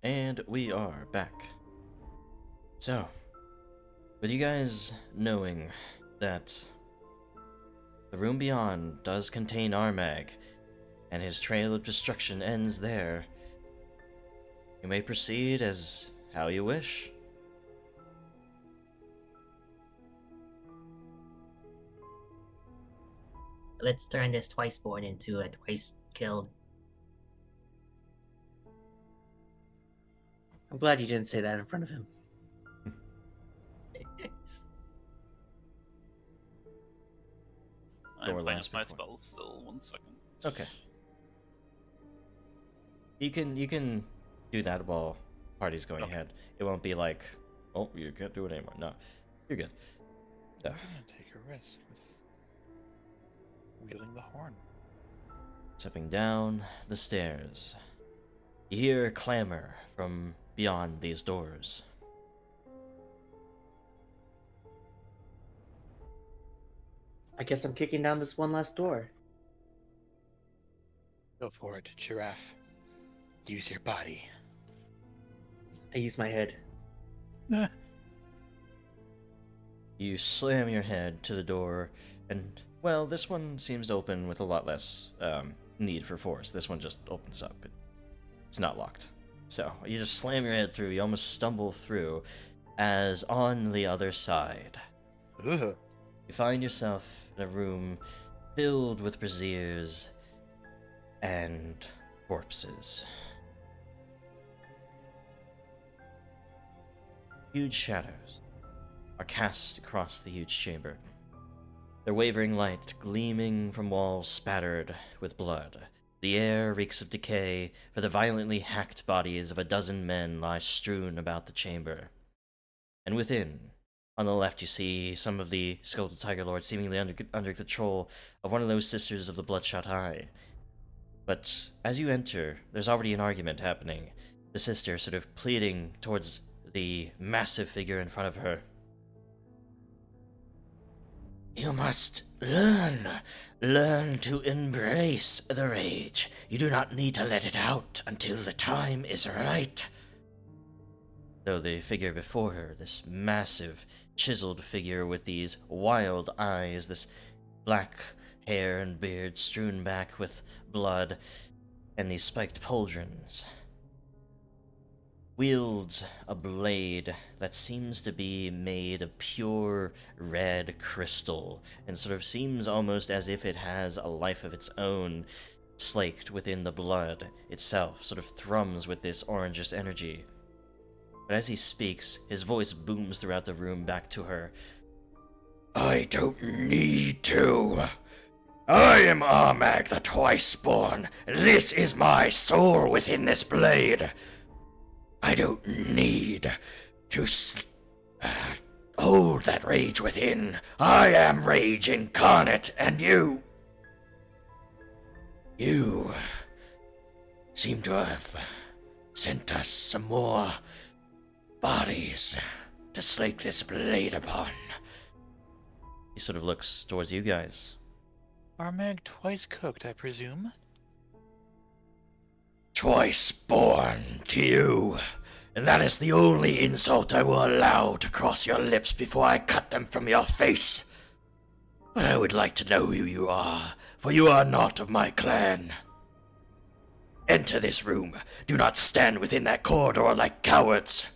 And we are back. So, with you guys knowing that the room beyond does contain Armag, and his trail of destruction ends there, you may proceed as how you wish. Let's turn this Twice-Born into a twice-killed. I'm glad you didn't say that in front of him. I'm Door playing last up my before. spells still. 1 second. Okay. You can do that while party's going Okay. ahead. It won't be like, oh, you can't do it anymore. No, you're good. So, I'm gonna take a risk with wielding the horn. stepping down the stairs, you hear clamor from beyond these doors. I guess I'm kicking down this one last door. Go for it, Giraffe. Use your body. I use my head. You slam your head to the door, and, well, this one seems to open with a lot less need for force. This one just opens up. It's not locked. So, you just slam your head through, you almost stumble through, as on the other side, Ugh. you find yourself in a room filled with braziers and corpses. Huge shadows are cast across the huge chamber, their wavering light gleaming from walls spattered with blood. The air reeks of decay, for the violently hacked bodies of a dozen men lie strewn about the chamber. And within, on the left, you see some of the skeletal Tiger Lords seemingly under control of one of those Sisters of the Bloodshot Eye. But as you enter, there's already an argument happening. The sister sort of pleading towards the massive figure in front of her. You must learn to embrace the rage. You do not need to let it out until the time is right. Though the figure before her, this massive, chiseled figure with these wild eyes, this black hair and beard strewn back with blood, and these spiked pauldrons, wields a blade that seems to be made of pure red crystal, and sort of seems almost as if it has a life of its own, slaked within the blood itself, sort of thrums with this orangish energy. But as he speaks, his voice booms throughout the room back to her. I don't need to. I am Armag the Twice-Born. This is my soul within this blade. I don't need to hold that rage within. I am rage incarnate, and you seem to have sent us some more bodies to slake this blade upon. He sort of looks towards you guys. Armag twice cooked, I presume? Twice-born to you, and that is the only insult I will allow to cross your lips before I cut them from your face. But I would like to know who you are, for you are not of my clan. Enter this room. Do not stand within that corridor like cowards.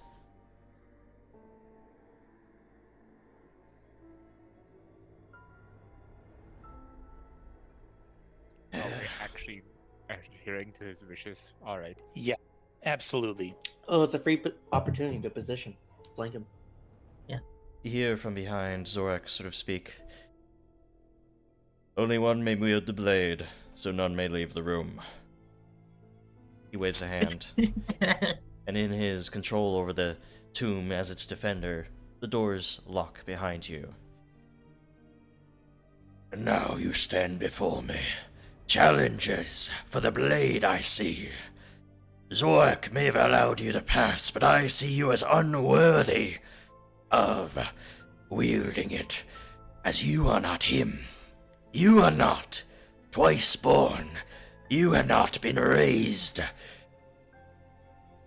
Are we actually adhering to his wishes? Alright. Yeah, absolutely. Oh, it's a free opportunity to position. Flank him. You hear from behind Zorak sort of speak. Only one may wield the blade, so none may leave the room. He waves a hand, and in his control over the tomb as its defender, the doors lock behind you. And now you stand before me. Challenges for the blade, I see. Zorak may have allowed you to pass, but I see you as unworthy of wielding it, as you are not him. You are not Twice-Born. You have not been raised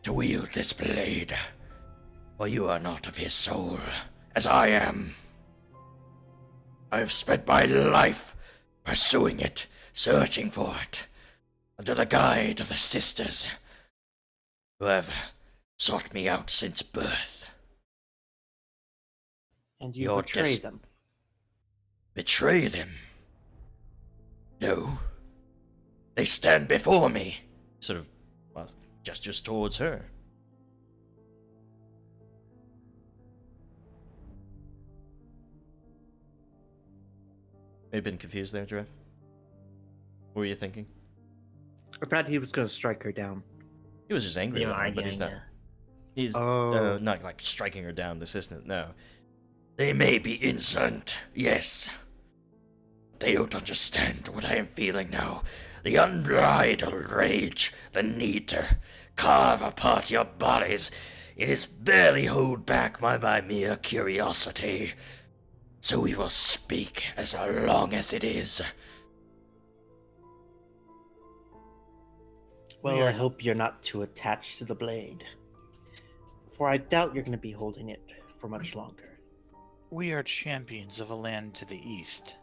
to wield this blade, for you are not of his soul, as I am. I have spent my life pursuing it, searching for it, under the guide of the sisters, who have sought me out since birth. And you betray them. Betray them? No. They stand before me. Sort of, well, gestures towards her. May have been confused there, Drew. What were you thinking? I thought he was going to strike her down. He was just angry They with were her, but he's not. arguing, He's Oh. not like striking her down, this isn't, no. They may be insolent, yes. They don't understand what I am feeling now. The unbridled rage, the need to carve apart your bodies. It is barely held back by my mere curiosity. So we will speak as long as it is. Well, I hope you're not too attached to the blade, for I doubt you're going to be holding it for much longer. We are champions of a land to the east,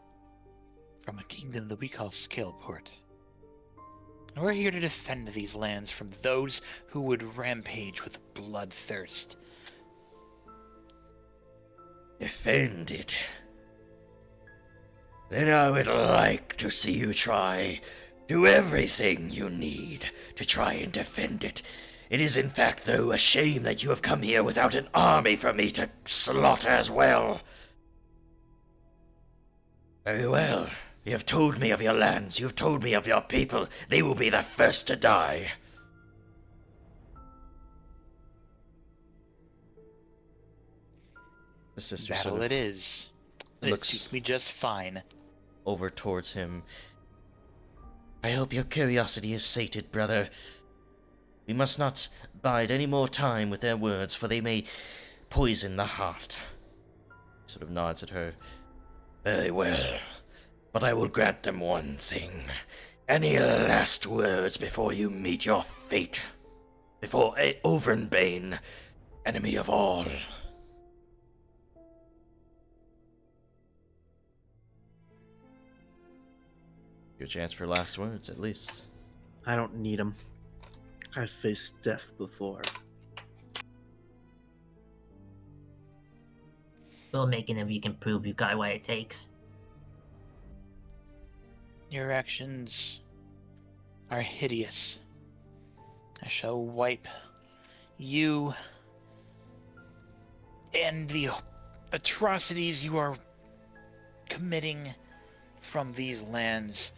from a kingdom that we call Scaleport. And we're here to defend these lands from those who would rampage with bloodthirst. Defend it. Then I would like to see you try. Do everything you need to try and defend it. It is in fact, though, a shame that you have come here without an army for me to slaughter as well. Very well. You have told me of your lands, you have told me of your people. They will be the first to die. The sister Battle sort of it is. It looks suits me just fine. over towards him. I hope your curiosity is sated, brother. We must not bide any more time with their words, for they may poison the heart. He sort of nods at her. Very well, but I will grant them one thing. Any last words before you meet your fate? Before Ovriinbane, enemy of all. Your chance for last words, at least. I don't need them. I've faced death before. We'll make it if you can prove you got what it takes. Your actions are hideous. I shall wipe you and the atrocities you are committing from these lands.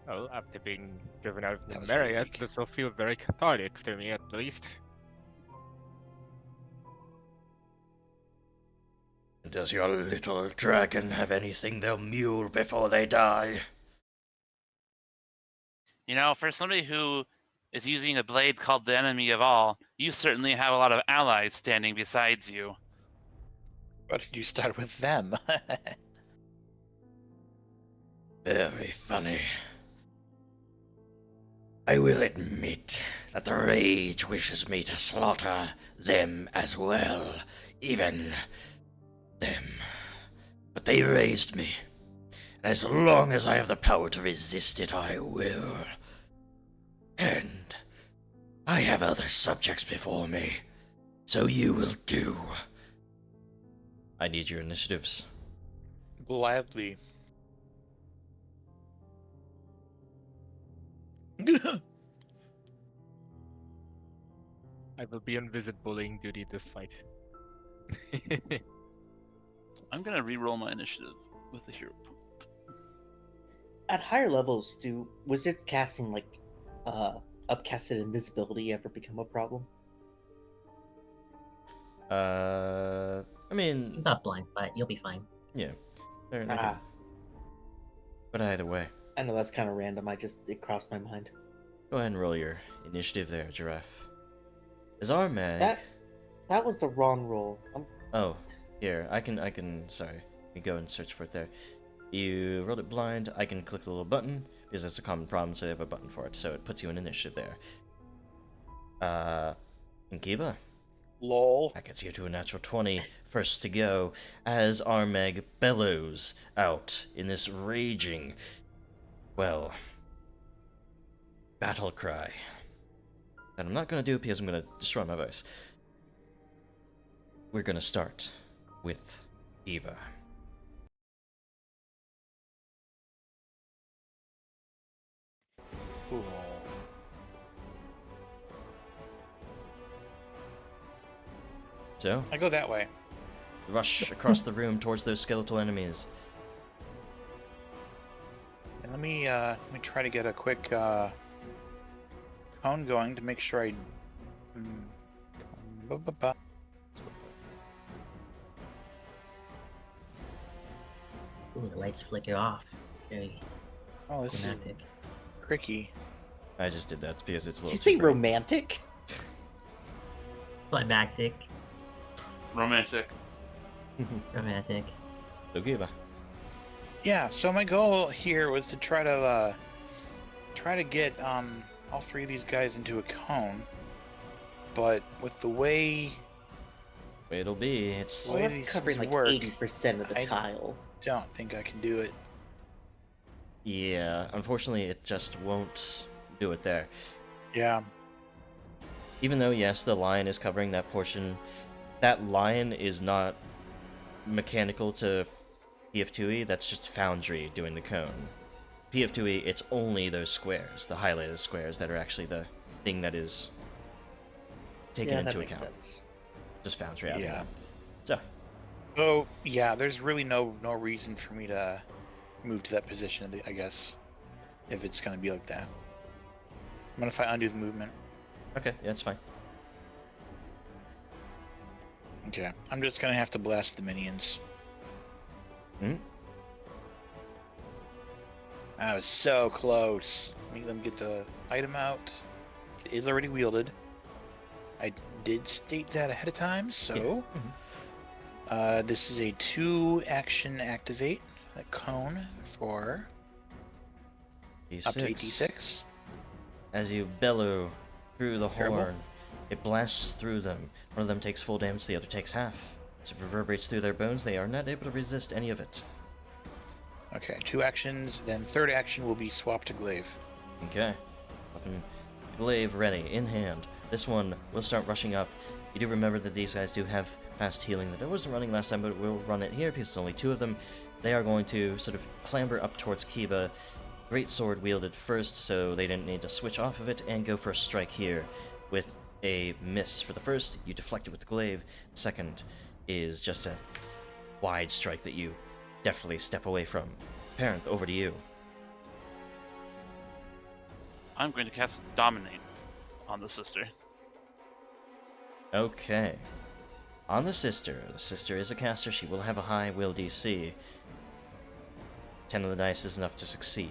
Well, after being driven out of That the was very Marriott, weak. this will feel very cathartic to me, at least. Does your little dragon have anything they'll mule before they die? You know, for somebody who is using a blade called the enemy of all, you certainly have a lot of allies standing besides you. Why did you start with them? Very funny. I will admit that the rage wishes me to slaughter them as well, even them. But they raised me, and as long as I have the power to resist it, I will. And I have other subjects before me, so you will do. I need your initiatives. Gladly. I will be on visit bullying duty this fight. I'm gonna re-roll my initiative with the hero point. At higher levels, do wizards casting like upcasted invisibility ever become a problem? I mean, Not blind, but you'll be fine. yeah. But either way, I know that's kind of random. It crossed my mind. go ahead and roll your initiative there, Giraffe. Is Armag... That was the wrong roll. Oh, here, I can, sorry. Let me go and search for it there. You rolled it blind. I can click the little button because it's a common problem, so I have a button for it. So it puts you in initiative there. Inkiba? Lol. That gets you to a natural 20, first to go, as Armag bellows out in this raging, well, battle cry. That I'm not going to do because I'm going to destroy my voice. We're going to start with Eva. Cool. So, I go that way. rush across the room towards those skeletal enemies. And let me try to get a quick cone going to make sure I. Ooh, the lights flicker off. Very Oh, this romantic. is tricky. I just did that because it's a Did little you say too bright. romantic? Climactic. Romantic. Romantic. So, Eva. Yeah. So my goal here was to try to get all three of these guys into a cone, but with the way It'll be. It's. Way Well, these that's covering things like work, 80% of the I- tile. don't think I can do it. Yeah, unfortunately, it just won't do it there. Yeah. Even though, yes, the lion is covering that portion, that lion is not mechanical to PF2E, that's just Foundry doing the cone. PF2E, it's only those squares, the highlighted squares, that are actually the thing that is taken Yeah, into that makes account. sense. Just Foundry out of Yeah. that. So, Oh, yeah. There's really no reason for me to move to that position. I guess if it's gonna be like that. I'm gonna if I undo the movement. okay, yeah, that's fine. Okay. I'm just gonna have to blast the minions. Hmm? I was so close. Make them get the item out. It is already wielded. I did state that ahead of time, so Mhm. this is a 2-action activate. That cone for up to D6. 8d6. As you bellow through the Terrible. horn, it blasts through them. One of them takes full damage, the other takes half. As it reverberates through their bones, they are not able to resist any of it. Okay, 2 actions. Then third action will be swap to glaive. Okay. Weapon glaive ready, in hand. This one will start rushing up. You do remember that these guys do have fast healing that I wasn't running last time, but we'll run it here because it's only 2 of them. They are going to sort of clamber up towards Kiba. Great sword wielded first, so they didn't need to switch off of it, and go for a strike here with a miss. For the first, you deflect it with the glaive. Second is just a wide strike that you definitely step away from. Parent, over to you. I'm going to cast Dominate on the sister. Okay. On the sister is a caster. She will have a high will DC. 10 of the dice is enough to succeed.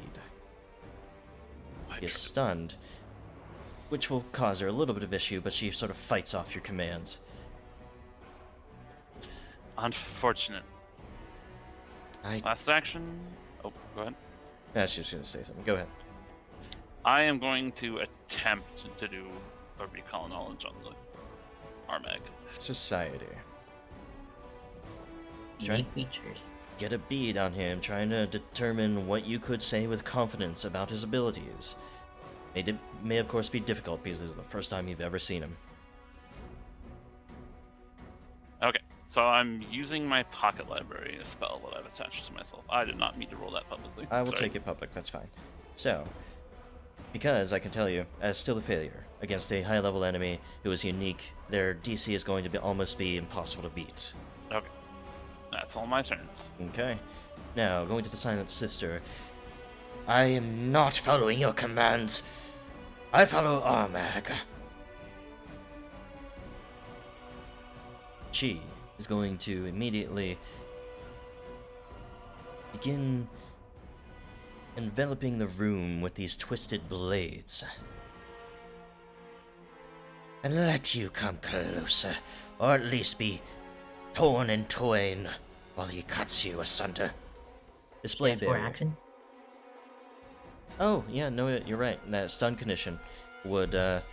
She is stunned, which will cause her a little bit of issue, but she sort of fights off your commands. Unfortunate. Last action. Oh, go ahead. Yeah, she was going to say something. Go ahead. I am going to attempt to do a recall knowledge on the Armag. Society. Try- Unique features. Get a bead on him, trying to determine what you could say with confidence about his abilities. It may of course be difficult because this is the first time you've ever seen him. Okay, so I'm using my pocket library, a spell that I've attached to myself. I did not mean to roll that publicly. I will Sorry. take it public, that's fine. So, because I can tell you, as still a failure, against a high-level enemy who is unique, their DC is going to almost be impossible to beat. Okay, that's all my turns. Okay. Now, going to the Silent Sister. I am not following your commands. I follow Armag. She is going to immediately begin enveloping the room with these twisted blades. And let you come closer, or at least be torn in twain while he cuts you asunder. Display has 4 barrier. actions. Oh, yeah, no, you're right. That stun condition would, it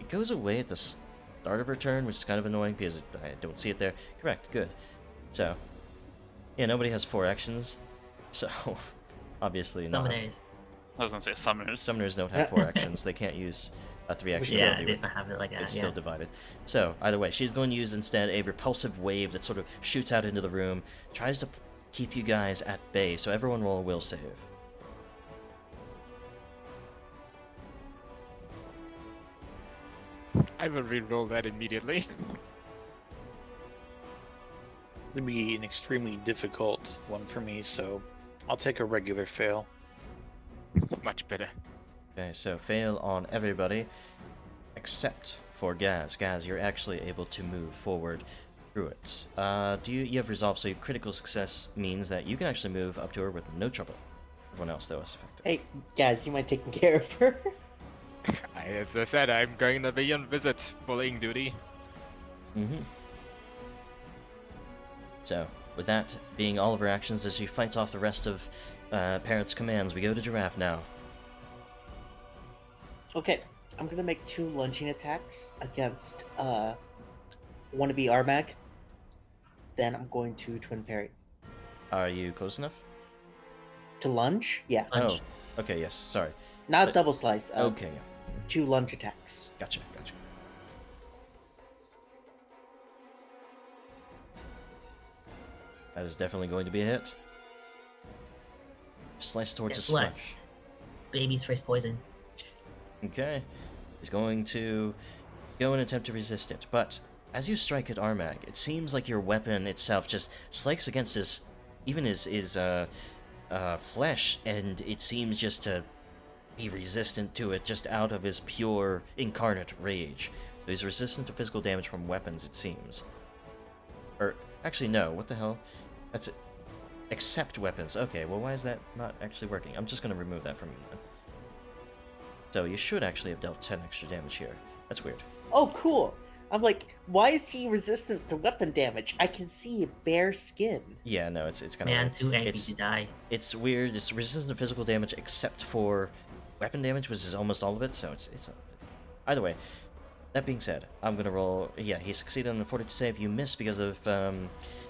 goes away at the start of her turn, which is kind of annoying because I don't see it there. Correct, good. So, yeah, nobody has 4 actions, so obviously not. Summoners. I was gonna say summoners. Summoners don't have 4 actions. They can't use a 3 action Yeah, ability they don't have it like that. It's Yeah. still divided. So, either way, she's going to use instead a repulsive wave that sort of shoots out into the room, tries to keep you guys at bay, so everyone roll a will save. I will re-roll that immediately. It'd be an extremely difficult one for me, so I'll take a regular fail. Much better. Okay, so fail on everybody except for Gaz. Gaz, you're actually able to move forward through it. You have resolve, so your critical success means that you can actually move up to her with no trouble. Everyone else, though, is affected. Hey, guys, you mind taking care of her? As I said, I'm going to be on visit, bullying duty. Mm-hmm. So, with that being all of her actions as she fights off the rest of Parrot's commands, we go to Giraffe now. Okay, I'm gonna make 2 lunging attacks against wannabe Armag. Then I'm going to twin parry. Are you close enough? To lunge? Yeah. Lunge. Oh, okay, yes, sorry. Not double slice. Okay, yeah. 2 lunge attacks. Gotcha. That is definitely going to be a hit. Slice towards Guess his what? flesh. Baby's first poison. Okay. He's going to go and attempt to resist it, but as you strike at Armag, it seems like your weapon itself just strikes against his flesh, and it seems just to be resistant to it just out of his pure incarnate rage. So he's resistant to physical damage from weapons, it seems. Or, actually, no, what the hell? That's it. Except weapons. Okay, well, why is that not actually working? I'm just going to remove that from you then. So you should actually have dealt 10 extra damage here. That's weird. Oh, cool. I'm like, why is he resistant to weapon damage? I can see bare skin. Yeah, no, it's kind of Man, weird. too angry It's- to die. It's weird. It's resistant to physical damage except for weapon damage, which is almost all of it. So it's either way. That being said, I'm gonna roll. Yeah, he succeeded on the fortitude save. You miss because of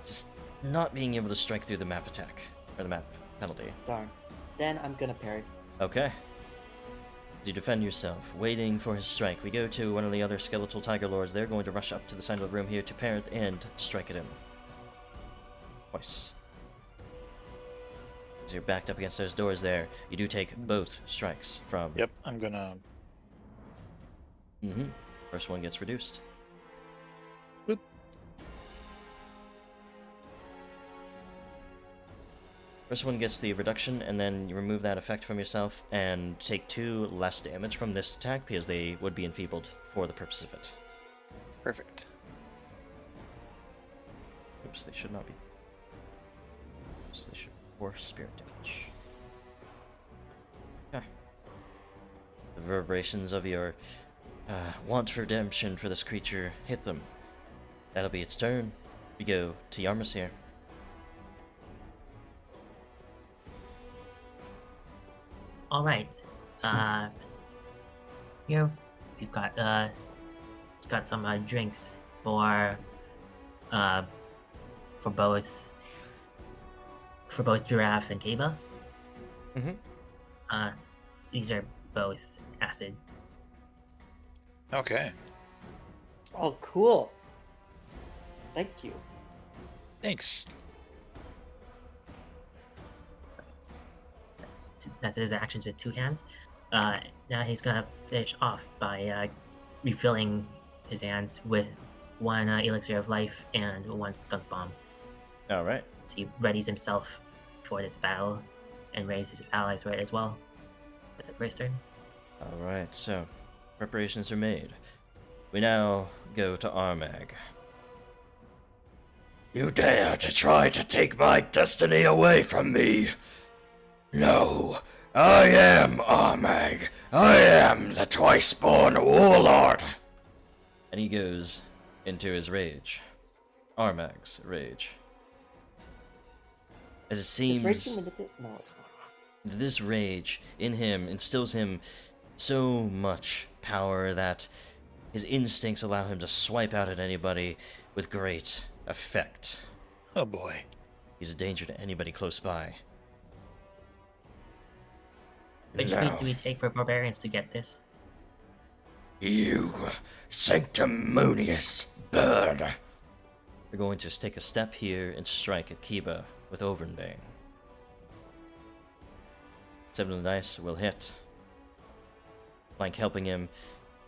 just not being able to strike through the map attack or the map penalty. Darn. Then I'm gonna parry. Okay. As you defend yourself, waiting for his strike, we go to one of the other skeletal tiger lords. They're going to rush up to the side of the room here to parent and strike at him. Twice. As you're backed up against those doors there, you do take both strikes from... Yep, I'm gonna. Mm-hmm. First one gets reduced. Boop. First one gets the reduction, and then you remove that effect from yourself and take 2 less damage from this attack because they would be enfeebled for the purpose of it. Perfect. Oops, they should not be. So they should or spirit damage. Okay. The reverberations of your want for redemption for this creature hit them. That'll be its turn. We go to Yarmus here. All right. Here we've got it's got some drinks for both Giraffe and Kaba. Mm-hmm. These are both acid. Okay. Oh, cool. Thank you. Thanks. That's his actions with 2 hands. Now he's gonna finish off by refilling his hands with 1 elixir of life and 1 skunk bomb. All right. So he readies himself for this battle and readies his allies right as well. That's it for his turn. All right. So preparations are made. We now go to Armag. You dare to try to take my destiny away from me? No, I am Armag. I am the Twice-Born Warlord. And he goes into his rage. Armag's rage. As it Is rage seems No, it's not. this rage in him instills him so much power that his instincts allow him to swipe out at anybody with great effect. Oh boy. He's a danger to anybody close by. Which Now, route do we take for barbarians to get this? you sanctimonious bird! We're going to take a step here and strike at Kiba with Ovriinbane. 7 of the dice will hit. Flank helping him.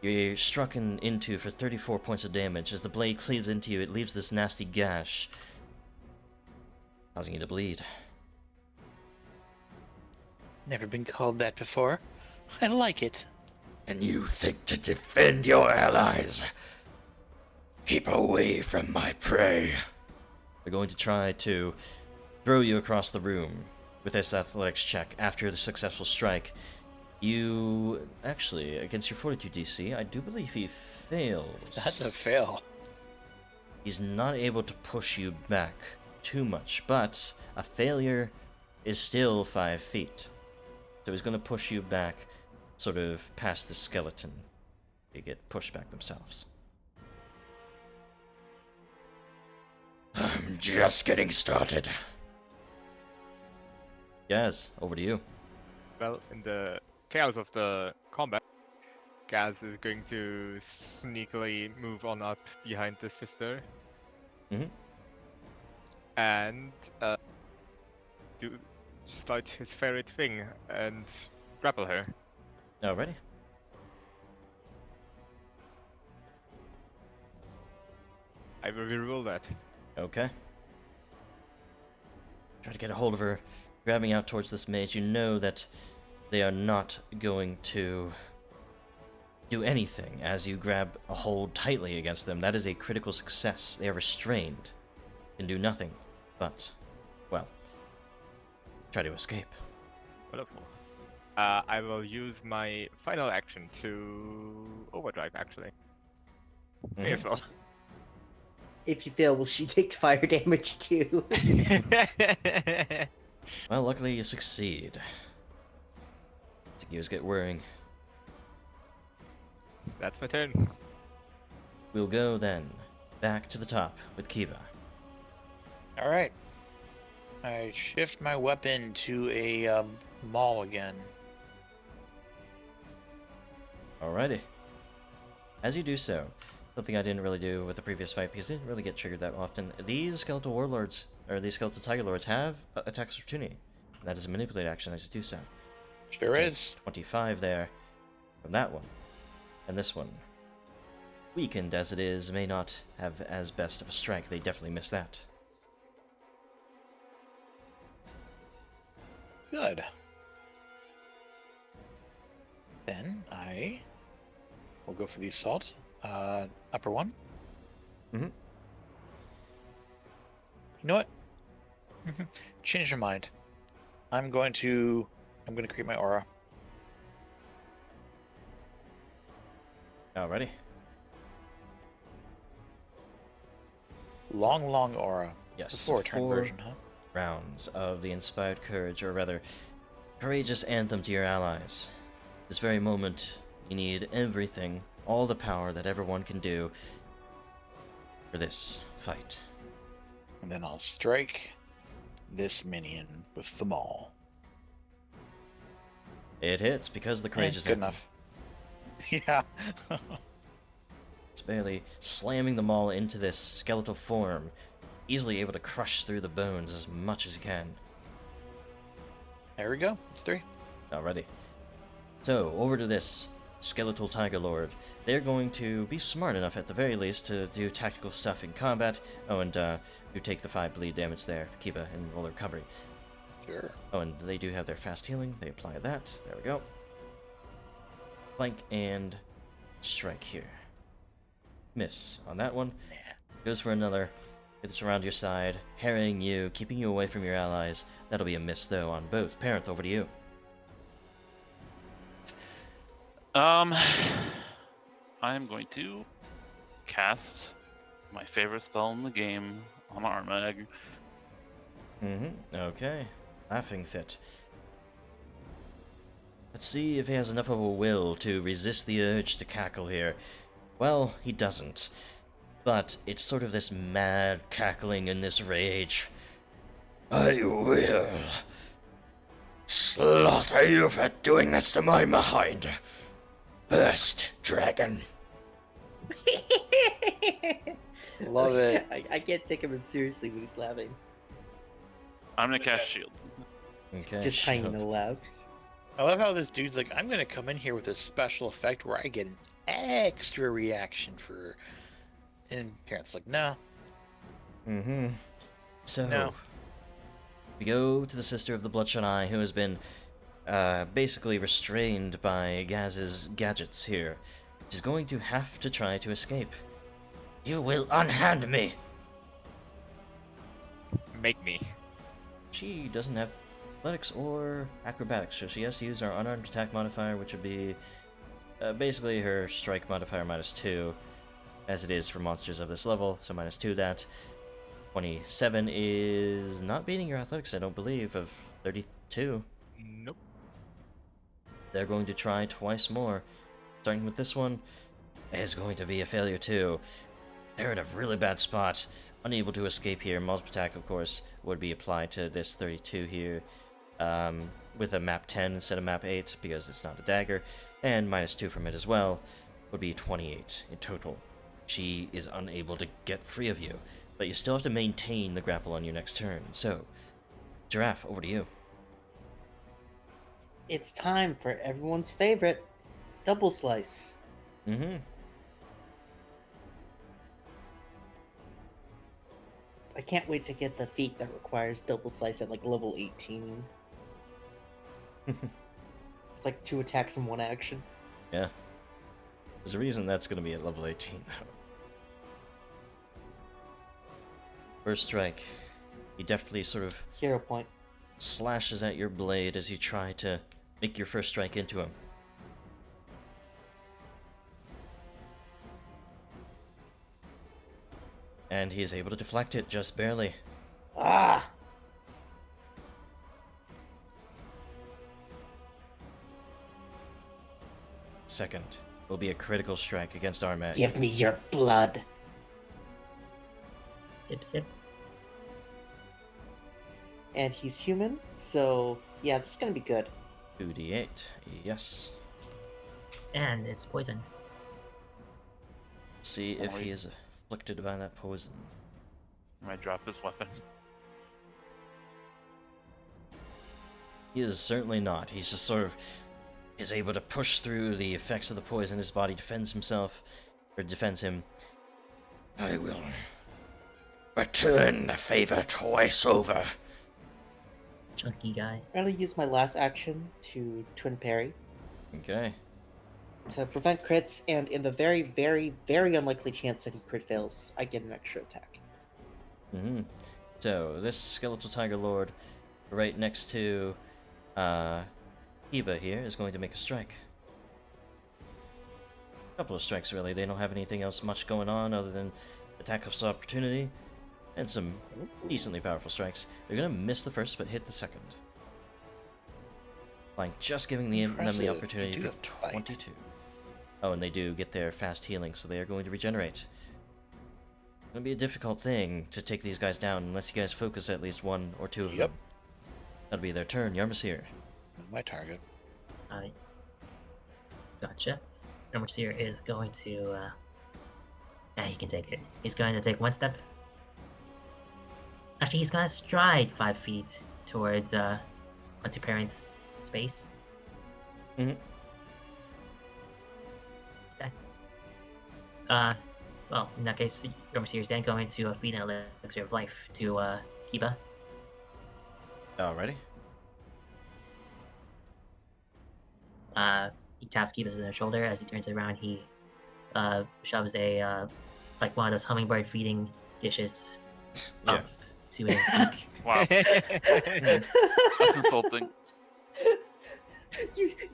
You're struck into for 34 points of damage. As the blade cleaves into you, it leaves this nasty gash, causing you to bleed. Never been called that before. I like it. And you think to defend your allies? Keep away from my prey. They're going to try to throw you across the room with this athletics check after the successful strike. You, actually, against your fortitude DC, I do believe he fails. That's a fail. He's not able to push you back too much, but a failure is still 5 feet. So he's going to push you back sort of past the skeleton. They get pushed back themselves. I'm just getting started. Gaz, over to you. Well, in the chaos of the combat, Gaz is going to sneakily move on up behind the sister. And start his favorite thing and grapple her. Alrighty. I will reroll that. Okay. Try to get a hold of her, grabbing out towards this mage. You know that they are not going to do anything as you grab a hold tightly against them. That is a critical success. They are restrained, can do nothing but, well, try to escape. Wonderful. I will use my final action to overdrive, actually. May as well. If you fail, will she take fire damage too? Well, luckily you succeed. The gears get whirring. That's my turn. We'll go then back to the top with Kiba. Alright. I shift my weapon to a maul again. Alrighty. As you do so, something I didn't really do with the previous fight because it didn't really get triggered that often. These skeletal warlords, or these skeletal tiger lords, have attacks of opportunity. And that is a manipulate action as you do so. Sure is. 25 there from that one. And this one, weakened as it is, may not have as best of a strike. They definitely miss that. Good. Then I will go for the assault. Upper one. Mm-hmm. You know what? Change my mind. I'm going to create my aura. Alrighty. Long aura. Yes. The 4-turn 4 version, huh? rounds of the inspired courage, or rather, courageous anthem to your allies. This very moment, you need everything, all the power that everyone can do for this fight. And then I'll strike this minion with the maul. It hits because of the courageous Good anthem. enough. Yeah. It's barely slamming the maul into this skeletal form, easily able to crush through the bones as much as you can. There we go. It's 3. Alrighty. So, over to this skeletal tiger lord. They're going to be smart enough, at the very least, to do tactical stuff in combat. Oh, and you take the 5 bleed damage there, Kiba, and roll the recovery. Sure. Oh, and they do have their fast healing. They apply that. There we go. Flank and strike here. Miss on that one. Goes for another. It's around your side, harrying you, keeping you away from your allies. That'll be a miss, though, on both. Parent, over to you. I'm going to cast my favorite spell in the game on Armag. Okay. Laughing fit. Let's see if he has enough of a will to resist the urge to cackle here. Well, he doesn't. But it's sort of this mad cackling and this rage. I will slaughter you for doing this to my mind. First, dragon. Love it. I can't take him as seriously when he's laughing. I'm gonna cast shield. Okay. Just hyena laughs. I love how this dude's like, I'm gonna come in here with a special effect where I get an extra reaction for. And parents like, no. So, No. we go to the Sister of the Bloodshot Eye, who has been basically restrained by Gaz's gadgets here. She's going to have to try to escape. You will unhand me! Make me. She doesn't have athletics or acrobatics, so she has to use our unarmed attack modifier, which would be basically her strike modifier -2, as it is for monsters of this level, so -2 that. 27 is not beating your athletics, I don't believe, of 32. Nope. They're going to try twice more. Starting with this one is going to be a failure too. They're in a really bad spot. Unable to escape here. Multiple attack, of course, would be applied to this 32 here. With a map 10 instead of map 8, because it's not a dagger. And -2 from it as well would be 28 in total. She is unable to get free of you, but you still have to maintain the grapple on your next turn. So, Giraffe, over to you. It's time for everyone's favorite, double slice. I can't wait to get the feat that requires double slice at like level 18. It's like 2 attacks in 1 action. Yeah. There's a reason that's going to be at level 18, though. First strike. He definitely sort of Hero point. slashes at your blade as you try to make your first strike into him. And he is able to deflect it just barely. Ah! Second will be a critical strike against Armag. Give me your blood. Sip, sip. And he's human, so yeah, this is gonna be good. 2d8, yes. And it's poison. See if he is afflicted by that poison. I might drop his weapon. He is certainly not. He's just sort of is able to push through the effects of the poison. His body defends himself, or defends him. I will return the favor twice over. Chunky guy. I'm gonna use my last action to twin parry Okay. to prevent crits, and in the very, very, very unlikely chance that he crit fails, I get an extra attack. So, this Skeletal Tiger Lord, right next to Heba here, is going to make a strike. A couple of strikes, really. They don't have anything else much going on other than attack of opportunity and some decently powerful strikes. They're going to miss the first, but hit the second. Like, just giving them the Impressive. opportunity They do for have to fight. 22. Oh, and they do get their fast healing, so they are going to regenerate. It's going to be a difficult thing to take these guys down unless you guys focus at least 1 or 2 of Yep. them. That'll be their turn. Yarmsir. My target. Alright. Gotcha. Yarmsir is going to, he can take it. He's going to take 1 step. Actually, he's gonna stride 5 feet towards, onto Parent's space. Mm-hmm. Okay. Well, in that case, Yarmsir is then going to feed an elixir of life to, Heba. Alrighty. He taps Kiva's on the shoulder. As he turns around, he shoves a like one of those hummingbird feeding dishes Yeah. up to his beak. Wow, that's insulting.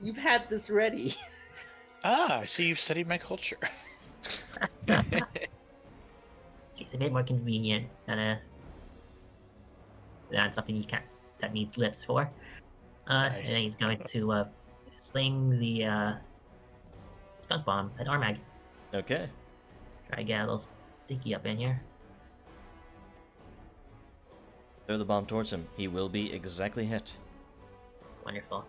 You've had this ready. Ah, I see you've studied my culture. Seems a bit more convenient than That's something you can't. That needs lips for. Nice. And then he's going to sling the skunk bomb at Armag. Okay. Try to get a little sticky up in here. Throw the bomb towards him. He will be exactly hit. Wonderful.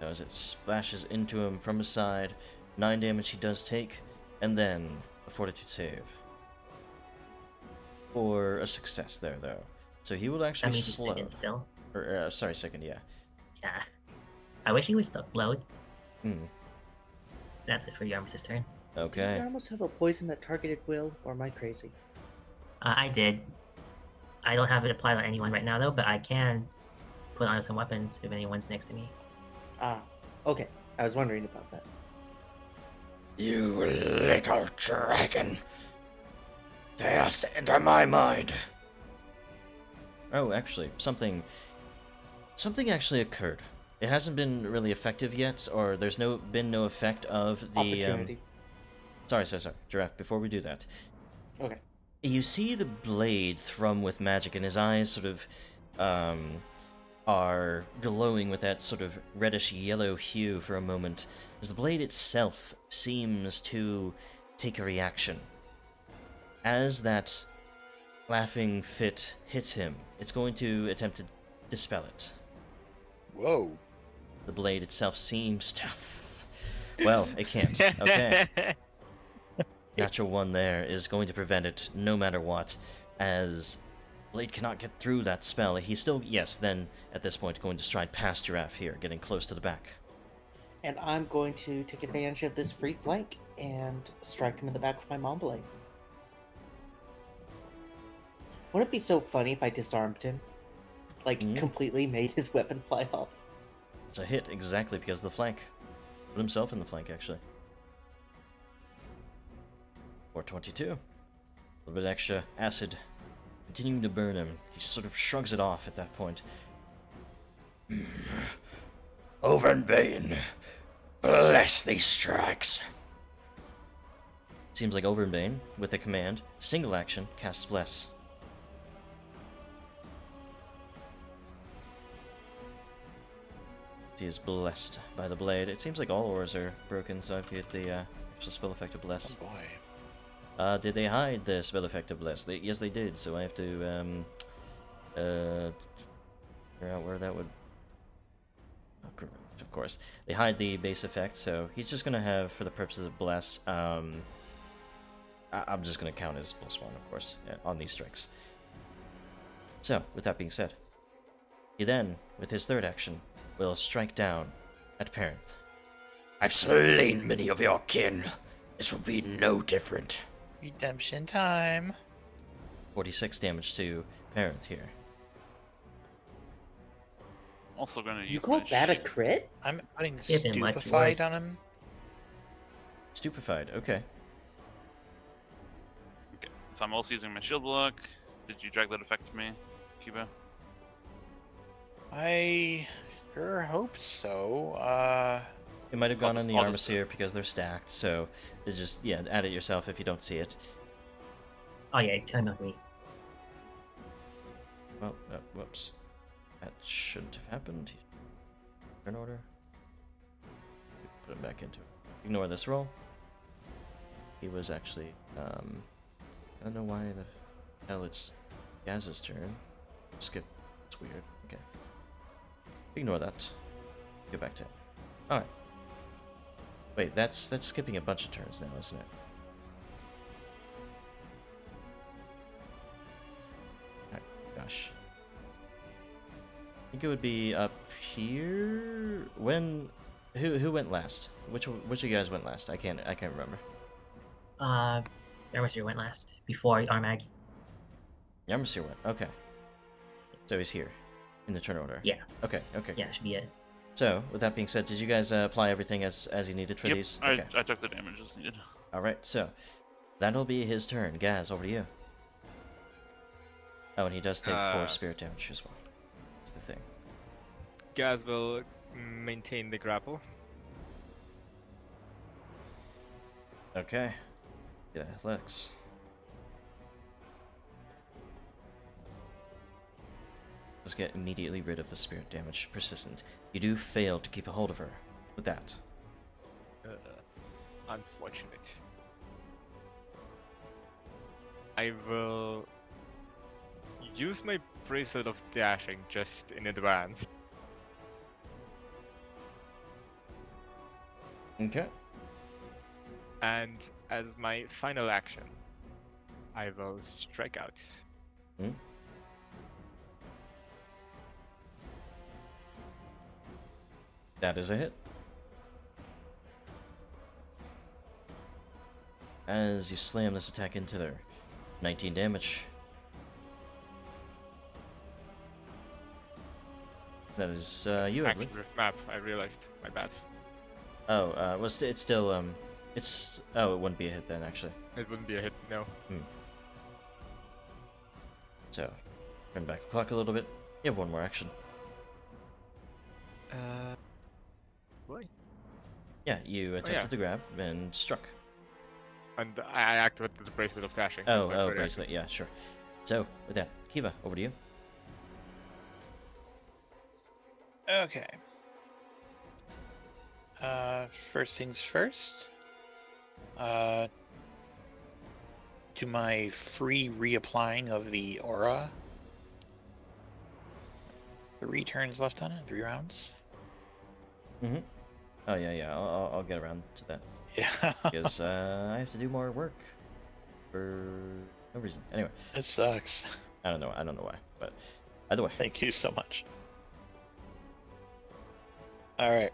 Now as it splashes into him from his side, 9 damage he does take, and then a fortitude save. For a success there, though. So he will actually That means he's slow. second still. Or, sorry, second, yeah. Yeah. I wish he was still slowed. Hmm. That's it for Yarmus's turn. Okay. Did Yarmus have a poison that targeted Will, or am I crazy? I did. I don't have it applied on anyone right now, though, but I can put on some weapons if anyone's next to me. Ah, okay. I was wondering about that. You little dragon. Pass into my mind. Oh, actually, something actually occurred. It hasn't been really effective yet, or there's been no effect of the Opportunity. Sorry, Giraffe, before we do that. Okay. You see the blade thrum with magic, and his eyes sort of are glowing with that sort of reddish yellow hue for a moment, as the blade itself seems to take a reaction. As that laughing fit hits him, it's going to attempt to dispel it. Whoa. The blade itself seems to... Well, it can't. Okay. Natural 1 there is going to prevent it no matter what, as Blade cannot get through that spell. He's still, yes, then at this point going to stride past Giraffe here, getting close to the back. And I'm going to take advantage of this free flank and strike him in the back with my Mom Blade. Wouldn't it be so funny if I disarmed him? Like, completely made his weapon fly off? It's a hit, exactly, because of the flank. Put himself in the flank, actually. 422. A little bit extra acid continuing to burn him. He sort of shrugs it off at that point. Ovriinbane, bless these strikes. Seems like Ovriinbane, with the command, single action, casts Bless. He is blessed by the blade. It seems like all ores are broken, so I have to get the actual spell effect of Bless. Oh boy. Did they hide the spell effect of Bless? Yes, they did, so I have to, figure out where that would... Oh, correct, of course. They hide the base effect, so he's just gonna have, for the purposes of Bless, I'm just gonna count as +1, of course, on these strikes. So, with that being said, he then, with his third action, will strike down at Parenth. I've slain many of your kin. This will be no different. Redemption time. 46 damage to Parenth here. Also going to use You call my that a shield. crit? I'm putting It'd been much stupefied worse. on him. Stupefied, okay. Okay, so I'm also using my shield block. Did you drag that effect to me, Kiba? I sure hope so. It might have gone on the I'll just- Armiseer because they're stacked, so it's just, yeah, add it yourself if you don't see it. Oh yeah, time with me. Well, whoops. That shouldn't have happened. Turn order. Put him back into it. Ignore this roll. He was actually, I don't know why the hell it's Gaz's turn. Skip. It's weird. Okay. Ignore that. Go back to it. Alright. Wait, that's skipping a bunch of turns now, isn't it? Oh, gosh. I think it would be up here. When? Who went last? Which of you guys went last? I can't remember. Yarmusir went last before Armag. Yarmusir went. Okay. So he's here in the turn order. Yeah. Okay. Yeah, should be it. So, with that being said, did you guys apply everything as you needed for Yep, these? I took the damage as needed. Alright, so that'll be his turn. Gaz, over to you. Oh, and he does take 4 spirit damage as well. That's the thing. Gaz will maintain the grapple. Okay. Get athletics. Let's get immediately rid of the spirit damage. Persistent. You do fail to keep a hold of her with that. Unfortunate. I will use my bracelet of dashing just in advance. Okay. And as my final action, I will strike out. Hmm? That is a hit. As you slam this attack into there, 19 damage. That is you, I believe. Action with map, I realized. My bad. Oh, well, it's still it's it wouldn't be a hit then actually. It wouldn't be a hit, no. So, turn back the clock a little bit. You have one more action. What? Yeah, you attempted to grab and struck. And I activated the bracelet of dashing. Oh, bracelet, yeah, sure. So, with that, Kiva, over to you. Okay. First things first. Do my free reapplying of the aura. 3 turns left on it, 3 rounds. Mm-hmm. Oh yeah. I'll get around to that. Yeah. Because I have to do more work for no reason. Anyway. It sucks. I don't know why, but either way. Thank you so much. All right,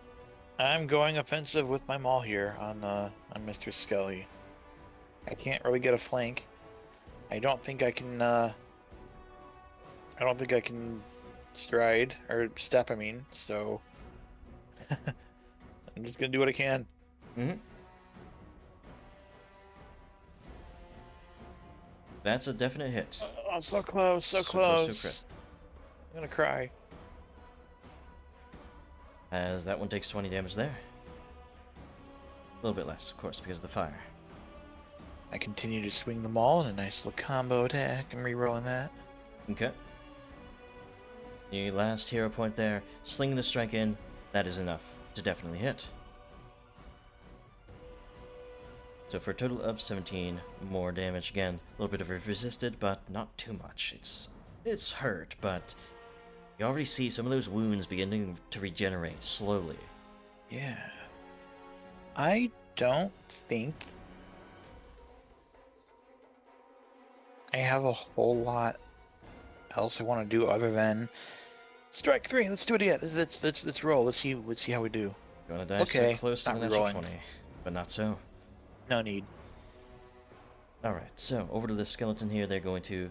I'm going offensive with my maul here on Mr. Skelly. I can't really get a flank. I don't think I can. I don't think I can stride or step. I mean, so I'm just gonna do what I can. Mm-hmm. That's a definite hit. Oh, so close, so close. I'm gonna cry. As that one takes 20 damage there. A little bit less, of course, because of the fire. I continue to swing the maul in a nice little combo attack. I'm re-rolling that. Okay. Your last hero point there. Slinging the strike in. That is enough to definitely hit. So for a total of 17 more damage. Again, a little bit of it resisted, but not too much. It's hurt, but you already see some of those wounds beginning to regenerate slowly. Yeah. I don't think I have a whole lot else I want to do other than strike 3. Let's do it again. Let's roll. Let's see how we do. You want to die so close to the natural 20, but not so. No need. Alright, so over to the skeleton here. They're going to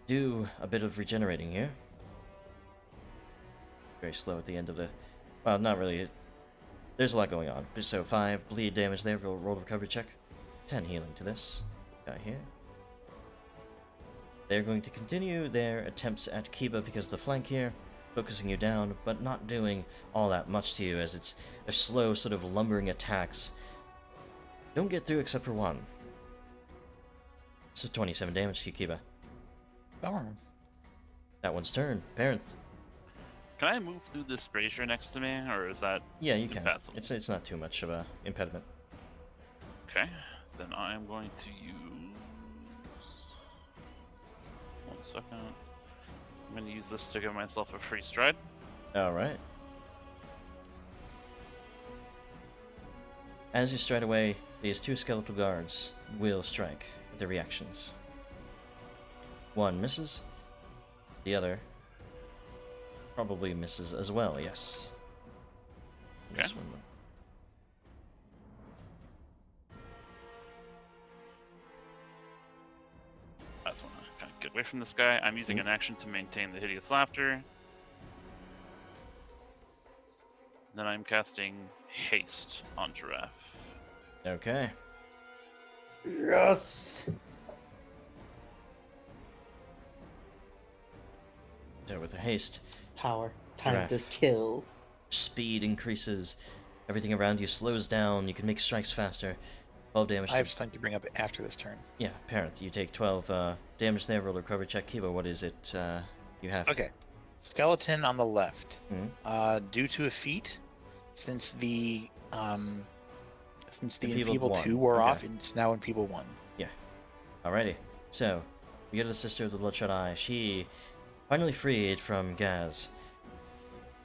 do a bit of regenerating here. Very slow at the end of the... Well, not really. There's a lot going on. So 5 bleed damage there. Roll recovery check. 10 healing to this guy here. They're going to continue their attempts at Kiba because of the flank here, focusing you down, but not doing all that much to you as it's a slow sort of lumbering attacks. Don't get through except for one. So 27 damage to you, Kiba. Oh. That one's turn. Parent. Can I move through this brazier next to me, or is that Yeah, you can. impassable? It's not too much of a impediment. Okay, then I am going to use... 1 second. I'm going to use this to give myself a free stride. Alright. As you stride away, these 2 skeletal guards will strike with their reactions. One misses. The other probably misses as well, yes. Okay. This one. I just want to kind of get away from this guy. I'm using an action to maintain the hideous laughter. Then I'm casting haste on Giraffe. Okay. Yes. So with the haste, Power. Time Giraffe. to kill. speed increases. Everything around you slows down. You can make strikes faster. 12 damage. I have something to bring up after this turn. Yeah, Parent, you take 12 damage there. Roll a recovery check. Kiba, what is it you have? Okay. skeleton on the left. Mhm. Due to a feat, since the Enfeebled enfeebled 2 one. wore Okay. off, it's now enfeebled 1. Alrighty. So, we go to the Sister of the Bloodshot Eye. She finally freed from Gaz.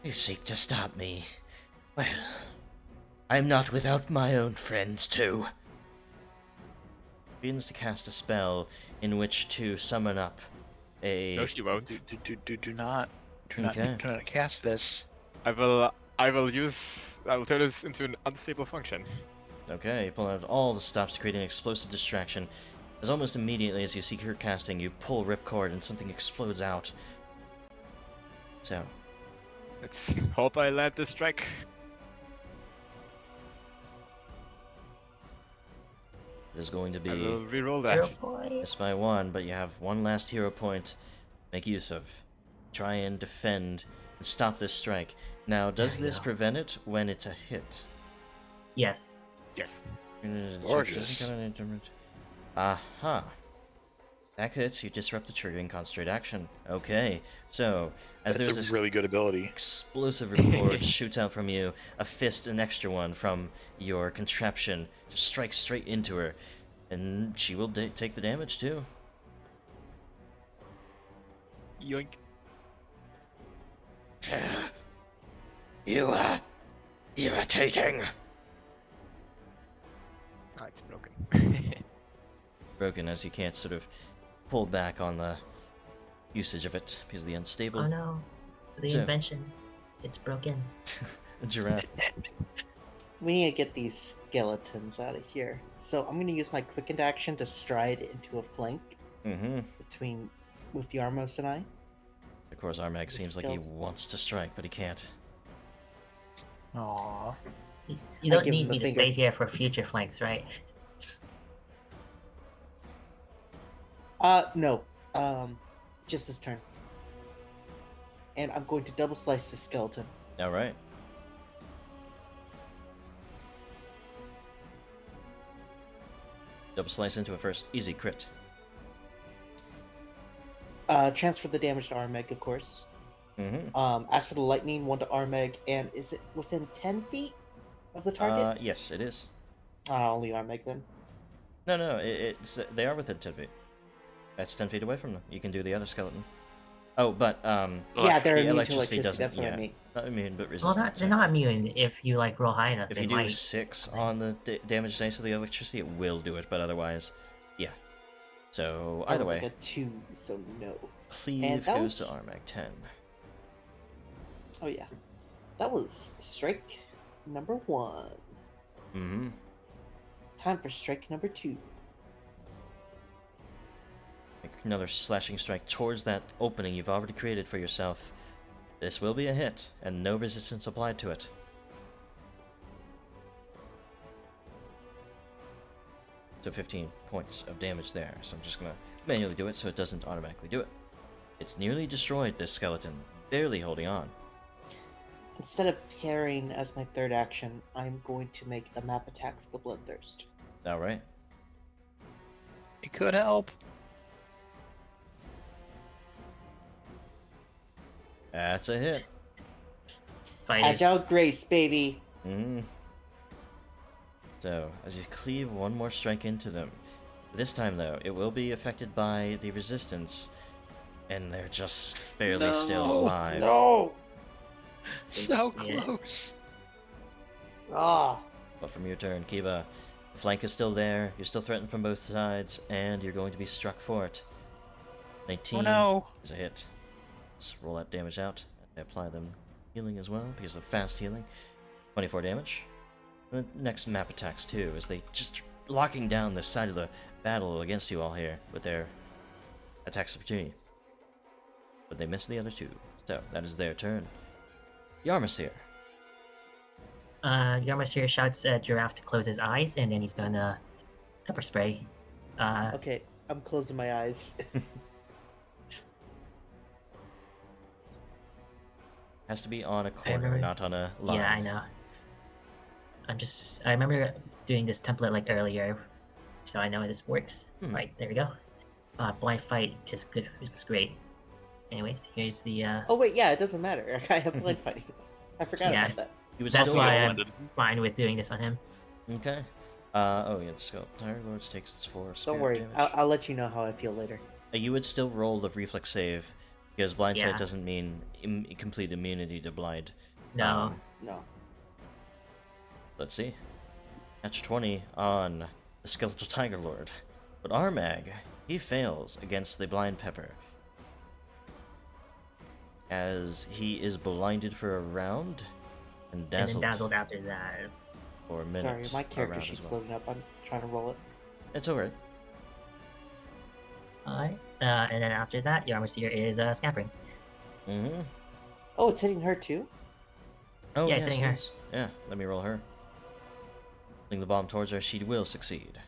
You seek to stop me. Well, I am not without my own friends, too. Begins to cast a spell in which to summon up a... No, she won't. Do not Okay. cast this. I will turn this into an unstable function. Okay, you pull out all the stops to create an explosive distraction. As almost immediately as you see her casting, you pull ripcord and something explodes out. So, Let's hope I land this strike. it is going to I will be reroll Hero that. point. missed by 1, but you have one last hero point. Make use of. Try and defend and stop this strike. Now, does There we this go. prevent it when it's a hit? Yes. Yes. Gorgeous. Aha. That hits, you disrupt the triggering concentrate action. Okay, so, as there's That's this a really good ability. explosive ripcord shoots out from you, a fist, an extra one from your contraption, just strikes straight into her, and she will take the damage too. Yoink. You are irritating. Ah, it's broken. Broken as you can't sort of pull back on the usage of it because of the unstable. Oh no. The So- invention. It's broken. Giraffe. We need to get these skeletons out of here. So I'm going to use my quickened action to stride into a flank Mm-hmm. with the Armos and I. Of course, Armag seems like he skeleton. wants to strike, but he can't. Aww. You I don't give need him me the to finger. stay here for future flanks, right? No. Just this turn. And I'm going to double slice the skeleton. All right. Double slice into it first. Easy crit. Transfer the damage to Armag, of course. Mm-hmm. As for the lightning, 1 to Armag, and is it within 10 feet of the target? Yes, it is. Only Armag then. No, they are within 10 feet. That's 10 feet away from them. You can do the other skeleton. Oh, but Yeah, they're the immune to electricity electricity. doesn't. That's what yeah, I mean. not immune, but Well, resistant. they're not immune if you like roll high enough. If they you do might. 6 on the damage dice of the electricity, it will do it. But otherwise, yeah. So either way, Like a 2, so no. cleave and that goes to was- Armag 10. Oh yeah, that was strike number 1. Mm-hmm. Time for strike number 2. Make another slashing strike towards that opening you've already created for yourself. This will be a hit, and no resistance applied to it. So 15 points of damage there. So I'm just gonna manually do it so it doesn't automatically do it. It's nearly destroyed, this skeleton, barely holding on. Instead of parrying as my third action, I'm going to make a map attack with the Bloodthirst. Alright. It could help. That's a hit. Fighting. Agile Grace, baby! So, as you cleave one more strike into them, this time though, it will be affected by the resistance, and they're just barely still alive. No! So Yeah. close. Ah! But from your turn, Kiba, the flank is still there, you're still threatened from both sides, and you're going to be struck for it. 19 Oh no. is a hit. Let's roll that damage out. I apply them healing as well, because of fast healing. 24 damage. The next map attacks too, as they just locking down this side of the battle against you all here with their attacks of opportunity. But they missed the other two, so that is their turn. Yarmsir. Yarmsir shouts at Giraffe to close his eyes, and then he's gonna pepper spray. Okay, I'm closing my eyes. Has to be on a corner, remember- not on a line. Yeah, I know. I remember doing this template like earlier, so I know this works. Right, there we go. Blind fight is good. It's great. Anyways, here's the. Oh wait, yeah, it doesn't matter. I have blind fighting. I forgot Yeah. about that. You would That's still why roll. I'm fine with doing this on him. Okay. Oh yeah, the Skeleton Tiger Lords takes its 4 Don't spirit worry, damage. I'll let you know how I feel later. You would still roll the reflex save, because blind Yeah. sight doesn't mean complete immunity to blind. No. No. Let's see. Catch 20 on the Skeletal Tiger Lord. But Armag, he fails against the Blind Pepper. As he is blinded for a round and And then dazzled, dazzled after that. for a minute. Sorry, my a character round sheet's as well. loading up. I'm trying to roll it. It's alright. Alright. And then after that, your armor seer is scampering. Mm-hmm. Oh, it's hitting her too? Oh, Yeah, yes, it's hitting her. yes. Yeah, let me roll her. Fling the bomb towards her, she will succeed.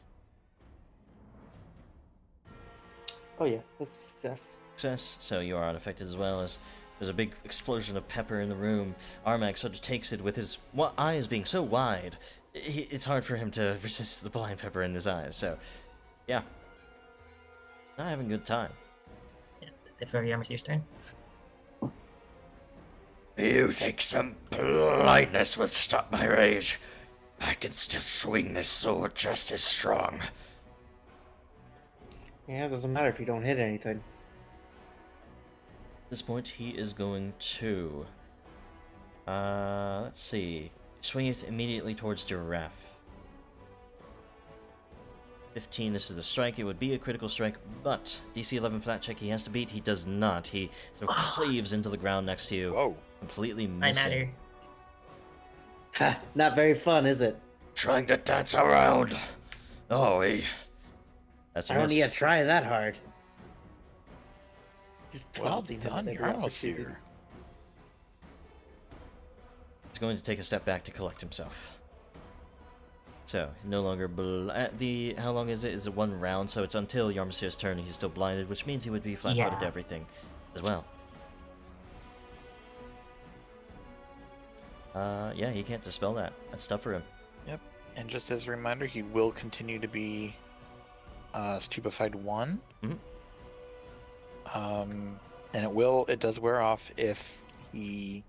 Oh yeah, that's a success. Success, so you are unaffected as well. As there's a big explosion of pepper in the room. Armag sort of takes it with his eyes being so wide. It's hard for him to resist the blind pepper in his eyes, so yeah. Not having a good time. Yeah, that's it for your armor seer's turn. You think some blindness will stop my rage? I can still swing this sword just as strong. Yeah, it doesn't matter if you don't hit anything. At this point, he is going to... let's see. Swing it immediately towards Giraffe. 15, this is the strike. It would be a critical strike, but DC 11 flat check he has to beat. He does not. He sort of cleaves into the ground next to you. Whoa. Completely I missing. matter. Ha! Not very fun, is it? Trying to dance around. Oh, That's a I don't miss. need to try that hard. Just Well taunting him done, at you're every almost opportunity. here. He's going to take a step back to collect himself. So, no longer at the... How long is it? Is it 1 round? So it's until Yarmsir's turn. He's still blinded, which means he would be flat-footed to Yeah. everything as well. Yeah, he can't dispel that. That's tough for him. Yep. And just as a reminder, he will continue to be stupefied 1. Mhm. And it does wear off if he,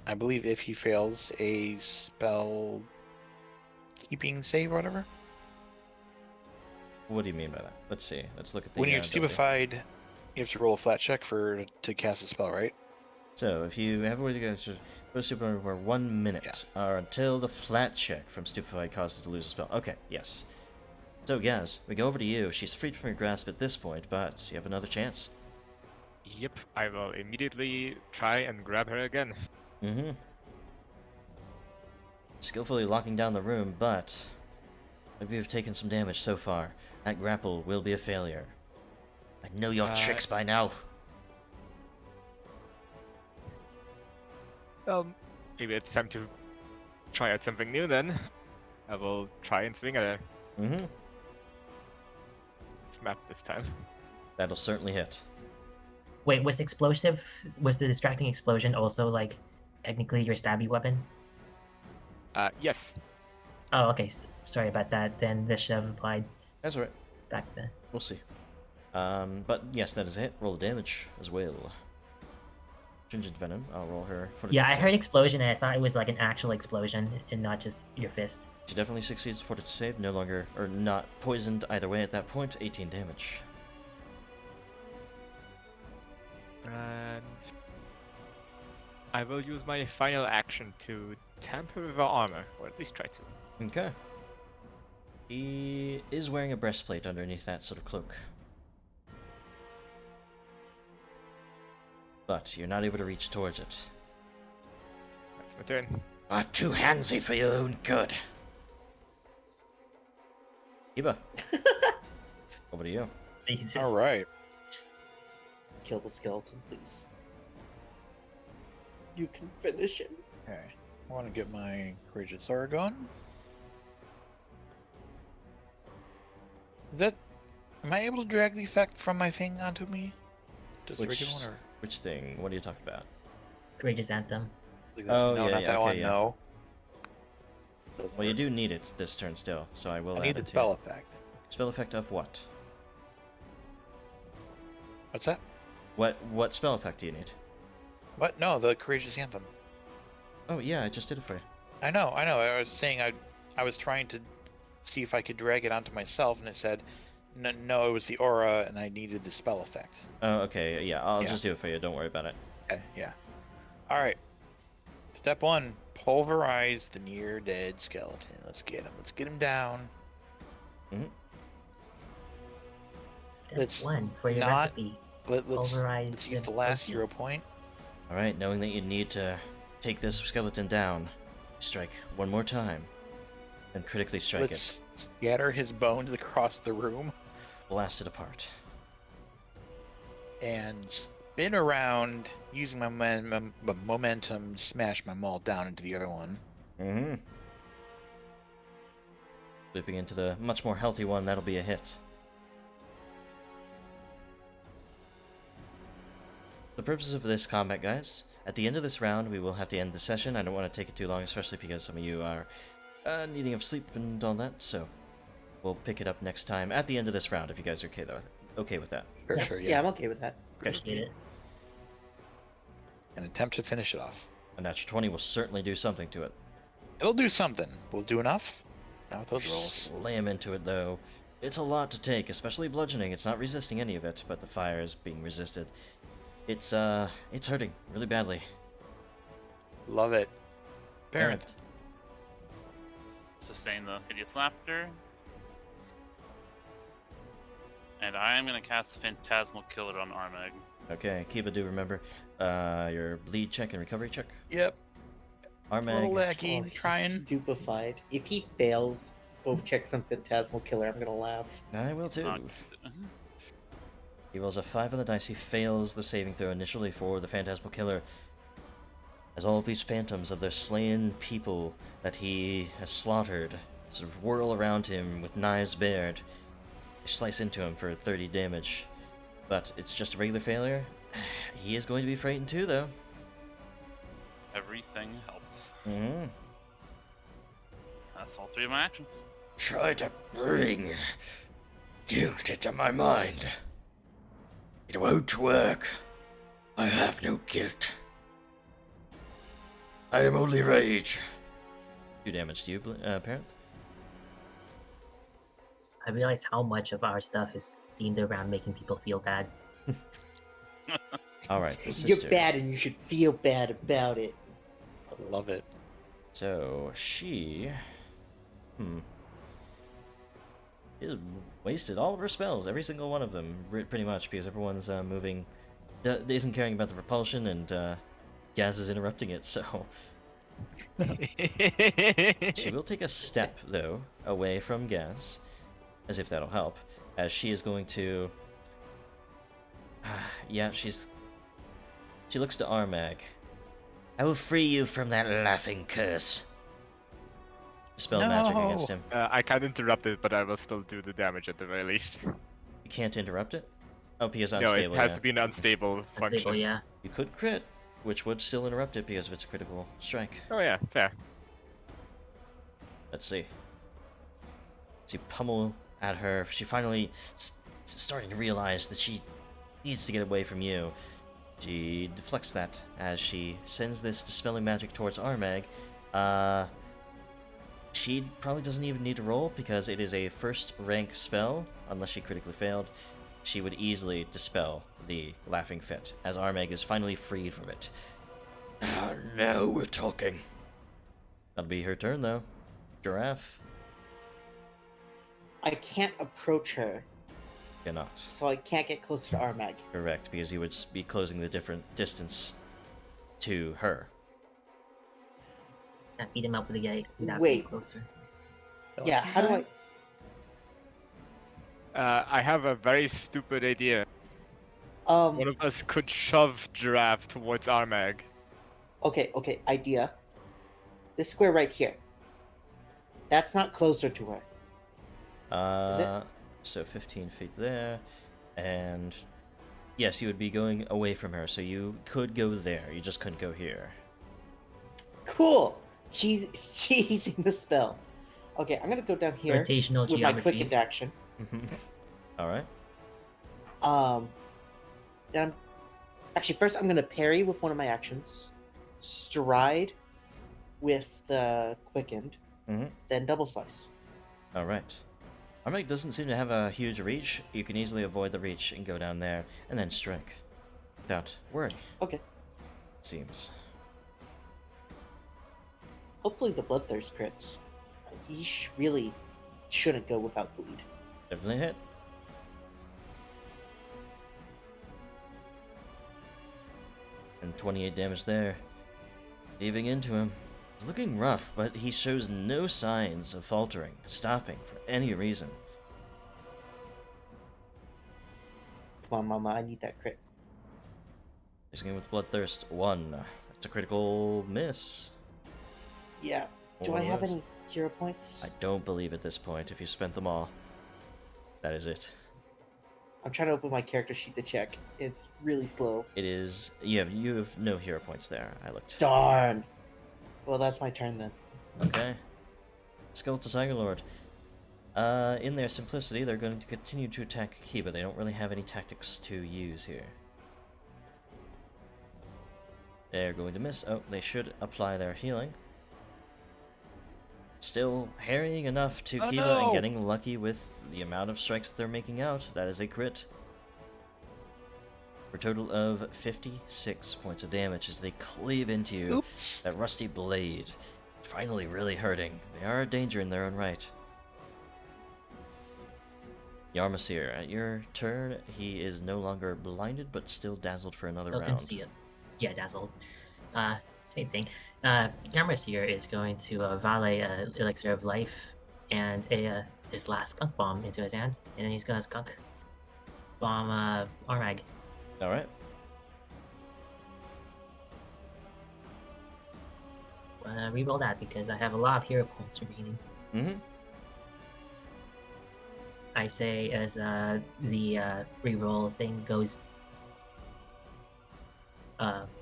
I believe if he fails a spell keeping save or whatever. What do you mean by that? Let's see. Let's look at the... When you're ability. stupefied, you have to roll a flat check to cast a spell, right? So, if you have a way to go super for 1 minute, or until the flat check from stupefied causes to lose a spell. Okay, yes. So, Gaz, we go over to you. She's freed from your grasp at this point, but you have another chance. Yep, I will immediately try and grab her again. Mm-hmm. Skillfully locking down the room, but maybe you've taken some damage so far. That grapple will be a failure. I know your tricks by now. Well, maybe it's time to try out something new then. I will try and swing at her. Mm-hmm. Map this time. That'll certainly hit. Wait, was the distracting explosion also, like, technically your stabby weapon? Yes. Oh, okay. Sorry about that. Then this should have applied That's alright. back then. We'll see. But yes, that is a hit. Roll the damage as well. Stringent Venom. I'll roll her for the Yeah, I success. heard explosion and I thought it was like an actual explosion and not just your fist. She definitely succeeds the fortitude save. No longer, or not poisoned either way at that point. 18 damage. And I will use my final action to tamper with her armor, or at least try to. Okay. He is wearing a breastplate underneath that sort of cloak. But you're not able to reach towards it. That's my turn. Are too handsy for your own good. Iba. Over to you. Jesus. All right. Kill the skeleton, please. You can finish him. Okay. I want to get my Courageous Aura going. Am I able to drag the effect from my thing onto me? Just the Which- regular one, or? Which thing? What are you talking about? Courageous Anthem. Oh, no, yeah, not yeah, that okay, one. yeah. No. Well, you do need it this turn still, so I will I add need it the to spell you. effect. Spell effect of what? What's that? What spell effect do you need? What? No, the Courageous Anthem. Oh yeah, I just did it for you. I know. I was saying I was trying to see if I could drag it onto myself, and it said, no, it was the aura, and I needed the spell effect. Oh, okay, yeah, I'll just do it for you. Don't worry about it. Okay, yeah. All right. Step 1: pulverize the near dead skeleton. Let's get him. Let's get him down. Mm-hmm. Step 1 for your not- recipe. Let's use the last hero point. All right, knowing that you need to take this skeleton down, strike one more time, and critically strike Let's scatter his bones across the room it. Blast it apart. and spin around using my momentum to smash my maul down into the other one. Mm-hmm. Looping into the much more healthy one, that'll be a hit. For the purposes of this combat, guys, at the end of this round, we will have to end the session. I don't want to take it too long, especially because some of you are needing of sleep and all that, so we'll pick it up next time at the end of this round, if you guys are okay with that. For Yeah. sure, Yeah, I'm okay with that. Appreciate it. And attempt to finish it off. A natural 20 will certainly do something to it. It'll do something. Will it do enough? Not with those rolls. Lay him into it, though. It's a lot to take, especially bludgeoning. It's not resisting any of it, but the fire is being resisted. It's hurting really badly. Love it. Parent. Sustain the hideous laughter. And I am going to cast Phantasmal Killer on Armag. Okay, Kiba, do remember your bleed check and recovery check. Yep. Little Armag. lackey he's trying. stupefied. If he fails both checks on Phantasmal Killer, I'm gonna laugh. I will too. He rolls a 5 on the dice. He fails the saving throw initially for the Phantasmal Killer. As all of these phantoms of the slain people that he has slaughtered sort of whirl around him with knives bared. They slice into him for 30 damage. But it's just a regular failure. He is going to be frightened too, though. Everything helps. Mm-hmm. That's all 3 of my actions. Try to bring guilt into my mind. It won't work. I have no guilt. I am only rage. 2 damage to you, Parent. I realize how much of our stuff is themed around making people feel bad. Alright, the You're sister. bad and you should feel bad about it. I love it. So, she... She's wasted all of her spells, every single one of them, pretty much, because everyone's moving... isn't caring about the repulsion, and Gaz is interrupting it, so... She will take a step, though, away from Gaz, as if that'll help, as she is going to... yeah, she looks to Armag. I will free you from that laughing curse. Dispel magic against him. I can't interrupt it, but I will still do the damage at the very least. You can't interrupt it? Oh, because No, unstable, it has yeah. to be an unstable function. Unstable, yeah. You could crit, which would still interrupt it because of its critical strike. Oh yeah, fair. Let's see. So you pummel at her. She finally starting to realize that she needs to get away from you. She deflects that as she sends this dispelling magic towards Armag. She probably doesn't even need to roll because it is a first rank spell, unless she critically failed. She would easily dispel the laughing fit, as Armag is finally freed from it. Now we're talking. That'll be her turn, though. Giraffe I can't approach her, cannot. so I can't get closer to Armag. Correct, because you would be closing the different distance to her. Can't beat him up with a gate without Wait. getting closer. Yeah, how do I have a very stupid idea. I... One of us could shove Giraffe towards Armag. Okay, idea. This square right here. That's not closer to her. Is it? So 15 feet there, and yes, you would be going away from her, so you could go there. You just couldn't go here. Cool! She's using the spell. Okay, I'm gonna go down here Rotational with my geometry. quick action. All right. Then I'm Actually, first I'm going to parry with one of my actions, stride with quickened, then double slice. All right. Armag doesn't seem to have a huge reach. You can easily avoid the reach and go down there and then strike without worry. Okay. Seems. Hopefully the bloodthirst crits. He really shouldn't go without bleed. Definitely hit. And 28 damage there. Leaving into him. It's looking rough, but he shows no signs of faltering, stopping for any reason. Come on, Mama, I need that crit. Facing him with Bloodthirst 1. That's a critical miss. Yeah. Do More I or have less. any hero points? I don't believe at this point. If you spent them all, that is it. I'm trying to open my character sheet to check. It's really slow. It is. You have no hero points there. I looked. Darn. Well, that's my turn then. Okay. Skeletal Tiger Lord. In their simplicity, they're going to continue to attack Kiba. They don't really have any tactics to use here. They're going to miss. Oh, they should apply their healing. Still harrying enough to Kiba and getting lucky with the amount of strikes they're making out. That is a crit. For a total of 56 points of damage as they cleave into you. Oops. That rusty blade. Finally really hurting. They are a danger in their own right. Yarmasir, at your turn, he is no longer blinded, but still dazzled for another Still round. can see it. Yeah, dazzled. Same thing. Yarmasir is going to valet Elixir of Life and his last skunk bomb into his hand, and then he's gonna skunk bomb Armag. Alright. Reroll that because I have a lot of hero points remaining. Mm-hmm. I say as the reroll thing goes.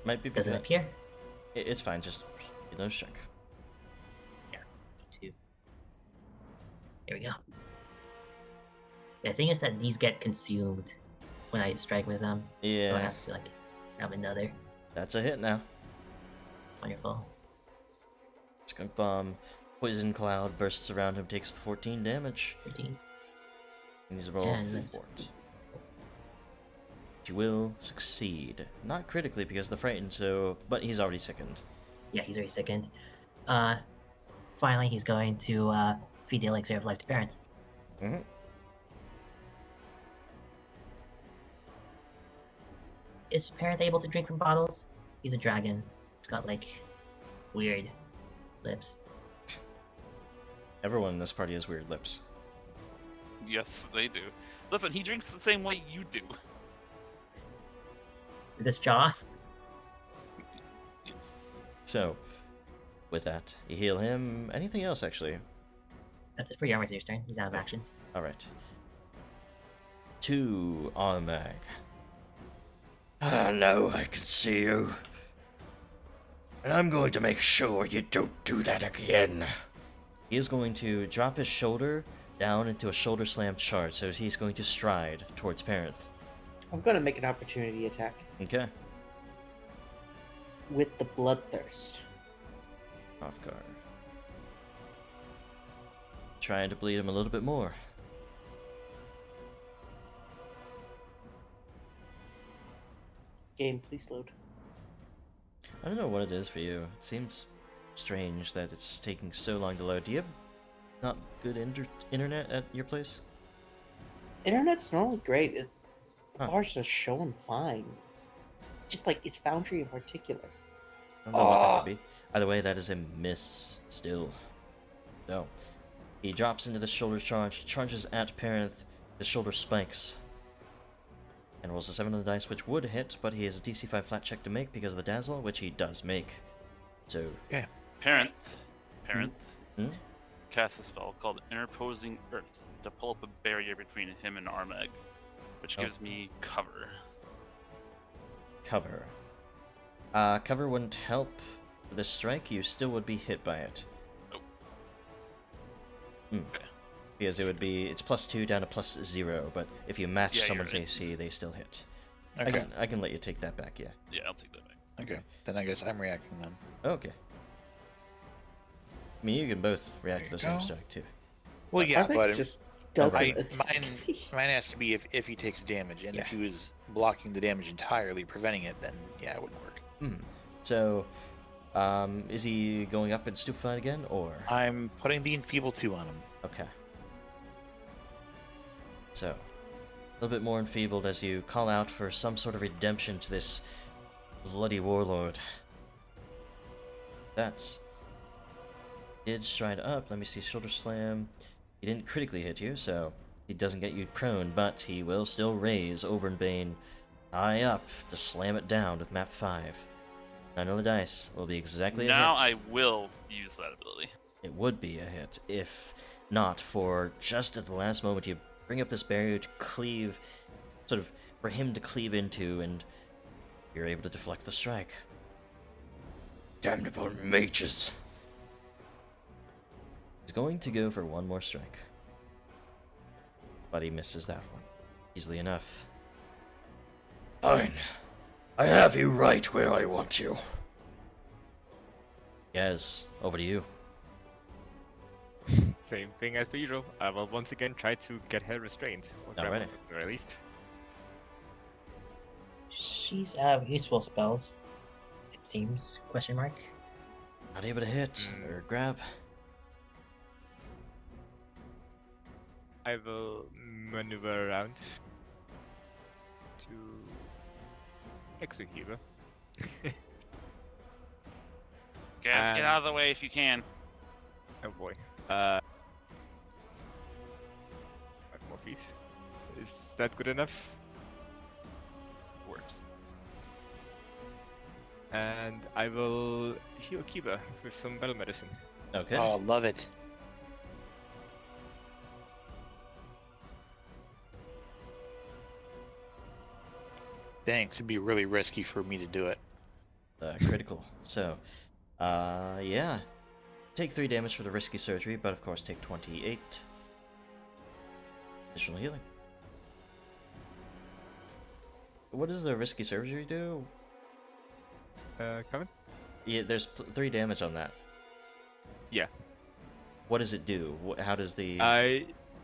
Might be Does it because appear? it's fine, just check. Yeah, me too. There we go. The thing is that these get consumed when I strike with them. So I Yeah, have to grab another. that's a hit now. Wonderful. Skunk Bomb, Poison Cloud bursts around him, takes the 14 damage. 13. And he's a roll And let's- fort. You will succeed. Not critically because of the frightened, so but he's already sickened. Yeah, he's already sickened. Finally, he's going to feed the elixir of life to parents. Mm-hmm. Is parent able to drink from bottles? He's a dragon. It's got weird lips. Everyone in this party has weird lips. Yes, they do. Listen, he drinks the same way you do. Is this jaw? Yes. So, with that, you heal him. Anything else, actually? That's it for Yarmasir's turn. He's out of actions. Alright. To Armag. I know I can see you. And I'm going to make sure you don't do that again. He is going to drop his shoulder down into a shoulder slam charge, so he's going to stride towards Parenth. I'm going to make an opportunity attack Okay. with the bloodthirst. Off guard. Trying to bleed him a little bit more. Game, please load. I don't know what it is for you. It seems strange that it's taking so long to load. Do you have not good internet at your place? Internet's normally great. The Huh. bars are showing fine. It's just it's Foundry in particular. I don't know what that would be. Either way, that is a miss still. So, he drops into the shoulder charge, charges at Parenth, his shoulder spikes, and rolls a 7 on the dice, which would hit, but he has a DC 5 flat check to make because of the dazzle, which he does make. So, Parent, Hmm? cast a spell called Interposing Earth to pull up a barrier between him and Armag, which gives me cover. cover. Cover wouldn't help with this strike, you still would be hit by it. Oh. Okay. Because it's +2 down to +0, but if you match Yeah, you're someone's right. AC, they still hit. Okay. I can let you take that back, yeah. Yeah, I'll take that back. Okay. Then I guess I'm reacting then. Okay. I mean, you can both react to the There you same go. strike, too. Well, yeah, Armag but just doesn't I, attack me. mine has to be if he takes damage, and Yeah. if he was blocking the damage entirely, preventing it, then yeah, it wouldn't work. So, is he going up and stupefied again, or? I'm putting the Enfeeble 2 on him. Okay. So, a little bit more enfeebled as you call out for some sort of redemption to this bloody warlord. That's... Did stride up. Let me see. Shoulder slam. He didn't critically hit you, so he doesn't get you prone, but he will still raise Ovriinbane high up to slam it down with map 5. 9 on the dice will be exactly a hit. Now I will use that ability. It would be a hit, if not for just at the last moment you bring up this barrier to cleave, sort of for him to cleave into, and you're able to deflect the strike. Damnable mages. He's going to go for one more strike. But he misses that one. Easily enough. Fine. I have you right where I want you. Yes, over to you. Same thing as per usual. I will once again try to get her restrained. Or grab Alrighty. her, at the very least. She's out of useful spells, it seems. Question mark. Not able to hit or grab. I will maneuver around to execute her. Guys, get out of the way if you can. Oh boy. 5 more feet. Is that good enough? Works. And I will heal Kiba with some battle medicine. Okay. Oh, love it. Thanks. It'd be really risky for me to do it. Critical. So, yeah. Take 3 damage for the risky surgery, but of course take 28 additional healing. What does the risky surgery do? Coming? Yeah, there's 3 damage on that. Yeah. What does it do? How does the...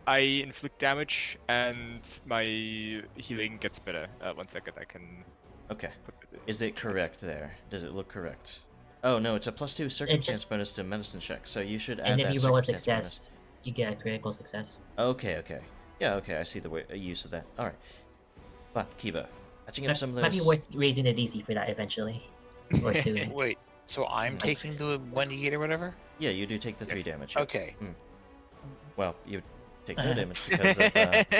I inflict damage and my healing gets better. 1 second, I can... Okay. Is it correct there? Does it look correct? Oh no, it's a +2 circumstance bonus to medicine check, so you should add And that if you roll a circumstance success, you get a critical success. bonus. Okay. Yeah, okay, I see the use of that. Alright. But, Kiba, catching up some of those... Might be worth raising the DC for that eventually. Or soon. Wait, so I'm taking the 1d8 or whatever? Yeah, you do take the 3 Yes. damage. Okay. Well, you take no damage because of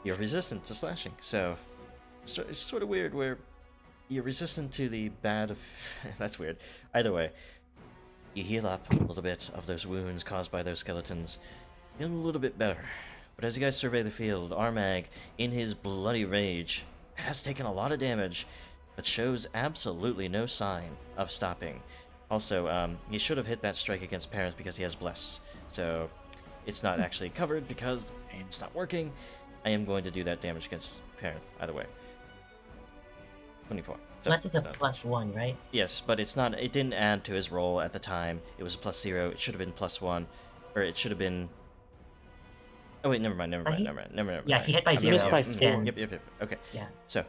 you're resistant to slashing. So it's sort of weird where you're resistant to the bad of... That's weird. Either way, you heal up a little bit of those wounds caused by those skeletons. Feeling a little bit better. But as you guys survey the field, Armag, in his bloody rage, has taken a lot of damage, but shows absolutely no sign of stopping. Also, he should have hit that strike against Parents because he has Bless. So it's not actually covered because it's not working. I am going to do that damage against Parent either way. 24. So Bless is a it's not- +1, right? Yes, but it's not. It didn't add to his roll at the time. It was a +0. It should have been +1, or it should have been. Oh wait, never mind. Yeah, he hit by I'm 0. missed by mm, 4. Yep. Okay. Yeah. So,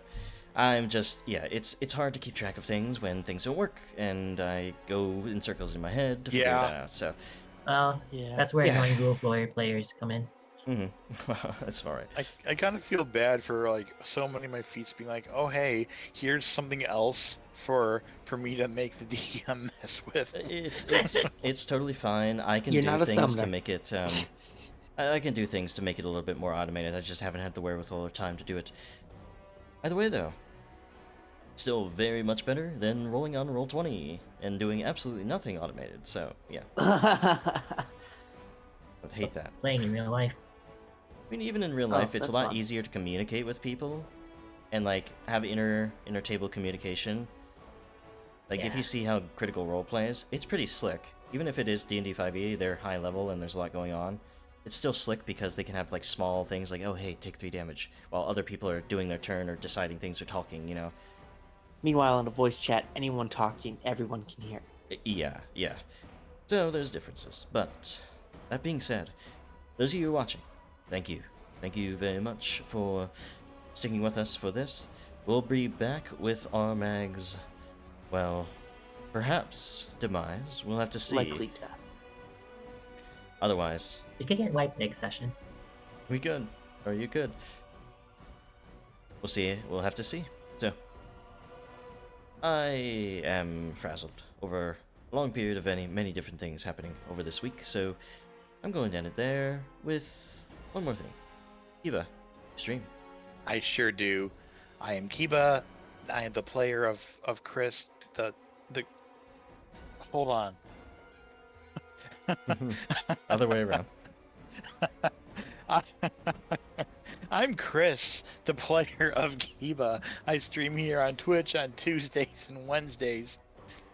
I'm just it's hard to keep track of things when things don't work, and I go in circles in my head to figure Yeah. that out. So, Well, Yeah. that's where Yeah. annoying rules lawyer players come in. that's all right. I kind of feel bad for like so many of my feats being like, oh hey, here's something else for me to make the DM mess with. It's totally fine. I can You're do not a things to summoner. make it. I can do things to make it a little bit more automated. I just haven't had the wherewithal or time to do it. Either way, though, still very much better than rolling on Roll20 and doing absolutely nothing automated. So yeah, I'd hate that. Playing in real life. I mean, even in real life, it's a that's lot fun. easier to communicate with people, and like have inter table communication. Like if Yeah. you see how Critical Role plays, it's pretty slick. Even if it is D&D 5e, they're high level and there's a lot going on. it's still slick because they can have like small things like, oh hey, take 3 damage, while other people are doing their turn or deciding things or talking, you know. Meanwhile, in a voice chat, anyone talking, everyone can hear. Yeah, yeah. So there's differences. But that being said, those of you watching, thank you. Thank you very much for sticking with us for this. We'll be back with Armag's, well, perhaps demise. We'll have to see. Likely death. Otherwise, We could get wiped next session. we could. Or you could. We'll see. We'll have to see. So, I am frazzled over a long period of many different things happening over this week, so I'm going to end it there with one more thing. Kiba, stream. I sure do. I am Kiba. I am the player of Chris. The hold on. Other way around. I'm Chris, the player of Kiba. I stream here on Twitch on Tuesdays and Wednesdays,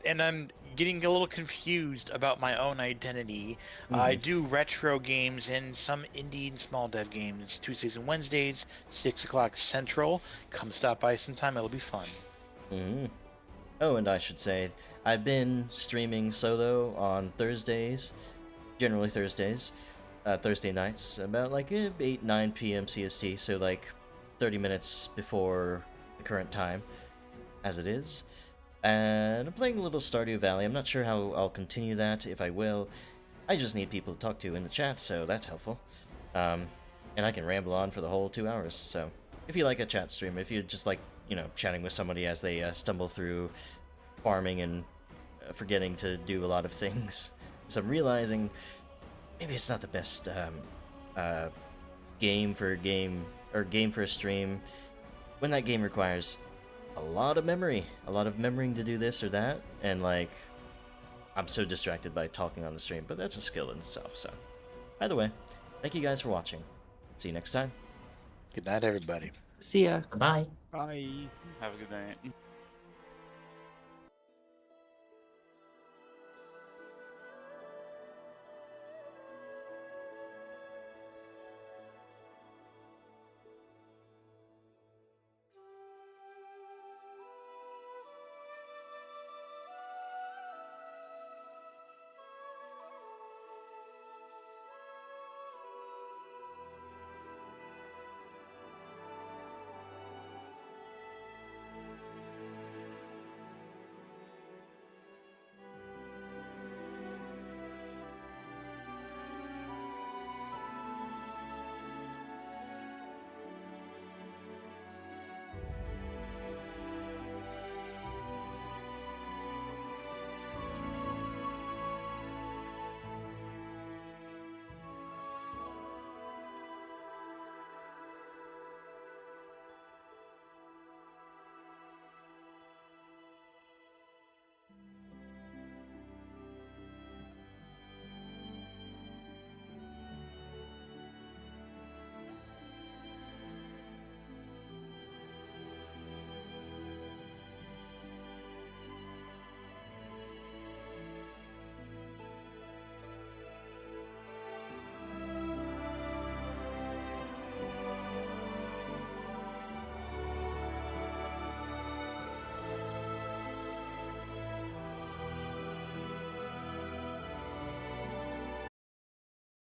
and I'm getting a little confused about my own identity. I do retro games and some indie and small dev games Tuesdays and Wednesdays, 6 o'clock Central. Come stop by sometime, it'll be fun. Oh, and I should say, I've been streaming solo on Thursdays, generally Thursdays, Thursday nights, about like 8, 9 p.m. CST, so like 30 minutes before the current time, as it is. And I'm playing a little Stardew Valley. I'm not sure how I'll continue that, if I will. I just need people to talk to in the chat, so that's helpful. And I can ramble on for the whole 2 hours, so if you like a chat stream, if you just like, you know, chatting with somebody as they stumble through farming and forgetting to do a lot of things. So I'm realizing maybe it's not the best game for a stream when that game requires a lot of memory, to do this or that, and like I'm so distracted by talking on the stream, but that's a skill in itself. So either way, thank you guys for watching. See you next time. Good night, everybody. See ya. Bye. Bye. Have a good night.